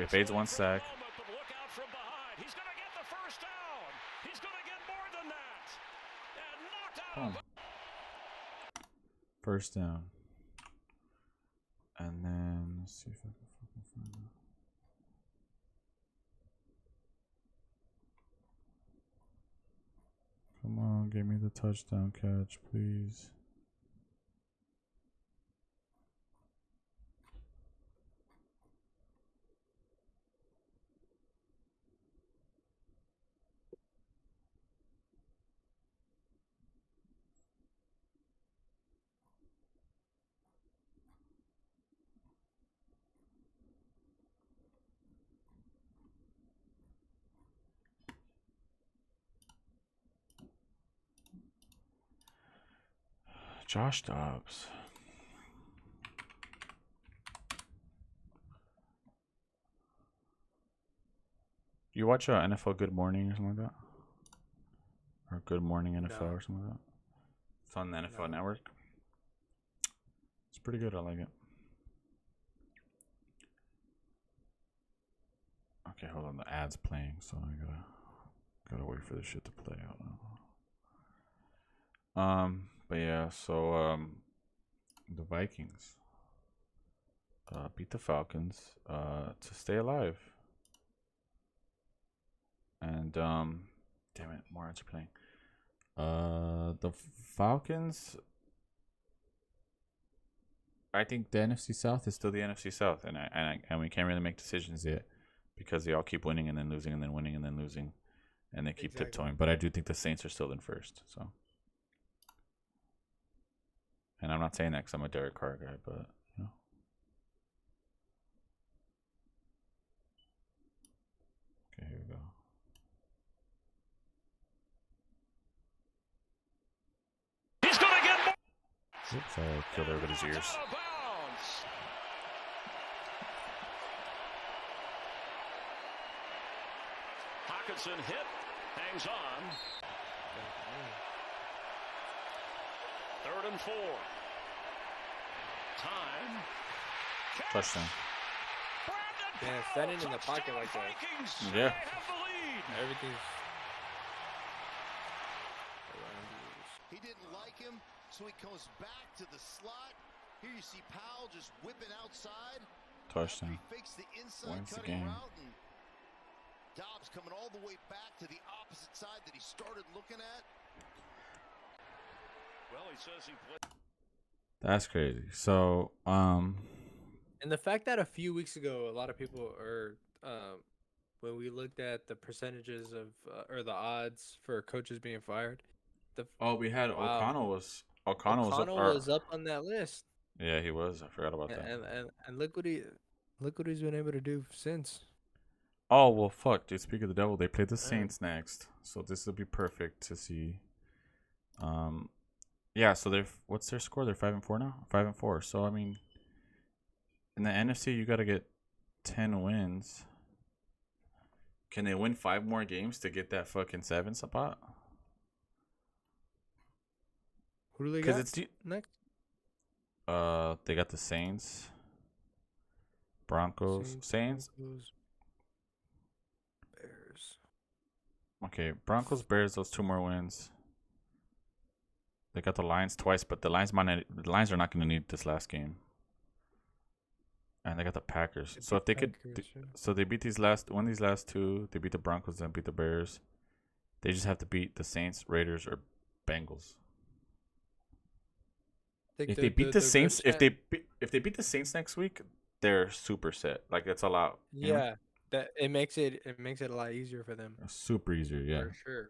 Fades 1 sack. But look out from behind. He's going to get the first down. He's going to get more than that. And knocked out. First down. And then let's see if I can fucking find it. Come on, give me the touchdown catch, please. Josh Dobbs. You watch NFL Good Morning or something like that? Or Good Morning NFL or something like that? It's on the NFL Network. It's pretty good. I like it. Okay, hold on. The ad's playing, so I gotta wait for this shit to play out now. But yeah, so the Vikings beat the Falcons to stay alive. And damn it, more ads are playing. The Falcons, I think the NFC South is still the NFC South, and we can't really make decisions yet because they all keep winning and then losing and then winning and then losing, and they keep tiptoeing. But I do think the Saints are still in first. So. And I'm not saying that because I'm a Derek Carr guy, but, you know. Okay, here we go. He's going to get more. Oops, I killed everybody's ears. Hawkinson hit, hangs on. 3rd and 4. Time. Touchdown. Yeah, standing in the pocket like that. Yeah. Everything's. He didn't like him, so he comes back to the slot. Here you see Powell just whipping outside. Touchdown. He fakes the inside Wins the cutting game. route, and Dobbs coming all the way back to the opposite side that he started looking at. Well, he says he played. That's crazy. So, And the fact that a few weeks ago, a lot of people when we looked at the percentages of or the odds for coaches being fired, we had wow, O'Connell was up. O'Connell was up on that list, Yeah, he was. I forgot about that. and look what he's been able to do since. Oh well, fuck, dude. Speak of the devil, they play the Saints next, so this will be perfect to see. Yeah. So what's their score? They're 5-4 now. 5-4. So I mean, in the NFC, you got to get 10 wins. Can they win 5 more games to get that fucking 7 spot? Who do they got next? They got the Saints, Broncos, Saints. Broncos, Bears. Okay, Broncos, Bears. Those 2 more wins. They got the Lions twice, but the Lions are not going to need this last game. And they got the Packers. So if they could, so they beat these last 2. They beat the Broncos and beat the Bears. They just have to beat the Saints, Raiders, or Bengals. If they beat the Saints, if they beat the Saints next week, they're super set. Like that's a lot. Yeah, that it makes it a lot easier for them. Super easier, yeah. For sure.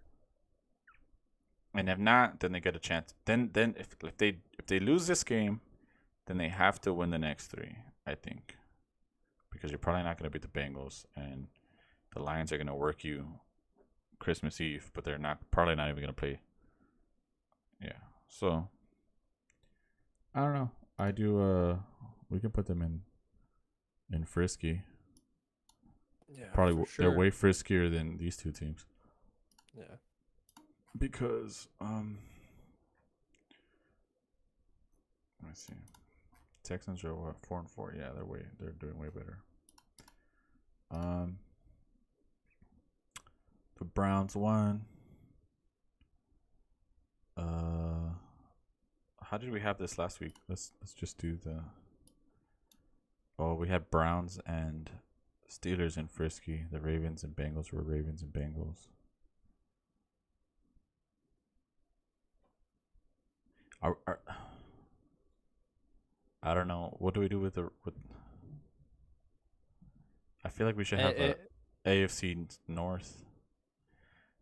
And if not, then they get a chance. Then if they lose this game, then they have to win the next 3, I think. Because you're probably not going to beat the Bengals, and the Lions are going to work you Christmas Eve, but they're probably not even going to play. Yeah. So I don't know. I do we can put them in frisky. Yeah. Probably sure. They're way friskier than these 2 teams. Yeah. Because let me see. Texans are what, 4-4? Yeah, they're doing way better. The Browns won. How did we have this last week? Let's just do the. Oh, we had Browns and Steelers in frisky. The Ravens and Bengals were Ravens and Bengals. I don't know. What do we do with I feel like we should have a AFC North,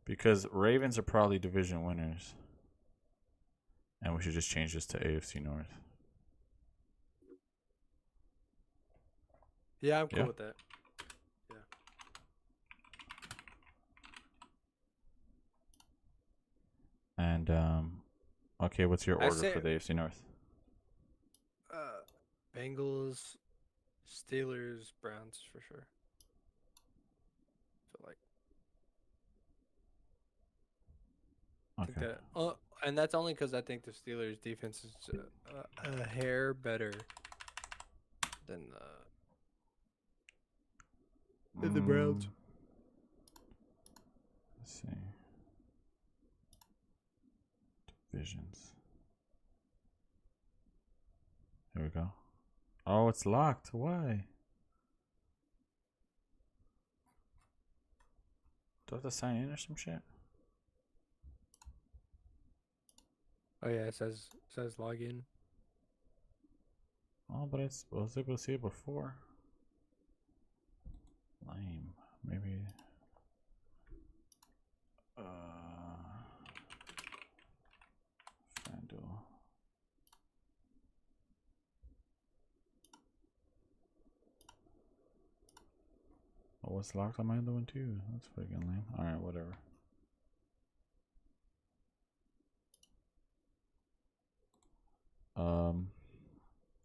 because Ravens are probably division winners, and we should just change this to AFC North. Yeah, I'm cool with that. Yeah. And okay, what's your order for the AFC North? Bengals, Steelers, Browns for sure. So I think that, and that's only because I think the Steelers' defense is a hair better than the Browns. Let's see. Divisions. Here we go. Oh, it's locked. Why? Do I have to sign in or some shit? Oh yeah, it says login. Oh, but I was able to see it before. Lame. Maybe. FanDuel. Oh, what's locked on my other one too? That's freaking lame. Alright, whatever.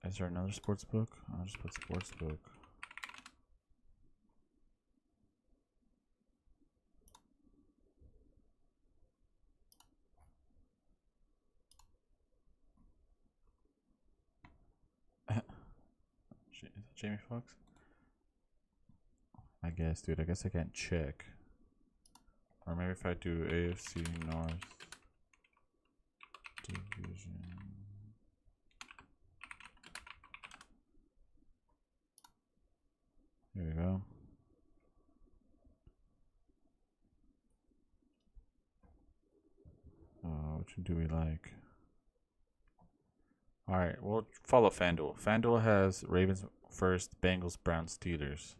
Is there another sports book? I'll just put sports book. Is that Jamie Foxx? I guess, dude. I guess I can't check. Or maybe if I do AFC North Division. Here we go. Which one do we like? Alright, we'll follow FanDuel. FanDuel has Ravens first, Bengals, Browns, Steelers.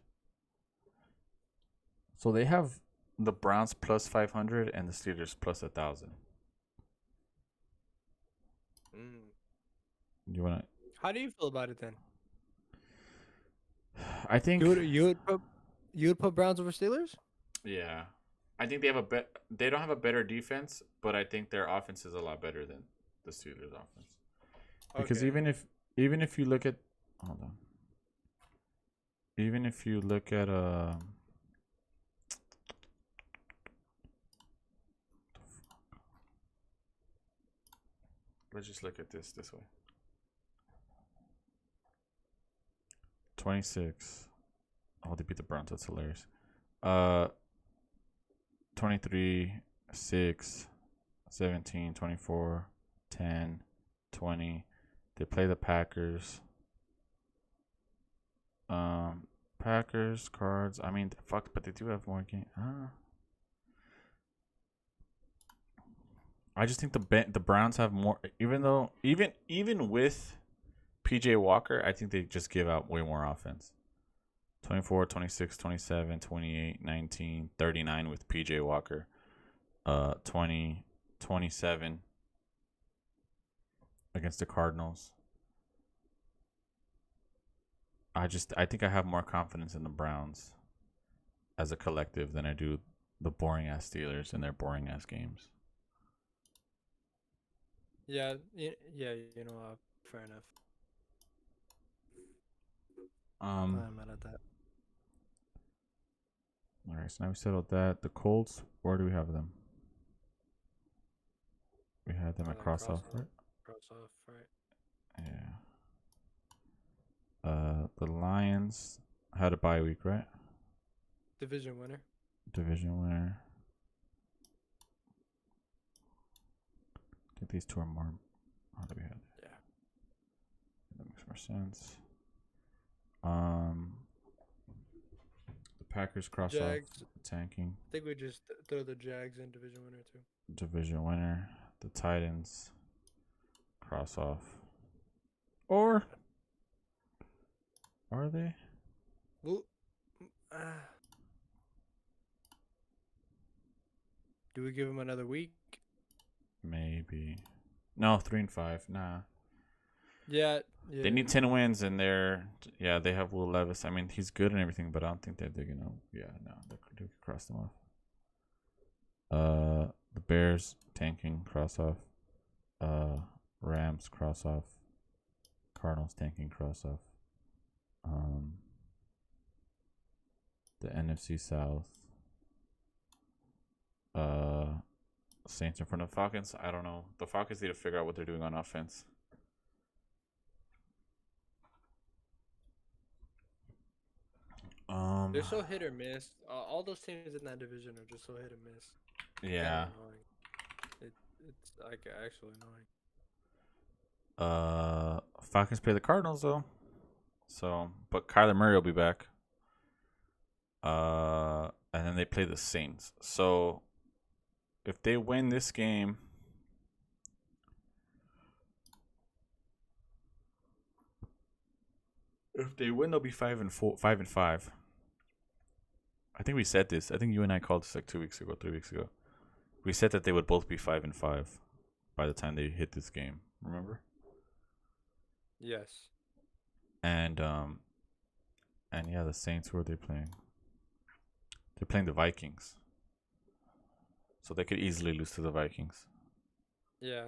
So they have the Browns plus 500 and the Steelers plus 1,000. You wanna? How do you feel about it then? I think You would put Browns over Steelers? yeah. I think they don't have a better defense, but I think their offense is a lot better than the Steelers offense. Because Okay. even if you look at hold on. Even if you look at let's just look at this way. 26. Oh, they beat the Browns. That's hilarious. 23, 6, 17, 24, 10, 20. They play the Packers. Packers, Cards. I mean, fuck, but they do have more games. I just think the Browns have more. Even with PJ Walker, I think they just give out way more offense. 24, 26, 27, 28, 19, 39 with PJ Walker. 20, 27 against the Cardinals. I think I have more confidence in the Browns as a collective than I do the boring ass Steelers in their boring ass games. Yeah, fair enough. I'm mad at that. All right, so now we settled that. The Colts, where do we have them? We had them at cross off, right? Cross off, right? Yeah. The Lions had a bye week, right? Division winner. Division winner. I think these two are more. How do we have it? Yeah. That makes more sense. The Packers cross Jags. off, tanking. I think we just throw the Jags in division winner too. Division winner. The Titans cross off. Or are they? Well, do we give them another week? Maybe. No, 3-5. Nah. Yeah. They need 10 wins, and they have Will Levis. I mean, he's good and everything, but I don't think they're gonna. Yeah, no, they could cross them off. The Bears tanking cross off. Rams cross off. Cardinals tanking cross off. The NFC South. Saints in front of Falcons. I don't know. The Falcons need to figure out what they're doing on offense. They're so hit or miss. All those teams in that division are just so hit or miss. Yeah. It's like actually annoying. Falcons play the Cardinals though. So, but Kyler Murray will be back. And then they play the Saints. So, if they win this game, they'll be 5-5. I think we said this. I think you and I called this like 3 weeks ago. We said that they would both be 5-5 by the time they hit this game. Remember? Yes. And yeah, the Saints. Who are they playing? They're playing the Vikings. So they could easily lose to the Vikings. Yeah.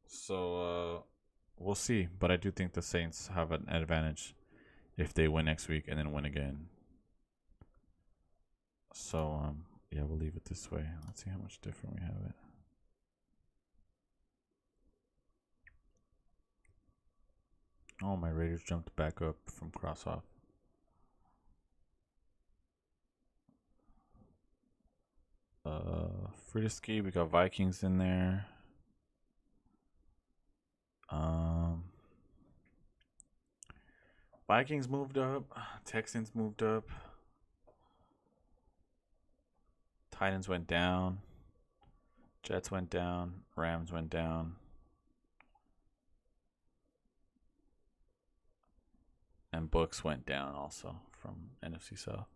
So we'll see, but I do think the Saints have an advantage if they win next week and then win again. So yeah, we'll leave it this way. Let's see how much different we have it. Oh, my Raiders jumped back up from cross off. Free to ski, we got Vikings in there. Vikings moved up. Texans moved up. Titans went down. Jets went down. Rams went down. And Bucks went down also from NFC South.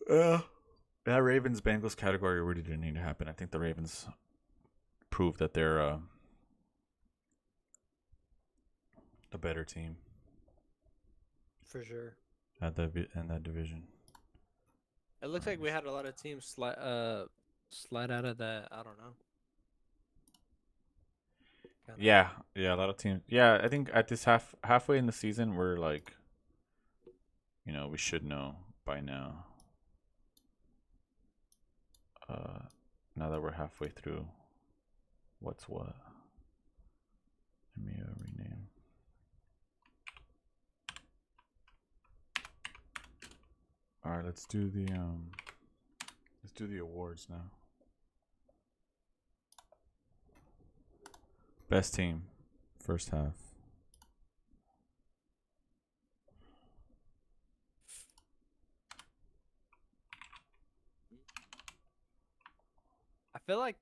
That Ravens Bengals category really didn't need to happen. I think the Ravens proved that they're the better team For sure. in that division. It looks like we had a lot of teams slide out of that. I don't know. Yeah, a lot of teams. Yeah, I think at this halfway in the season, we're like, we should know by now. Now that we're halfway through, what's what? Let me rename. All right, let's do the awards now. Best team, first half. I feel like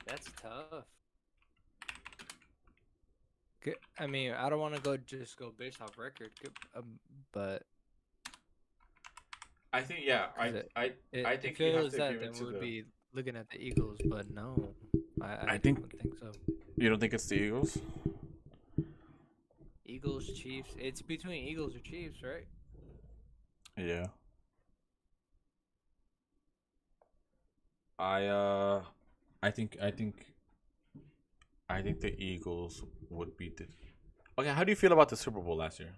that's tough. I mean, I don't want to go based off record, but I think I think it you have feels to that give then it we to would the. be looking at the Eagles, but no, I think- don't think so. You don't think it's the Eagles? Eagles, Chiefs. It's between Eagles or Chiefs, right? Yeah. I think the Eagles would beat the. Okay, how do you feel about the Super Bowl last year?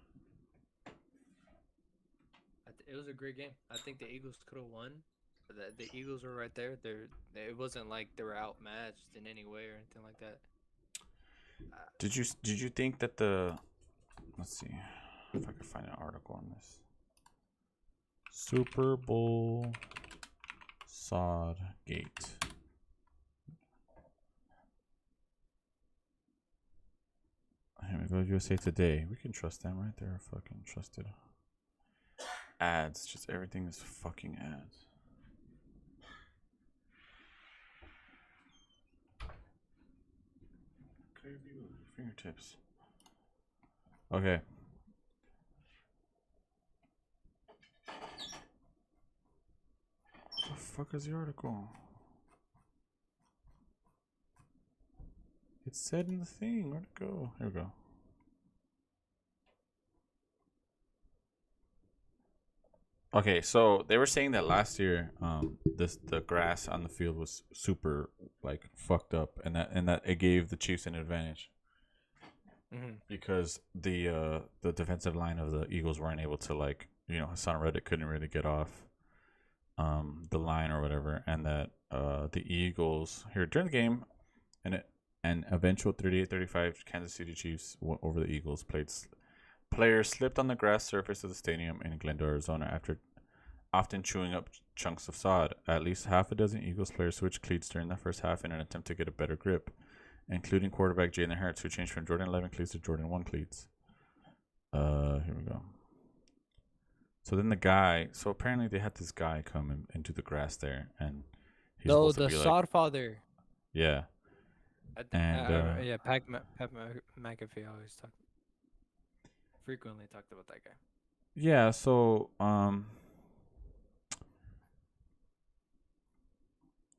It was a great game. I think the Eagles could have won. The Eagles were right there. It wasn't like they were outmatched in any way or anything like that. Did you think that the? Let's see if I can find an article on this. Super Bowl sod gate. Here we go, USA Today. We can trust them, right? They're fucking trusted. Ads, just everything is fucking ads. Clear view of your fingertips. Okay. What the fuck is the article? It said in the thing. Where'd it go? Here we go. Okay, so they were saying that last year, the grass on the field was super like fucked up, and that it gave the Chiefs an advantage because the defensive line of the Eagles weren't able to Hassan Reddick couldn't really get off the line or whatever, and that the Eagles here during the game, and eventual 38-35 Kansas City Chiefs over the Eagles players slipped on the grass surface of the stadium in Glendale, Arizona after often chewing up chunks of sod. At least half a dozen Eagles players switched cleats during the first half in an attempt to get a better grip, including quarterback Jalen Hurts, who changed from Jordan 11 cleats to Jordan 1 cleats. Here we go. So then apparently they had this guy come into the grass there, and he's supposed to be sod father. Yeah. Pat McAfee frequently talked about that guy. Yeah, so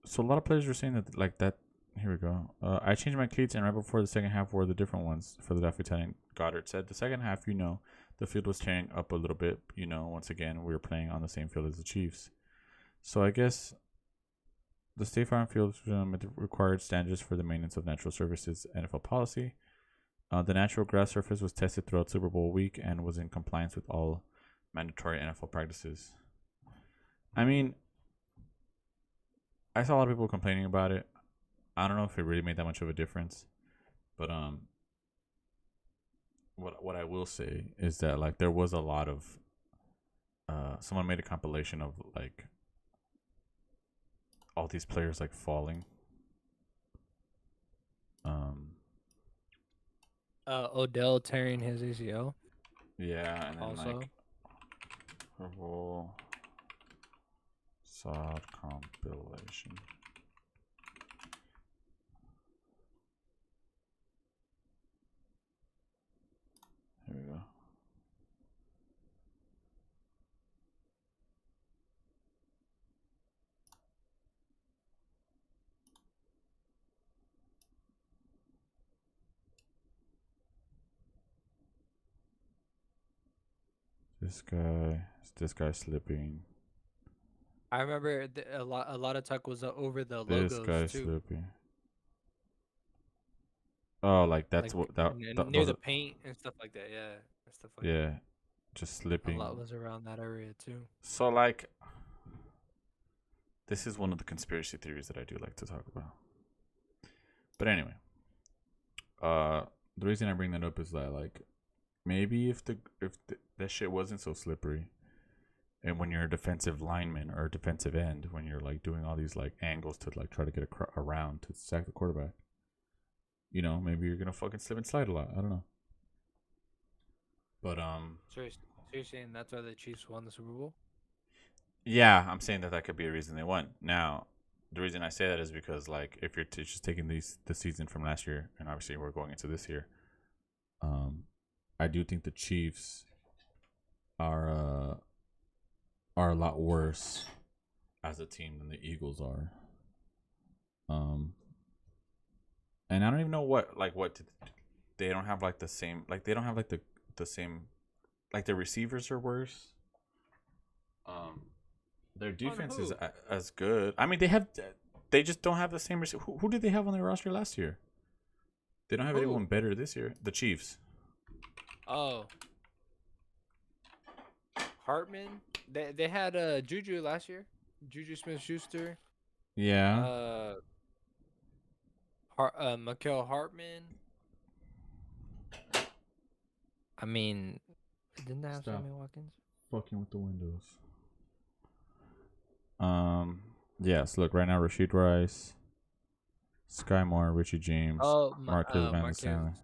so a lot of players were saying that like that. Here we go. I changed my cleats, and right before the second half wore the different ones. For the Lieutenant Goddard said the second half, the field was tearing up a little bit. Once again, we were playing on the same field as the Chiefs. So I guess the State Farm Field required standards for the maintenance of natural surfaces NFL policy. The natural grass surface was tested throughout Super Bowl week and was in compliance with all mandatory NFL practices. I mean, I saw a lot of people complaining about it. I don't know if it really made that much of a difference, but what I will say is that like there was a lot of someone made a compilation of like all these players like falling. Odell tearing his ACL. Yeah, and then also like purple sod compilation. Here we go. This guy. Is this guy slipping? I remember a lot of talk was over the This logos guy too. slipping. Oh, like that's Like what that. near the paint and stuff like that. Yeah, and stuff like Yeah, just that. A slipping. lot was around that area too. So like, this is one of the conspiracy theories that I do like to talk about. But anyway, the reason I bring that up is that like, maybe if that shit wasn't so slippery, and when you're a defensive lineman or a defensive end, when you're like doing all these like angles to like try to get around to sack the quarterback, you know, maybe you're gonna fucking slip and slide a lot. I don't know. But So you're saying that's why the Chiefs won the Super Bowl? yeah, I'm saying that could be a reason they won. Now, the reason I say that is because like if you're just taking the season from last year, and obviously we're going into this year, I do think the Chiefs are a lot worse as a team than the Eagles are. And I don't even know they don't have like the same, like they don't have like the same, like their receivers are worse. Their defense is as good. I mean, they just don't have the same. Who did they have on their roster last year? They don't have anyone better this year. The Chiefs. Oh, Hartman. They had Juju last year. Juju Smith-Schuster. Yeah. Mikael Hartman. I mean, didn't they have Sammy Watkins? Fucking with the windows. Yes, look, right now Rashid Rice, Sky Moore, Richie James, Marquez Van Sandler,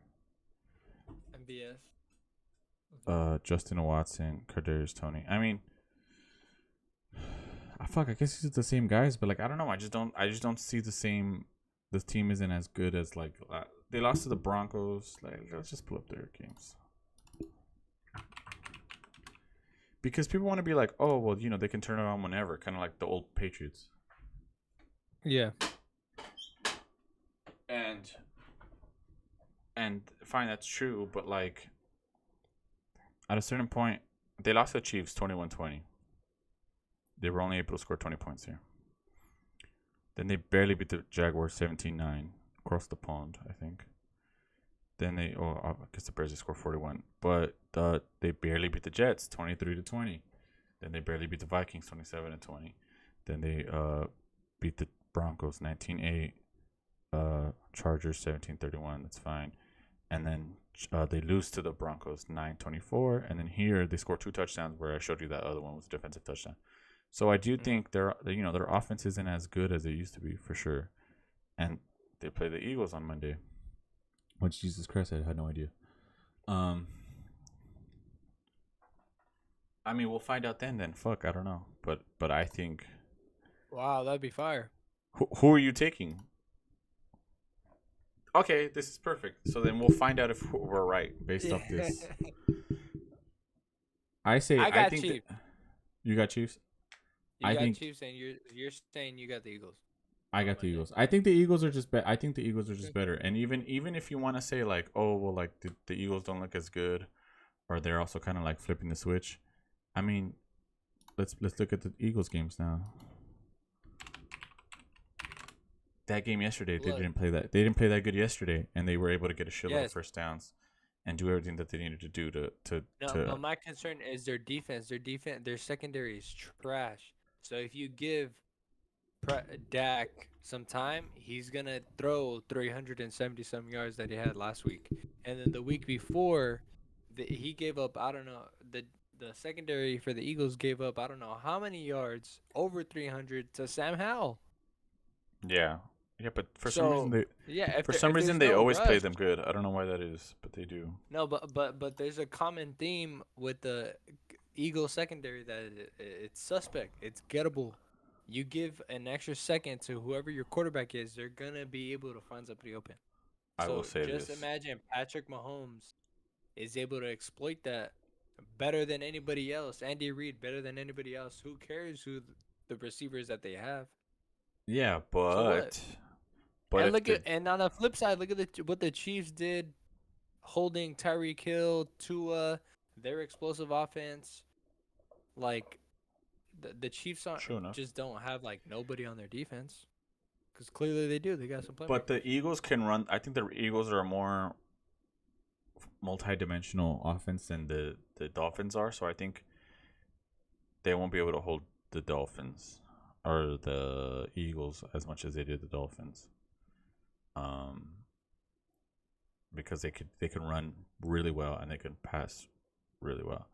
MVS. Justin Watson, Kadarius Toney. I mean, I guess these are the same guys, but like I don't know. I just don't see the same. This team isn't as good as like they lost to the Broncos. Like let's just pull up their games. Because people want to be like, oh, well, you know, they can turn it on whenever. Kind of like the old Patriots. Yeah. And fine, that's true. But, like, at a certain point, they lost to the Chiefs 21-20. They were only able to score 20 points here. Then they barely beat the Jaguars 17-9. Across the pond, I think. Then I guess the Bears they scored 41, but they barely beat the Jets 23-20. Then they barely beat the Vikings 27-20. Then they beat the Broncos 19-8. Chargers 17-31. That's fine. And then they lose to the Broncos 9-24. And then here they score 2 touchdowns, where I showed you that other one was a defensive touchdown. So I do think their offense isn't as good as it used to be for sure. And they play the Eagles on Monday. Which, Jesus Christ, I had no idea. I mean, we'll find out then. Fuck, I don't know. But I think. Wow, that'd be fire. Who are you taking? Okay, this is perfect. So then we'll find out if we're right based off this. I think Chiefs. You got Chiefs. You got Chiefs, and you're saying you got the Eagles. I got the Eagles. I think the Eagles are just I think the Eagles are just better. And even if you want to say like, oh well, like the Eagles don't look as good, or they're also kind of like flipping the switch. I mean, let's look at the Eagles games now. That game yesterday, they didn't play that. They didn't play that good yesterday, and they were able to get a shitload of first downs, and do everything that they needed to do to. No, my concern is their defense. Their secondary is trash. So if you give Dak some time, he's gonna throw 370 some yards that he had last week, and then the week before, he gave up. I don't know, the secondary for the Eagles gave up I don't know how many yards, over 300 to Sam Howell. Yeah, but for some reason they always play them good. I don't know why that is, but they do. No, but there's a common theme with the Eagles secondary that it's suspect. It's gettable. You give an extra second to whoever your quarterback is, they're gonna be able to find somebody open. I will say just imagine Patrick Mahomes is able to exploit that better than anybody else. Andy Reid better than anybody else. Who cares who the receivers that they have? Yeah, but and on the flip side, look at what the Chiefs did, holding Tyreek Hill, Tua, their explosive offense. like the Chiefs True enough. just don't have like nobody on their defense, because clearly they do. They got some playmakers. But the Eagles can run. I think the Eagles are a more multi-dimensional offense than the Dolphins are. So I think they won't be able to hold the Dolphins or the Eagles as much as they did the Dolphins. Because they can run really well and they can pass really well.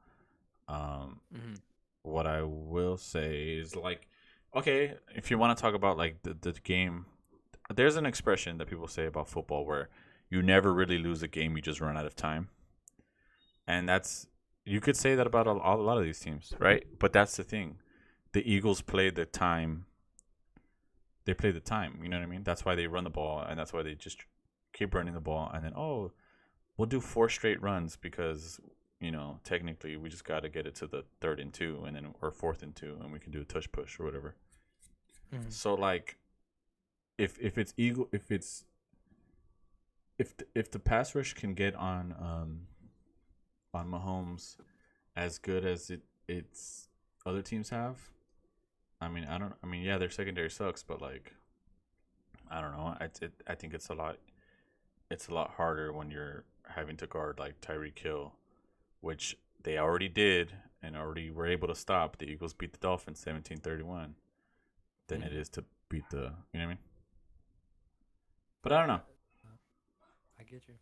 What I will say is, like, okay, if you want to talk about like the game, there's an expression that people say about football where you never really lose a game, you just run out of time. And that's, you could say that about a lot of these teams, right? But that's the thing. The Eagles play the time. They play the time, you know what I mean? That's why they run the ball, and that's why they just keep running the ball. And then, we'll do 4 straight runs because, you know, technically we just got to get it to the 3rd and 2 and then or 4th and 2, and we can do a touch push or whatever. So like, if the pass rush can get on Mahomes as good as it's other teams have, I mean, yeah, their secondary sucks, but like, I don't know. I think it's a lot harder when you're having to guard like Tyreek Hill, which they already did and already were able to stop. The Eagles beat the Dolphins 17-31. Than it is to beat the, you know what I mean? But I don't know. I get you.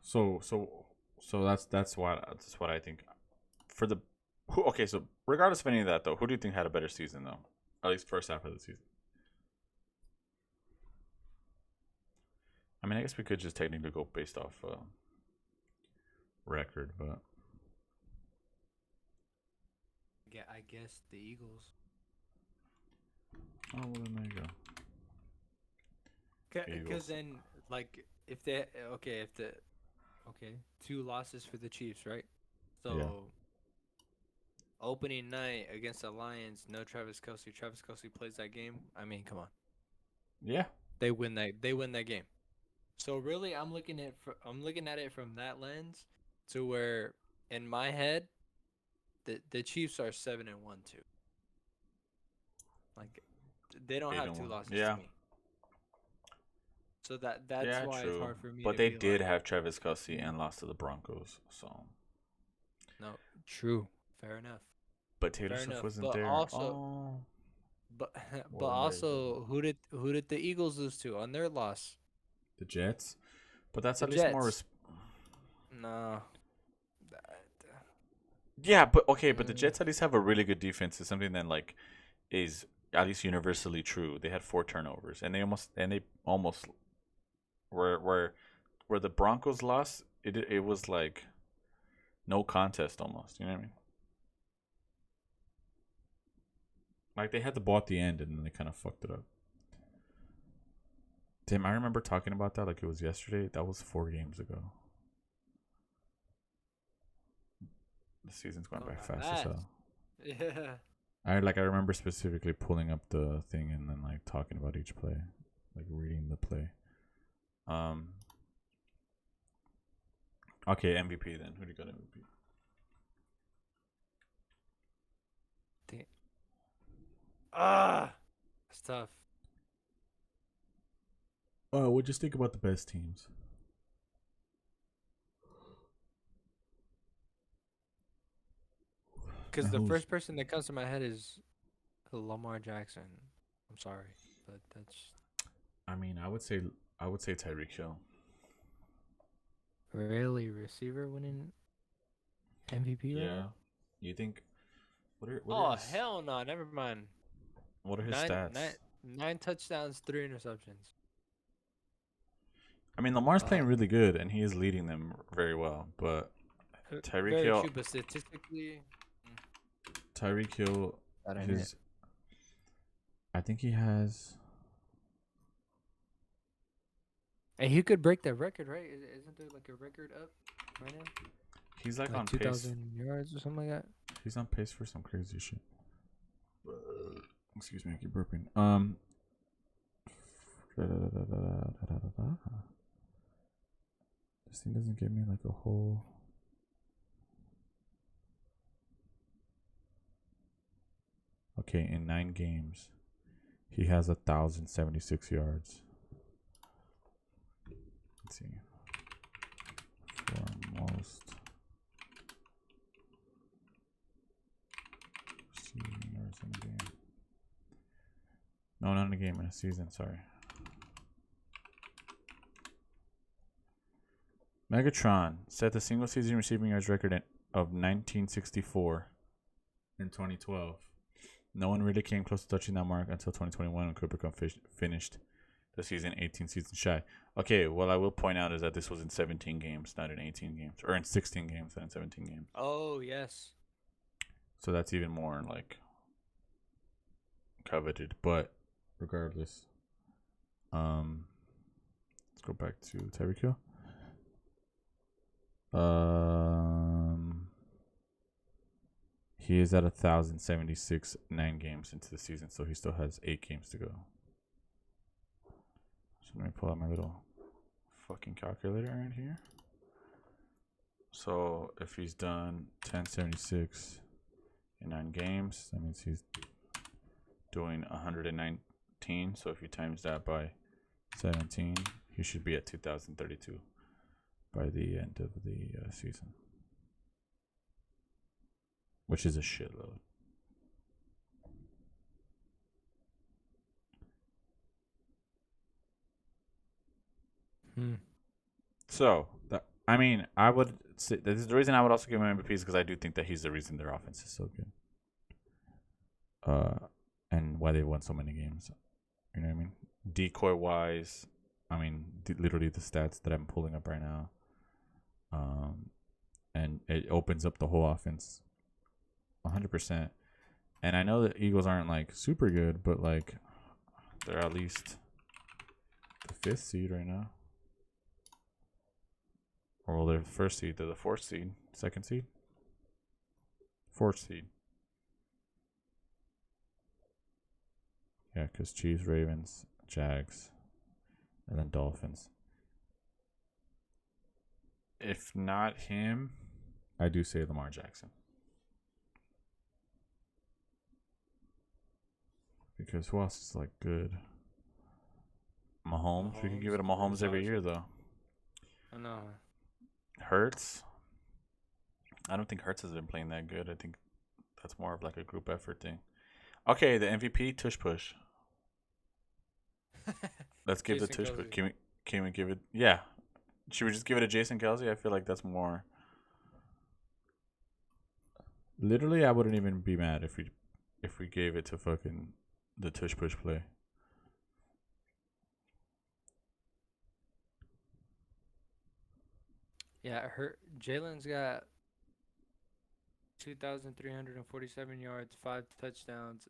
So that's what I think. For the okay, so regardless of any of that though, who do you think had a better season though? At least first half of the season. I mean, I guess we could just technically go based off record, but Yeah, I guess the Eagles. oh, well, then there you go. Because then, like, if 2 losses for the Chiefs, right? So, Yeah. opening night against the Lions, no Travis Kelce. Travis Kelce plays that game. I mean, come on. Yeah. They win that game. So really, I'm looking at it from that lens, to where in my head, the Chiefs are 7-1 too. Like, they don't have 2 losses to me. So that's why true. it's hard for me. But to they be did like, have Travis Kelce and lost to the Broncos, so. No, true, fair enough. But Taylor Fair Swift enough, wasn't but there. also- But Well, also, who did the Eagles lose to on their loss? The Jets. But that's The at least more. Jets. No. Yeah, but okay, but the Jets at least have a really good defense. It's something that like is at least universally true. They had 4 turnovers, and they almost where the Broncos lost. It was like no contest almost. You know what I mean? Like, they had the ball at the end, and then they kind of fucked it up. Damn, I remember talking about that like it was yesterday. That was 4 games ago. The season's going by fast as hell. Yeah. I remember specifically pulling up the thing and then like talking about each play, like reading the play. Okay, MVP then. Who do you got MVP? It's tough. We'll just think about the best teams. Because the first person that comes to my head is Lamar Jackson. I'm sorry, but that's. I mean, I would say Tyreek Hill. Really, receiver winning MVP? Yeah. Right now? You think? What Hell no! Never mind. What are his stats? 9 touchdowns, 3 interceptions. I mean, Lamar's playing really good, and he is leading them very well. But Tyreek Hill. True, but statistically, Tyreek Hill. I think he has. And he could break that record, right? Isn't there like a record up right now? He's like on 2,000 yards or something like that. He's on pace for some crazy shit. Excuse me, I keep burping. This thing doesn't give me like a whole. Okay, in 9 games, he has 1,076 yards. Let's see. For most receiving yards in a game. No, not in a game, in a season, sorry. Megatron set the single season receiving yards record of 1964 in 2012. No one really came close to touching that mark until 2021 when Cooper Kupp finished the season 18 seasons shy. Okay, what I will point out is that this was in 17 games, not in 18 games. Or in 16 games, not in 17 games. Oh, yes. So that's even more, like, coveted. But regardless, let's go back to Tyreek Hill. He is at 1,076 9 games into the season, so he still has 8 games to go. So let me pull out my little fucking calculator right here. So if he's done 1076 in 9 games, that means he's doing 119. So if you times that by 17, he should be at 2,032 by the end of the season, which is a shitload. So I mean, I would say this is the reason I would also give him MVP is because I do think that he's the reason their offense is so good. And why they won so many games. You know what I mean? Decoy wise, I mean, literally the stats that I'm pulling up right now. And it opens up the whole offense 100%. And I know the Eagles aren't like super good, but like they're at least the 5th seed right now. Or well, they're the 1st seed. They're the 4th seed, 2nd seed, 4th seed. Yeah, because Chiefs, Ravens, Jags, and then Dolphins. If not him, I do say Lamar Jackson. Because who else is like good? Mahomes. We could give it to Mahomes every year though. I know. Hurts. I don't think Hurts has been playing that good. I think that's more of like a group effort thing. Okay, the MVP, tush push. Let's give Jason the tush Kelce. push. Can we give it? Yeah. Should we just give it to Jason Kelce? I feel like that's more. Literally, I wouldn't even be mad if we gave it to fucking the tush push play. Yeah, Jalen's got 2,347 yards, 5 touchdowns,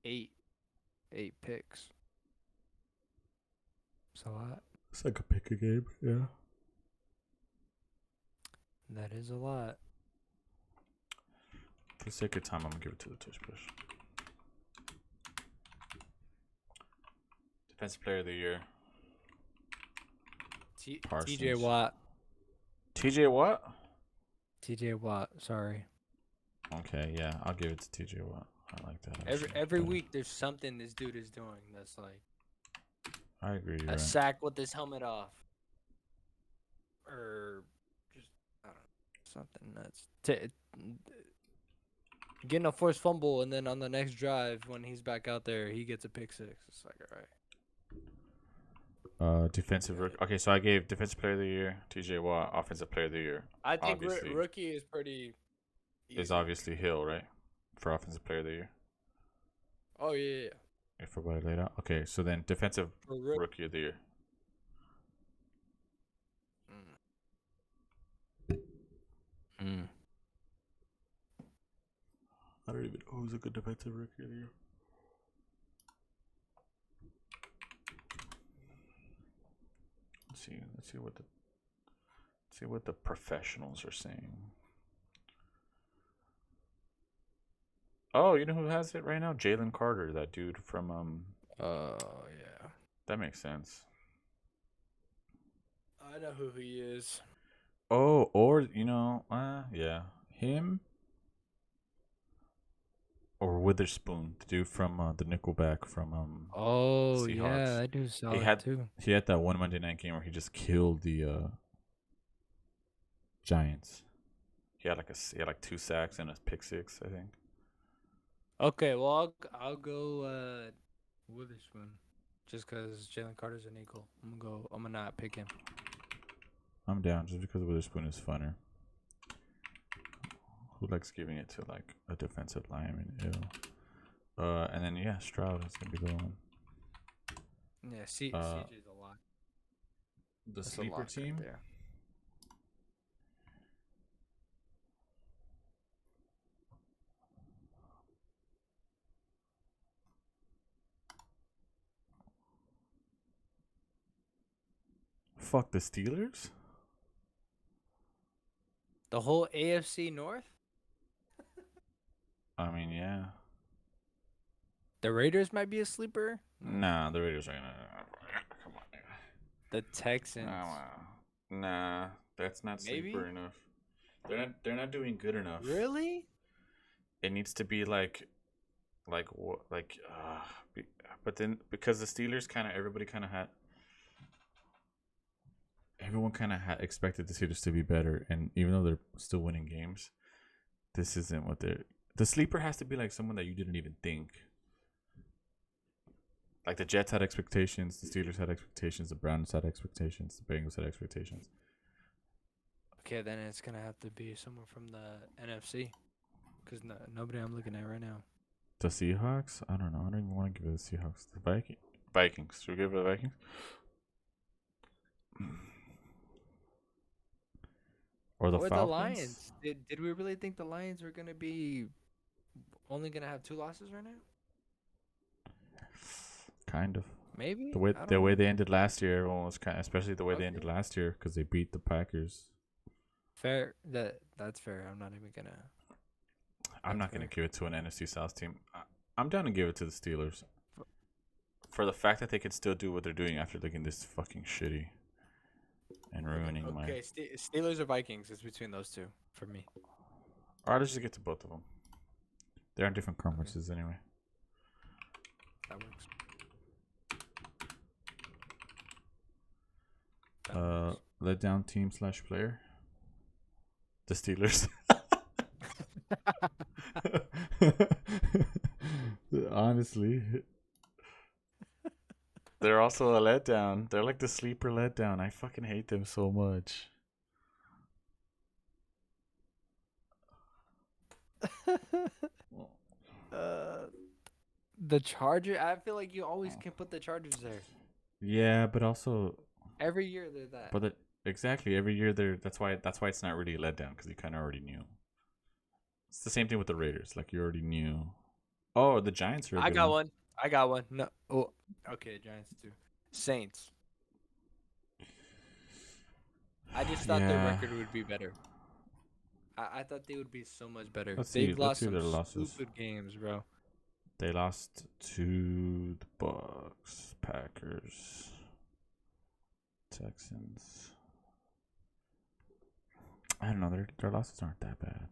8 picks. It's a lot. It's like a pick a game, yeah. That is a lot. For the sake of time, I'm gonna give it to the tush push. Defensive Player of the Year. TJ Watt. TJ what? TJ Watt, sorry. Okay, yeah, I'll give it to TJ Watt. I like that. Every week there's something this dude is doing that's like I agree. a sack with his helmet off. Or just I don't know, something that's getting a forced fumble and then on the next drive when he's back out there he gets a pick 6. It's like all right. Defensive rookie. Okay, so I gave Defensive Player of the Year, TJ Watt. Offensive Player of the Year. I think rookie is pretty easy. Is obviously Hill, right? For Offensive Player of the Year. Oh yeah. If everybody laid out. Okay, so then Defensive Rookie of the Year. I don't even know who's a good Defensive Rookie of the Year. Let's see what the professionals are saying. Oh, you know who has it right now? Jalen Carter, that dude from Oh yeah. That makes sense. I know who he is. Oh, or yeah, him. or Witherspoon, the dude from the Nickelback from Oh Seahawks. yeah, that dude's solid too. He had that one Monday night game where he just killed the Giants. He had like 2 sacks and a pick 6, I think. Okay, well I'll go Witherspoon, just because Jalen Carter's an equal. I'm gonna not pick him. I'm down just because Witherspoon is funner. Who likes giving it to like a defensive lineman? Ew. And then yeah, Stroud is gonna be the one. Yeah, CJ's a lot. The That's sleeper team. Right there. Fuck the Steelers. The whole AFC North. I mean, yeah. The Raiders might be a sleeper. Nah, the Raiders are gonna. Come on. The Texans. Nah, that's not Maybe? sleeper enough. They're not doing good enough. Really? It needs to be like what but then because the Steelers everyone kind of had expected the Steelers to be better, and even though they're still winning games, this isn't what the sleeper has to be like someone that you didn't even think. Like the Jets had expectations, the Steelers had expectations, the Browns had expectations, the Bengals had expectations. Okay, then it's gonna have to be someone from the NFC, because nobody I'm looking at right now. The Seahawks? I don't know. I don't even want to give it the Seahawks. The Vikings. Should we give it the Vikings? Or the Falcons? The Lions. Did we really think the Lions were gonna be only gonna have 2 losses right now? Kind of. Maybe. The way they ended last year, everyone was kind of, especially the way they ended last year, because they beat the Packers. Fair. That's fair. I'm not even gonna. I'm not gonna give it to an NFC South team. I'm down to give it to the Steelers for the fact that they can still do what they're doing after looking this fucking shitty and ruining my. Okay, Steelers or Vikings is between those two for me. All right, let's just get to both of them. They're on different conferences anyway. That works. Letdown team / player. The Steelers. Honestly, they're also a letdown. They're like the sleeper letdown. I fucking hate them so much. The Charger. I feel like you always can put the Chargers there. Yeah, but also Every year they're that. But exactly every year they're that's why it's not really a letdown because you kind of already knew. It's the same thing with the Raiders. Like you already knew. Oh, the Giants are. I got one. No. Oh, okay. Giants too. Saints. I just thought their record would be better. I thought they would be so much better. They've lost some stupid games, bro. They lost to the Bucks, Packers, Texans. I don't know. Their losses aren't that bad.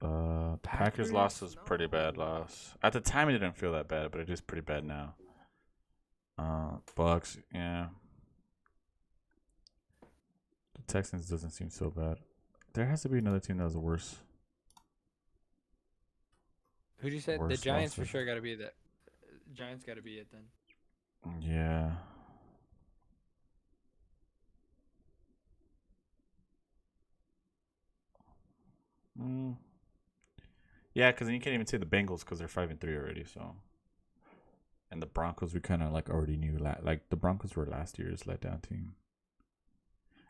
The Packers loss was pretty bad loss. At the time, it didn't feel that bad, but it is pretty bad now. Bucks, yeah. The Texans doesn't seem so bad. There has to be another team that was worse. Who'd you say? The Giants for sure got to be that. Giants got to be it then. Yeah. Yeah, because then you can't even say the Bengals because they're 5-3 already. So, and the Broncos we kind of like already knew like the Broncos were last year's letdown team.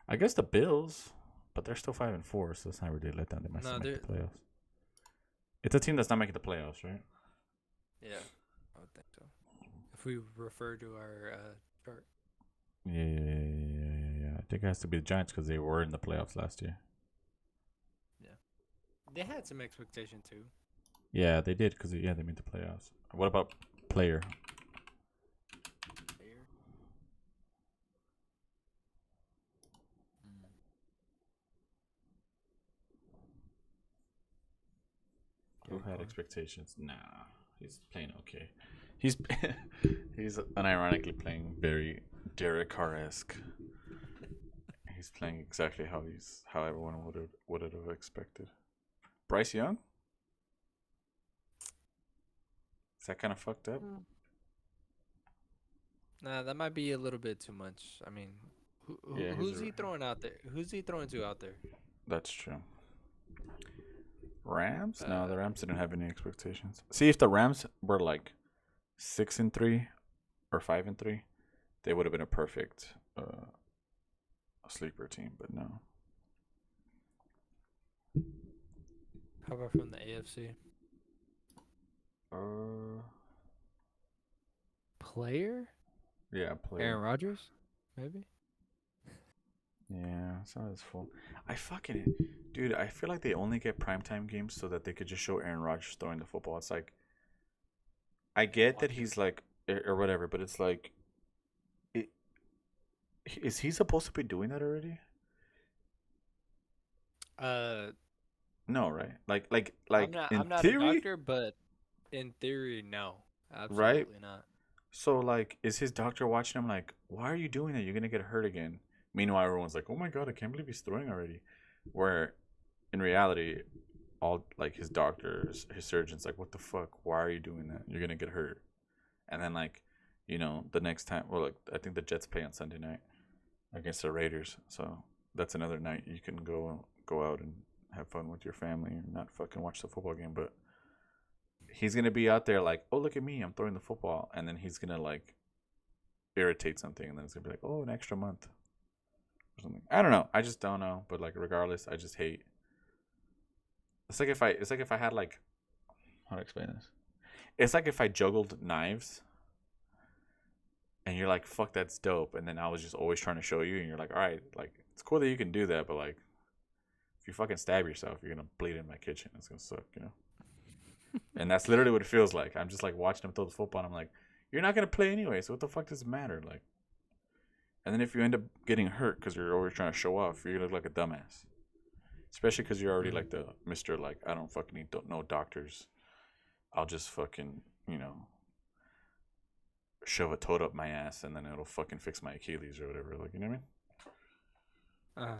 I guess the Bills, but they're still 5-4, so it's not really a letdown. They might still make the playoffs. It's a team that's not making the playoffs, right? Yeah, I would think so. If we refer to our chart. Yeah. I think it has to be the Giants because they were in the playoffs last year. Yeah, they had some expectation too. Yeah, they did because they made the playoffs. What about player? Who had expectations? Nah, he's playing okay. He's he's unironically playing very Derek Carr-esque. He's playing exactly how everyone would have expected. Bryce Young? Is that kind of fucked up? Nah, that might be a little bit too much. I mean, Yeah, who's he throwing out there? Who's he throwing to out there? That's true. Rams? No, the Rams didn't have any expectations. See, if the Rams were like 6-3 or 5-3, they would have been a perfect sleeper team. But no. How about from the AFC? Player? Yeah, player. Aaron Rodgers? Maybe? Yeah, it's not as full. Dude, I feel like they only get primetime games so that they could just show Aaron Rodgers throwing the football. It's like, I get that he's like, or whatever, but it's like, is he supposed to be doing that already? No, right? Like I'm not theory, a doctor, but in theory, no. Absolutely right? not. So, like, is his doctor watching him like, why are you doing that? You're going to get hurt again. Meanwhile, everyone's like, oh my God, I can't believe he's throwing already. Where, in reality, all, like, his doctors, his surgeons, like, what the fuck? Why are you doing that? You're going to get hurt. And then, like, you know, the next time, well, like, I think the Jets play on Sunday night against the Raiders. So, that's another night you can go out and have fun with your family and not fucking watch the football game. But he's going to be out there like, oh, look at me, I'm throwing the football. And then he's going to, like, irritate something. And then it's going to be like, oh, an extra month or something. I don't know. I just don't know. But, like, regardless, I just hate. It's like if I had, like, how to explain this? It's like if I juggled knives and you're like, fuck, that's dope. And then I was just always trying to show you. And you're like, all right, like, it's cool that you can do that. But, like, if you fucking stab yourself, you're going to bleed in my kitchen. It's going to suck, you know? And that's literally what it feels like. I'm just like watching him throw the football. And I'm like, you're not gonna play anyway, so what the fuck does it matter? Like, and then if you end up getting hurt because you're always trying to show off, you're gonna look like a dumbass. Especially because you're already like the Mr. Like, I don't fucking need no doctors. I'll just fucking, you know, shove a toad up my ass and then it'll fucking fix my Achilles or whatever. Like, you know what I mean?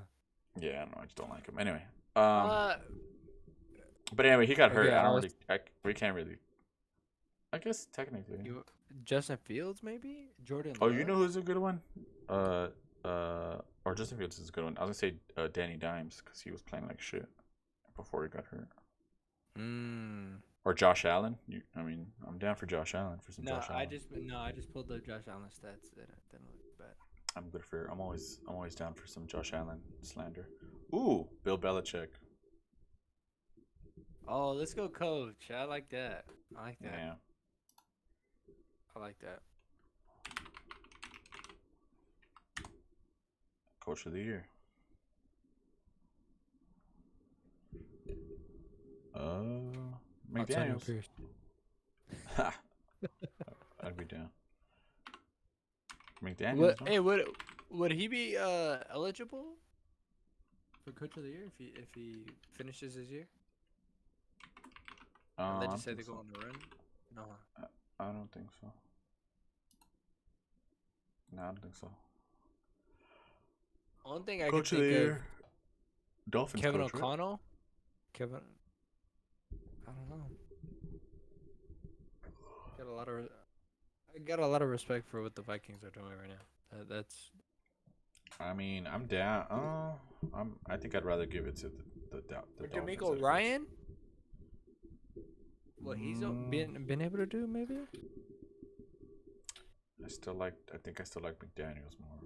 Yeah, I don't know. I just don't like him. Anyway. But anyway, he got hurt. Okay, I don't really. We can't really. I guess technically. Justin Fields, maybe Jordan. Oh, you know who's a good one? Or Justin Fields is a good one. I was gonna say Danny Dimes because he was playing like shit before he got hurt. Or Josh Allen. I'm down for Josh Allen for some. Josh Allen. I just pulled the Josh Allen stats. They didn't look bad. I'm always down for some Josh Allen slander. Ooh, Bill Belichick. Oh, let's go, coach. I like that. Yeah. I like that. Coach of the year. McDaniels. I'd be down. McDaniels. Would he be eligible for coach of the year if he finishes his year? They just say they go on the run? No. I don't think so. No, I don't think so. One thing I coach can of the think year. Dolphins Kevin coach, O'Connell. Right? Kevin. I don't know. I got a lot of respect for what the Vikings are doing right now. That's. I mean, I'm down. I think I'd rather give it to the Dolphins. D'Amico Ryan. What he's been able to do, maybe. I think I still like McDaniels more.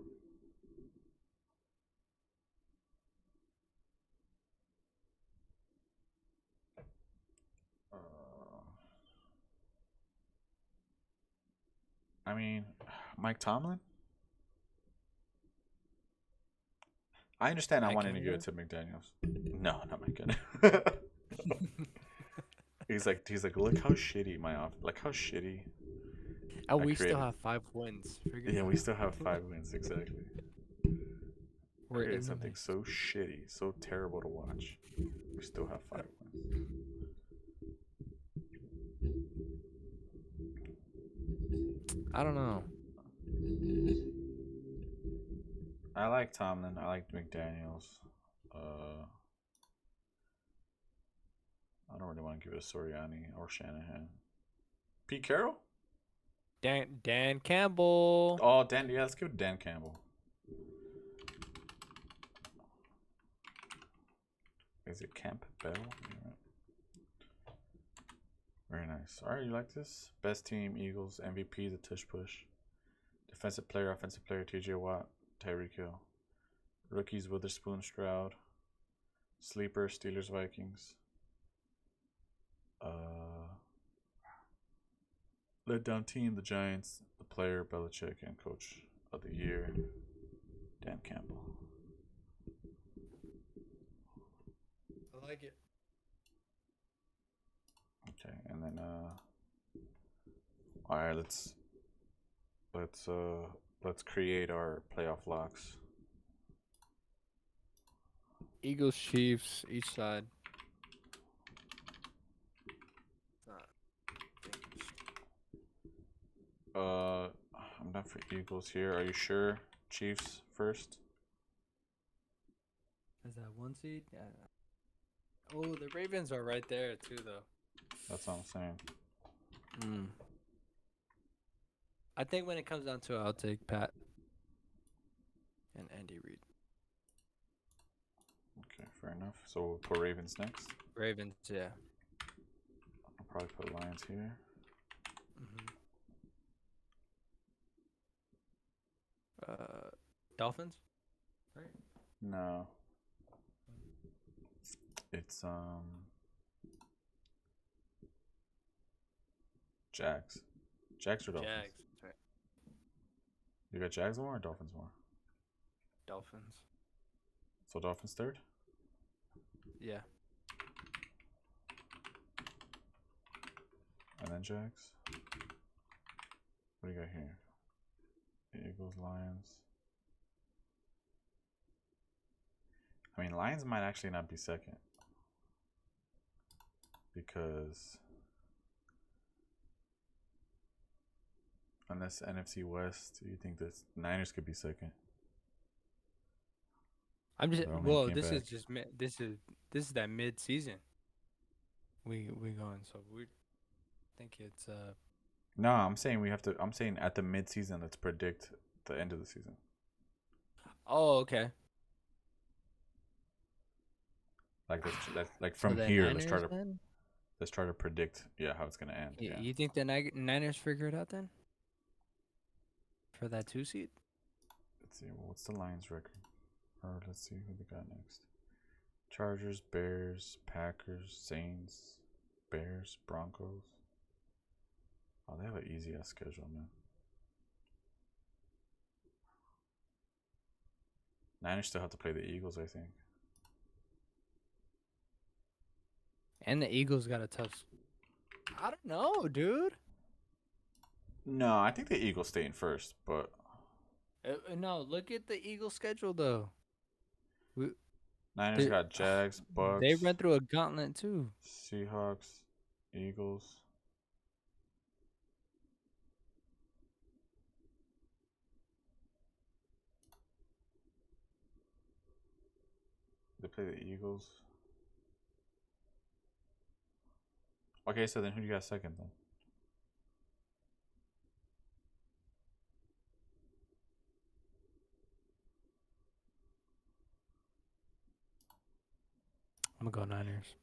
I mean, Mike Tomlin. I understand. I wanted to give it to McDaniels. No, not Mike Kennedy. He's like, look how shitty how shitty. And we still have 5 wins. We still have 5 wins, exactly. We're in something so shitty, so terrible to watch. We still have 5 wins. I don't know. I like Tomlin. I like McDaniels. I don't really want to give it to Soriani or Shanahan. Pete Carroll? Dan Campbell. Oh, Dan. Yeah, let's give it to Dan Campbell. Is it Campbell? Yeah. Very nice. All right, you like this? Best team, Eagles. MVP, the tush push. Defensive player, offensive player, TJ Watt, Tyreek Hill. Rookies, Witherspoon, Stroud. Sleeper, Steelers, Vikings. Let down team, the Giants. The player, Belichick, and coach of the year, Dan Campbell. I like it. Okay, and then all right, let's create our playoff locks. Eagles, Chiefs, each side. I'm done for Eagles here. Are you sure? Chiefs first. Is that 1 seed? Yeah. Oh, the Ravens are right there too, though. That's what I'm saying. I think when it comes down to it, I'll take Pat and Andy Reid. Okay, fair enough. So we'll put Ravens next. Ravens, yeah. I'll probably put Lions here. Dolphins? Right. No. It's Jags. Jags or Dolphins? Jags. That's right. You got Jags more or Dolphins more? Dolphins. So Dolphins third? Yeah. And then Jags? What do you got here? Eagles, Lions. I mean, Lions might actually not be second. Because unless NFC West, you think that Niners could be second? I'm just Roman well. came This is back. just this is that mid-season. We going so we think it's No, I'm saying we have to. I'm saying at the mid-season, let's predict the end of the season. Oh, okay. Like like from the here, Niners, then? let's try to predict. Yeah, how it's gonna end. Yeah. You think the Niners figure it out then? For that 2 seed? Let's see. Well, what's the Lions record? Or let's see who they got next. Chargers, Bears, Packers, Saints, Bears, Broncos. Oh, they have an easy ass schedule, man. Niners still have to play the Eagles, I think. And the Eagles got a tough. I don't know, dude. No, I think the Eagles stay in first, but No, look at the Eagles schedule though. Niners got Jags, Bucks. They went through a gauntlet too. Seahawks, Eagles. They play the Eagles. Okay, so then who do you got second then? I'm gonna go Niners.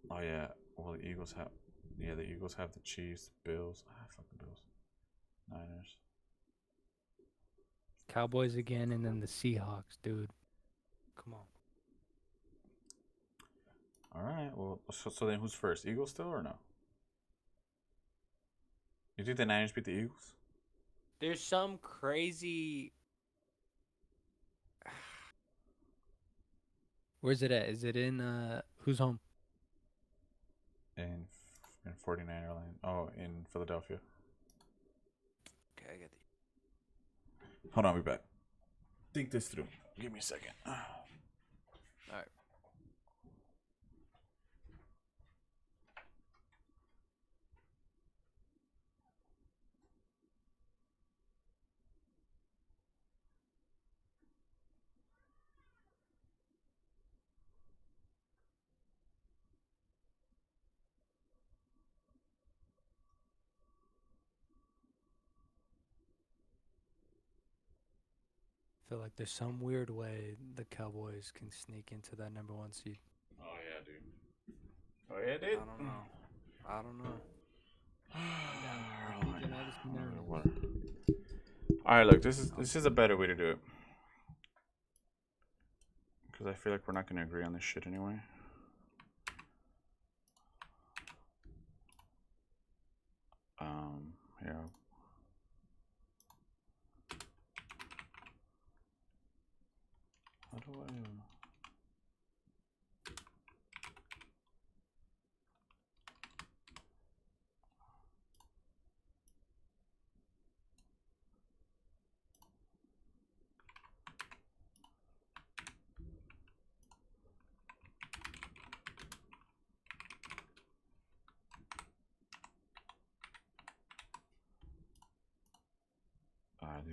Oh yeah. Well, the Eagles have. Yeah, the Eagles have the Chiefs, Bills. Fuck the Bills. Niners. Cowboys again, and then the Seahawks, dude. Come on. All right. Well, so then who's first? Eagles still or no? You think the Niners beat the Eagles? There's some crazy. Where's it at? Is it in who's home? In 49er land. Oh, in Philadelphia. Okay, I get the. Hold on, I'll be back. Think this through. Give me a second. All right. feel like there's some weird way the Cowboys can sneak into that #1 seed. Oh yeah, dude. Oh yeah, dude. I don't know. All right, look. This is a better way to do it. Because I feel like we're not gonna agree on this shit anyway. Yeah. How do I?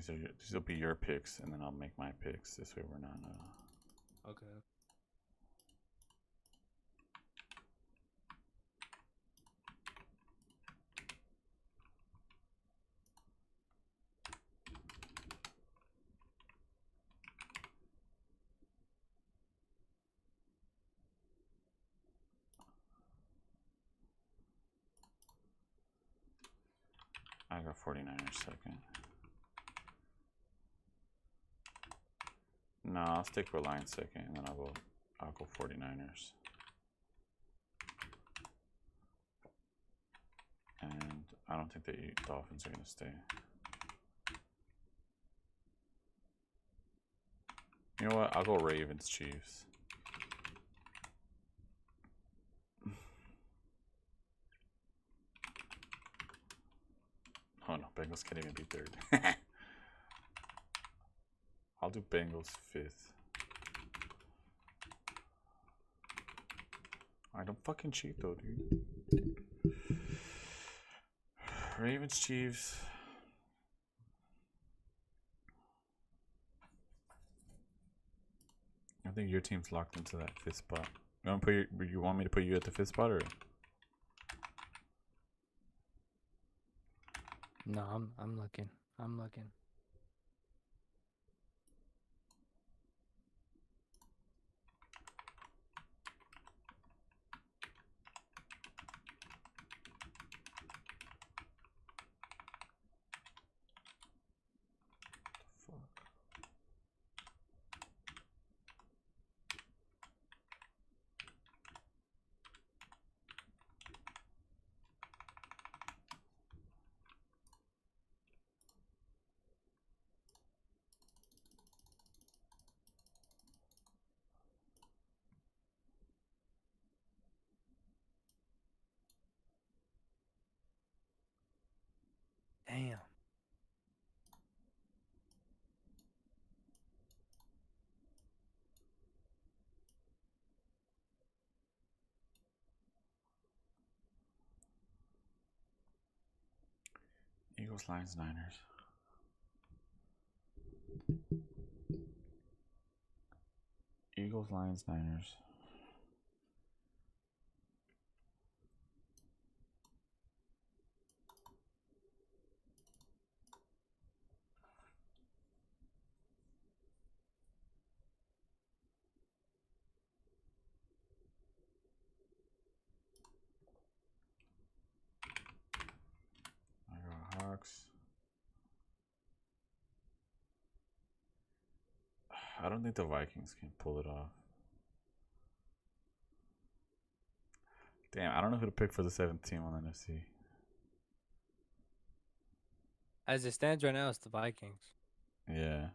These will be your picks, and then I'll make my picks. This way, we're not. Okay. I got 49ers second. No, I'll stick with Lions second, and then I'll go 49ers. And I don't think the Dolphins are gonna stay. You know what? I'll go Ravens Chiefs. Oh no, Bengals can't even be third. I'll do Bengals fifth. I don't fucking cheat though, dude. Ravens Chiefs. I think your team's locked into that fifth spot. You want me to put you at the fifth spot or? No, I'm looking. I'm looking. Damn. Eagles, Lions, Niners. Eagles, Lions, Niners. I got Hawks. I don't think the Vikings can pull it off. Damn, I don't know who to pick for the 7th team on the NFC. As it stands right now, it's the Vikings. Yeah.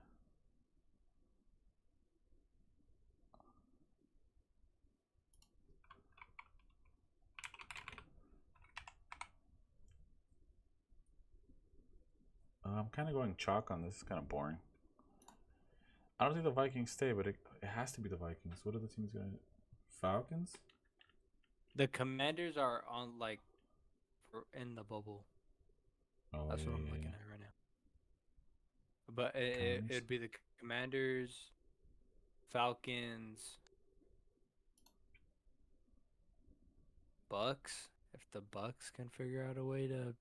I'm kind of going chalk on this. It's kind of boring. I don't think the Vikings stay, but it has to be the Vikings. What are the teams going to... Falcons? The Commanders are on, in the bubble. Oh, That's yeah, what I'm yeah, looking yeah. at right now. But it'd be the Commanders, Falcons, Bucks. If the Bucks can figure out a way to...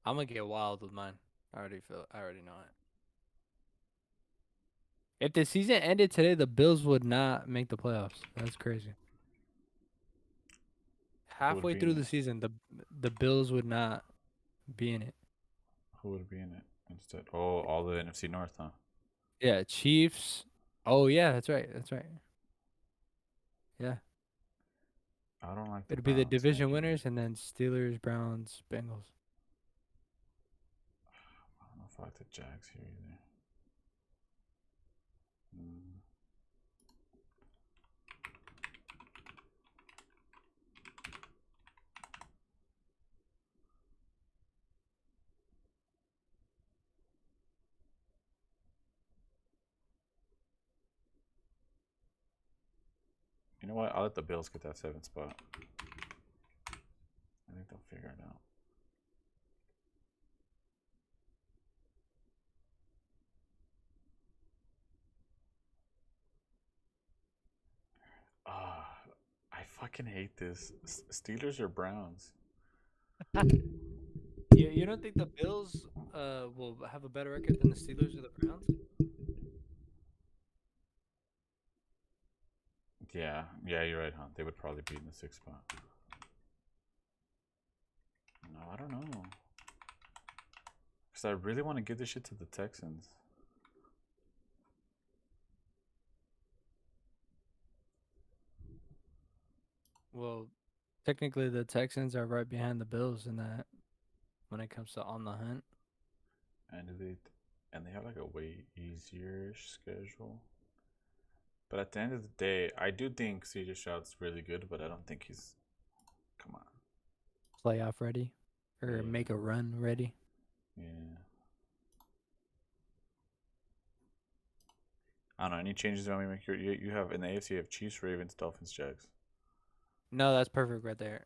I'm gonna get wild with mine. I already know it. If the season ended today, the Bills would not make the playoffs. That's crazy. Who would Halfway be through in the it? season, the Bills would not be in it. Who would be in it instead? Oh, all the NFC North, huh? Yeah, Chiefs. Oh yeah, that's right. That's right. Yeah, I don't like the it'll be the Browns division making it. winners and then Steelers, Browns, Bengals. I don't know if I like the Jags here either. Mm. You know what? I'll let the Bills get that 7th spot. I think they'll figure it out. Ah, I fucking hate this. Steelers or Browns? You don't think the Bills will have a better record than the Steelers or the Browns? Yeah, you're right, huh? They would probably be in the 6th spot. No, I don't know. Because I really want to give this shit to the Texans. Well, technically the Texans are right behind the Bills in that when it comes to on the hunt. And they have like a way easier schedule. But at the end of the day, I do think CJ Stroud's really good, but I don't think he's. Come on. Playoff ready, or Yeah. make a run ready. Yeah. I don't know. Any changes you want me to make? You have in the AFC, you have Chiefs, Ravens, Dolphins, Jags. No, that's perfect right there.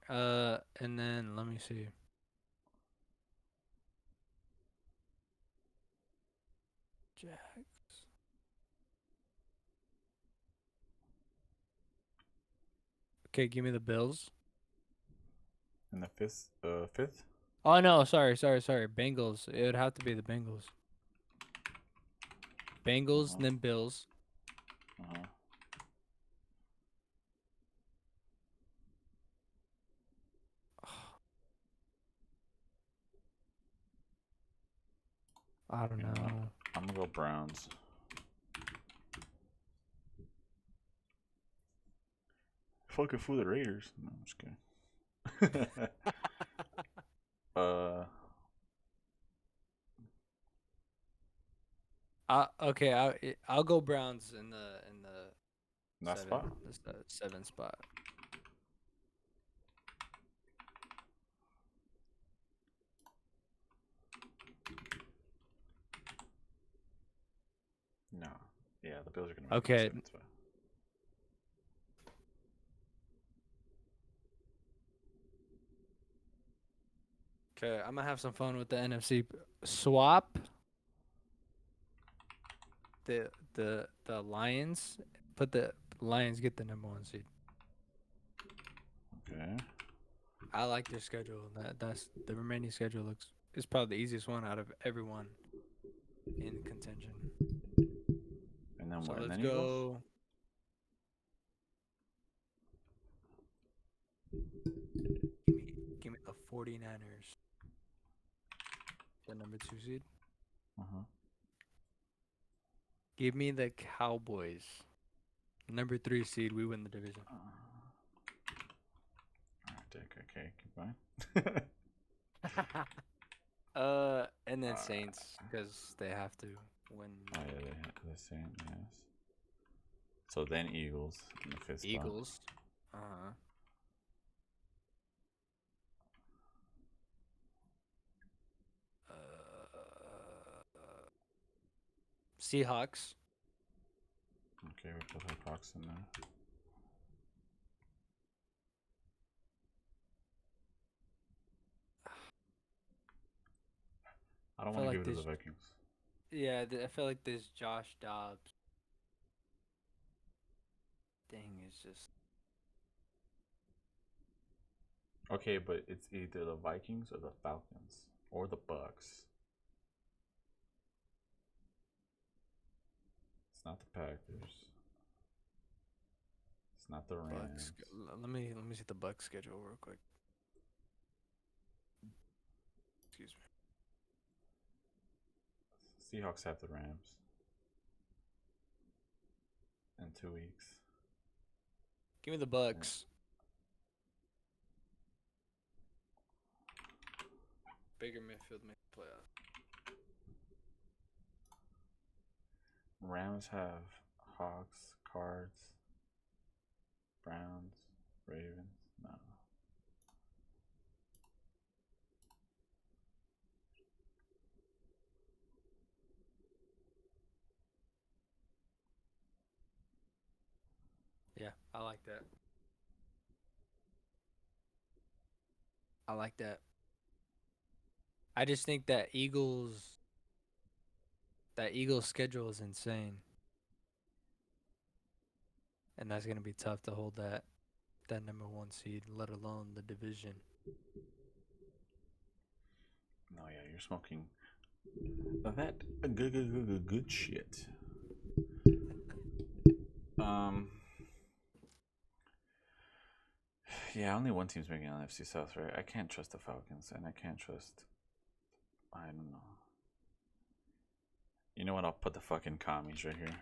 And then let me see. Jags. Okay, give me the Bills. In the fifth. Oh no, sorry. Bengals. It would have to be the Bengals. Bengals, then Bills. Uh-huh. I don't know. I'm gonna go Browns. Fucking fool the Raiders. No, I'm just kidding. I'll go Browns in the That spot? the 7th spot. No. Yeah, the Bills are gonna make Okay. it the 7th spot. Okay, I'm gonna have some fun with the NFC swap. The Lions, put the Lions get the #1 seed. Okay. I like their schedule. That's the remaining schedule is probably the easiest one out of everyone in contention. And then So what? And let's then Eagles? go. Give me the 49ers. The #2 seed. Uh-huh. Give me the Cowboys. #3 seed. We win the division. Alright, Dick. Okay, keep going. And then Saints because they have to win. Oh yeah, they have the same. Yes. So then Eagles in the 5th spot. Eagles. Uh-huh. Seahawks. Okay, we put the Hawks in there. I don't want to give it to the Vikings. Yeah, I feel like this Josh Dobbs thing is just. Okay, but it's either the Vikings or the Falcons or the Bucks. It's not the Packers. It's not the Rams. Let me see the Bucks schedule real quick. Excuse me. Seahawks have the Rams in 2 weeks. Give me the Bucks. Baker Mayfield make the playoffs. Rams have Hawks, Cards, Browns, Ravens. No. Yeah, I like that. I like that. I just think that Eagles schedule is insane. And that's going to be tough to hold that number 1 seed, let alone the division. No, yeah, you're smoking that good shit. Yeah, only one team's making NFC South, right? I can't trust the Falcons, and I can't trust. I don't know. You know what? I'll put the fucking commies right here.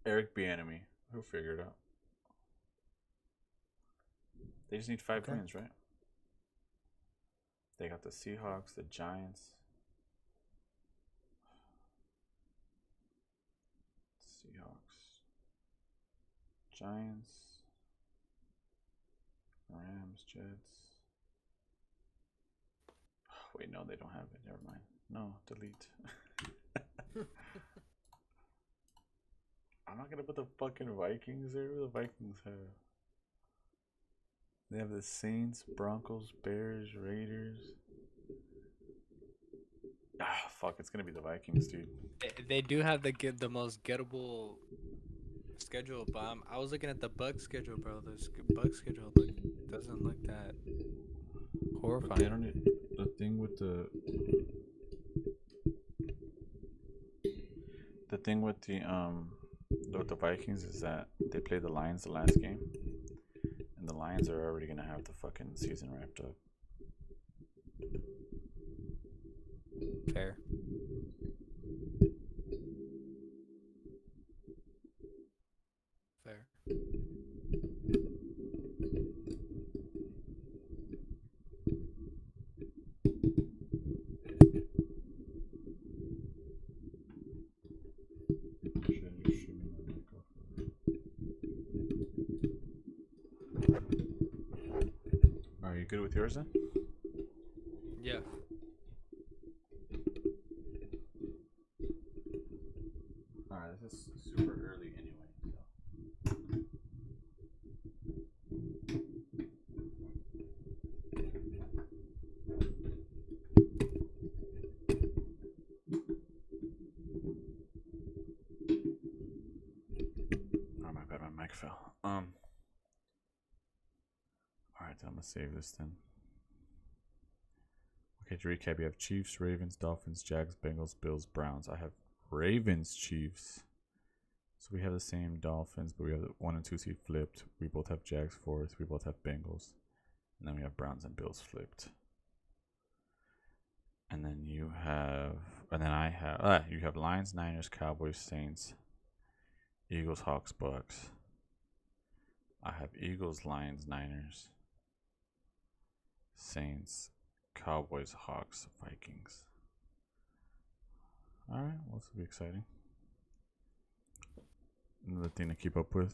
Eric Bieniemy. Who figured it out? They just need 5 wins, right? They got the Seahawks, the Giants. Seahawks. Giants. Rams, Jets. Wait, no, they don't have it. Never mind. No, delete. I'm not gonna put the fucking Vikings there. What do the Vikings have? They have the Saints, Broncos, Bears, Raiders. Ah, fuck! It's gonna be the Vikings, dude. They do have the most gettable schedule, but I was looking at the Bucks schedule, bro. The Bucks schedule doesn't look that horrifying. But they don't need, the thing with the Vikings is that they play the Lions the last game, and the Lions are already gonna have the fucking season wrapped up. Fair. Fair. Are you good with yours then? Yeah. Alright, this is super early anyway, so. Oh my bad, my mic fell. Alright, I'm gonna save this then. Okay, to recap, you have Chiefs, Ravens, Dolphins, Jags, Bengals, Bills, Browns. I have Ravens, Chiefs. So we have the same Dolphins, but we have the 1 and 2 seed flipped. We both have Jags 4th. We both have Bengals. And then we have Browns and Bills flipped. And then you have, and then I have, you have Lions, Niners, Cowboys, Saints, Eagles, Hawks, Bucks. I have Eagles, Lions, Niners, Saints, Cowboys, Hawks, Vikings. Alright, well, this will be exciting. Another thing to keep up with.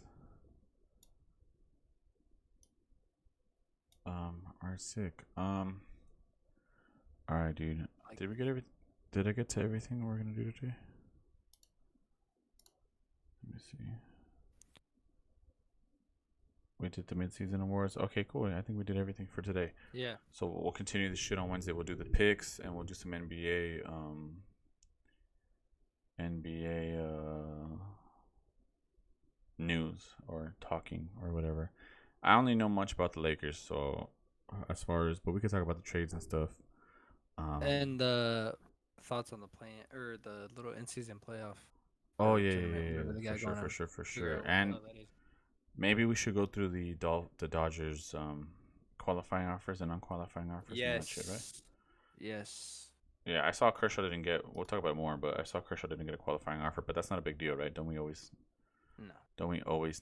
Alright, sick. Alright, dude. Did we get everything? Did I get to everything we're gonna do today? Let me see. We did the mid-season awards. Okay, cool. I think we did everything for today. Yeah. So we'll continue this shit on Wednesday. We'll do the picks and we'll do some NBA news or talking or whatever. I only know much about the Lakers, so as far as, but we could talk about the trades and stuff. And the thoughts on the play or the little in-season playoff. Oh or yeah, tournament, yeah, whatever they got going on. for Figure sure. out what the And hell that is. maybe we should go through the Dodgers qualifying offers and non-qualifying offers and all that shit, right? Yes. Yeah, I saw Kershaw didn't get. We'll talk about it more, but I saw Kershaw didn't get a qualifying offer, but that's not a big deal, right? Don't we always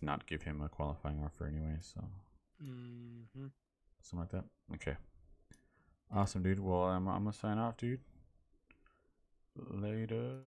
not give him a qualifying offer anyway? So something like that. Okay. Awesome, dude. Well, I'm gonna sign off, dude. Later.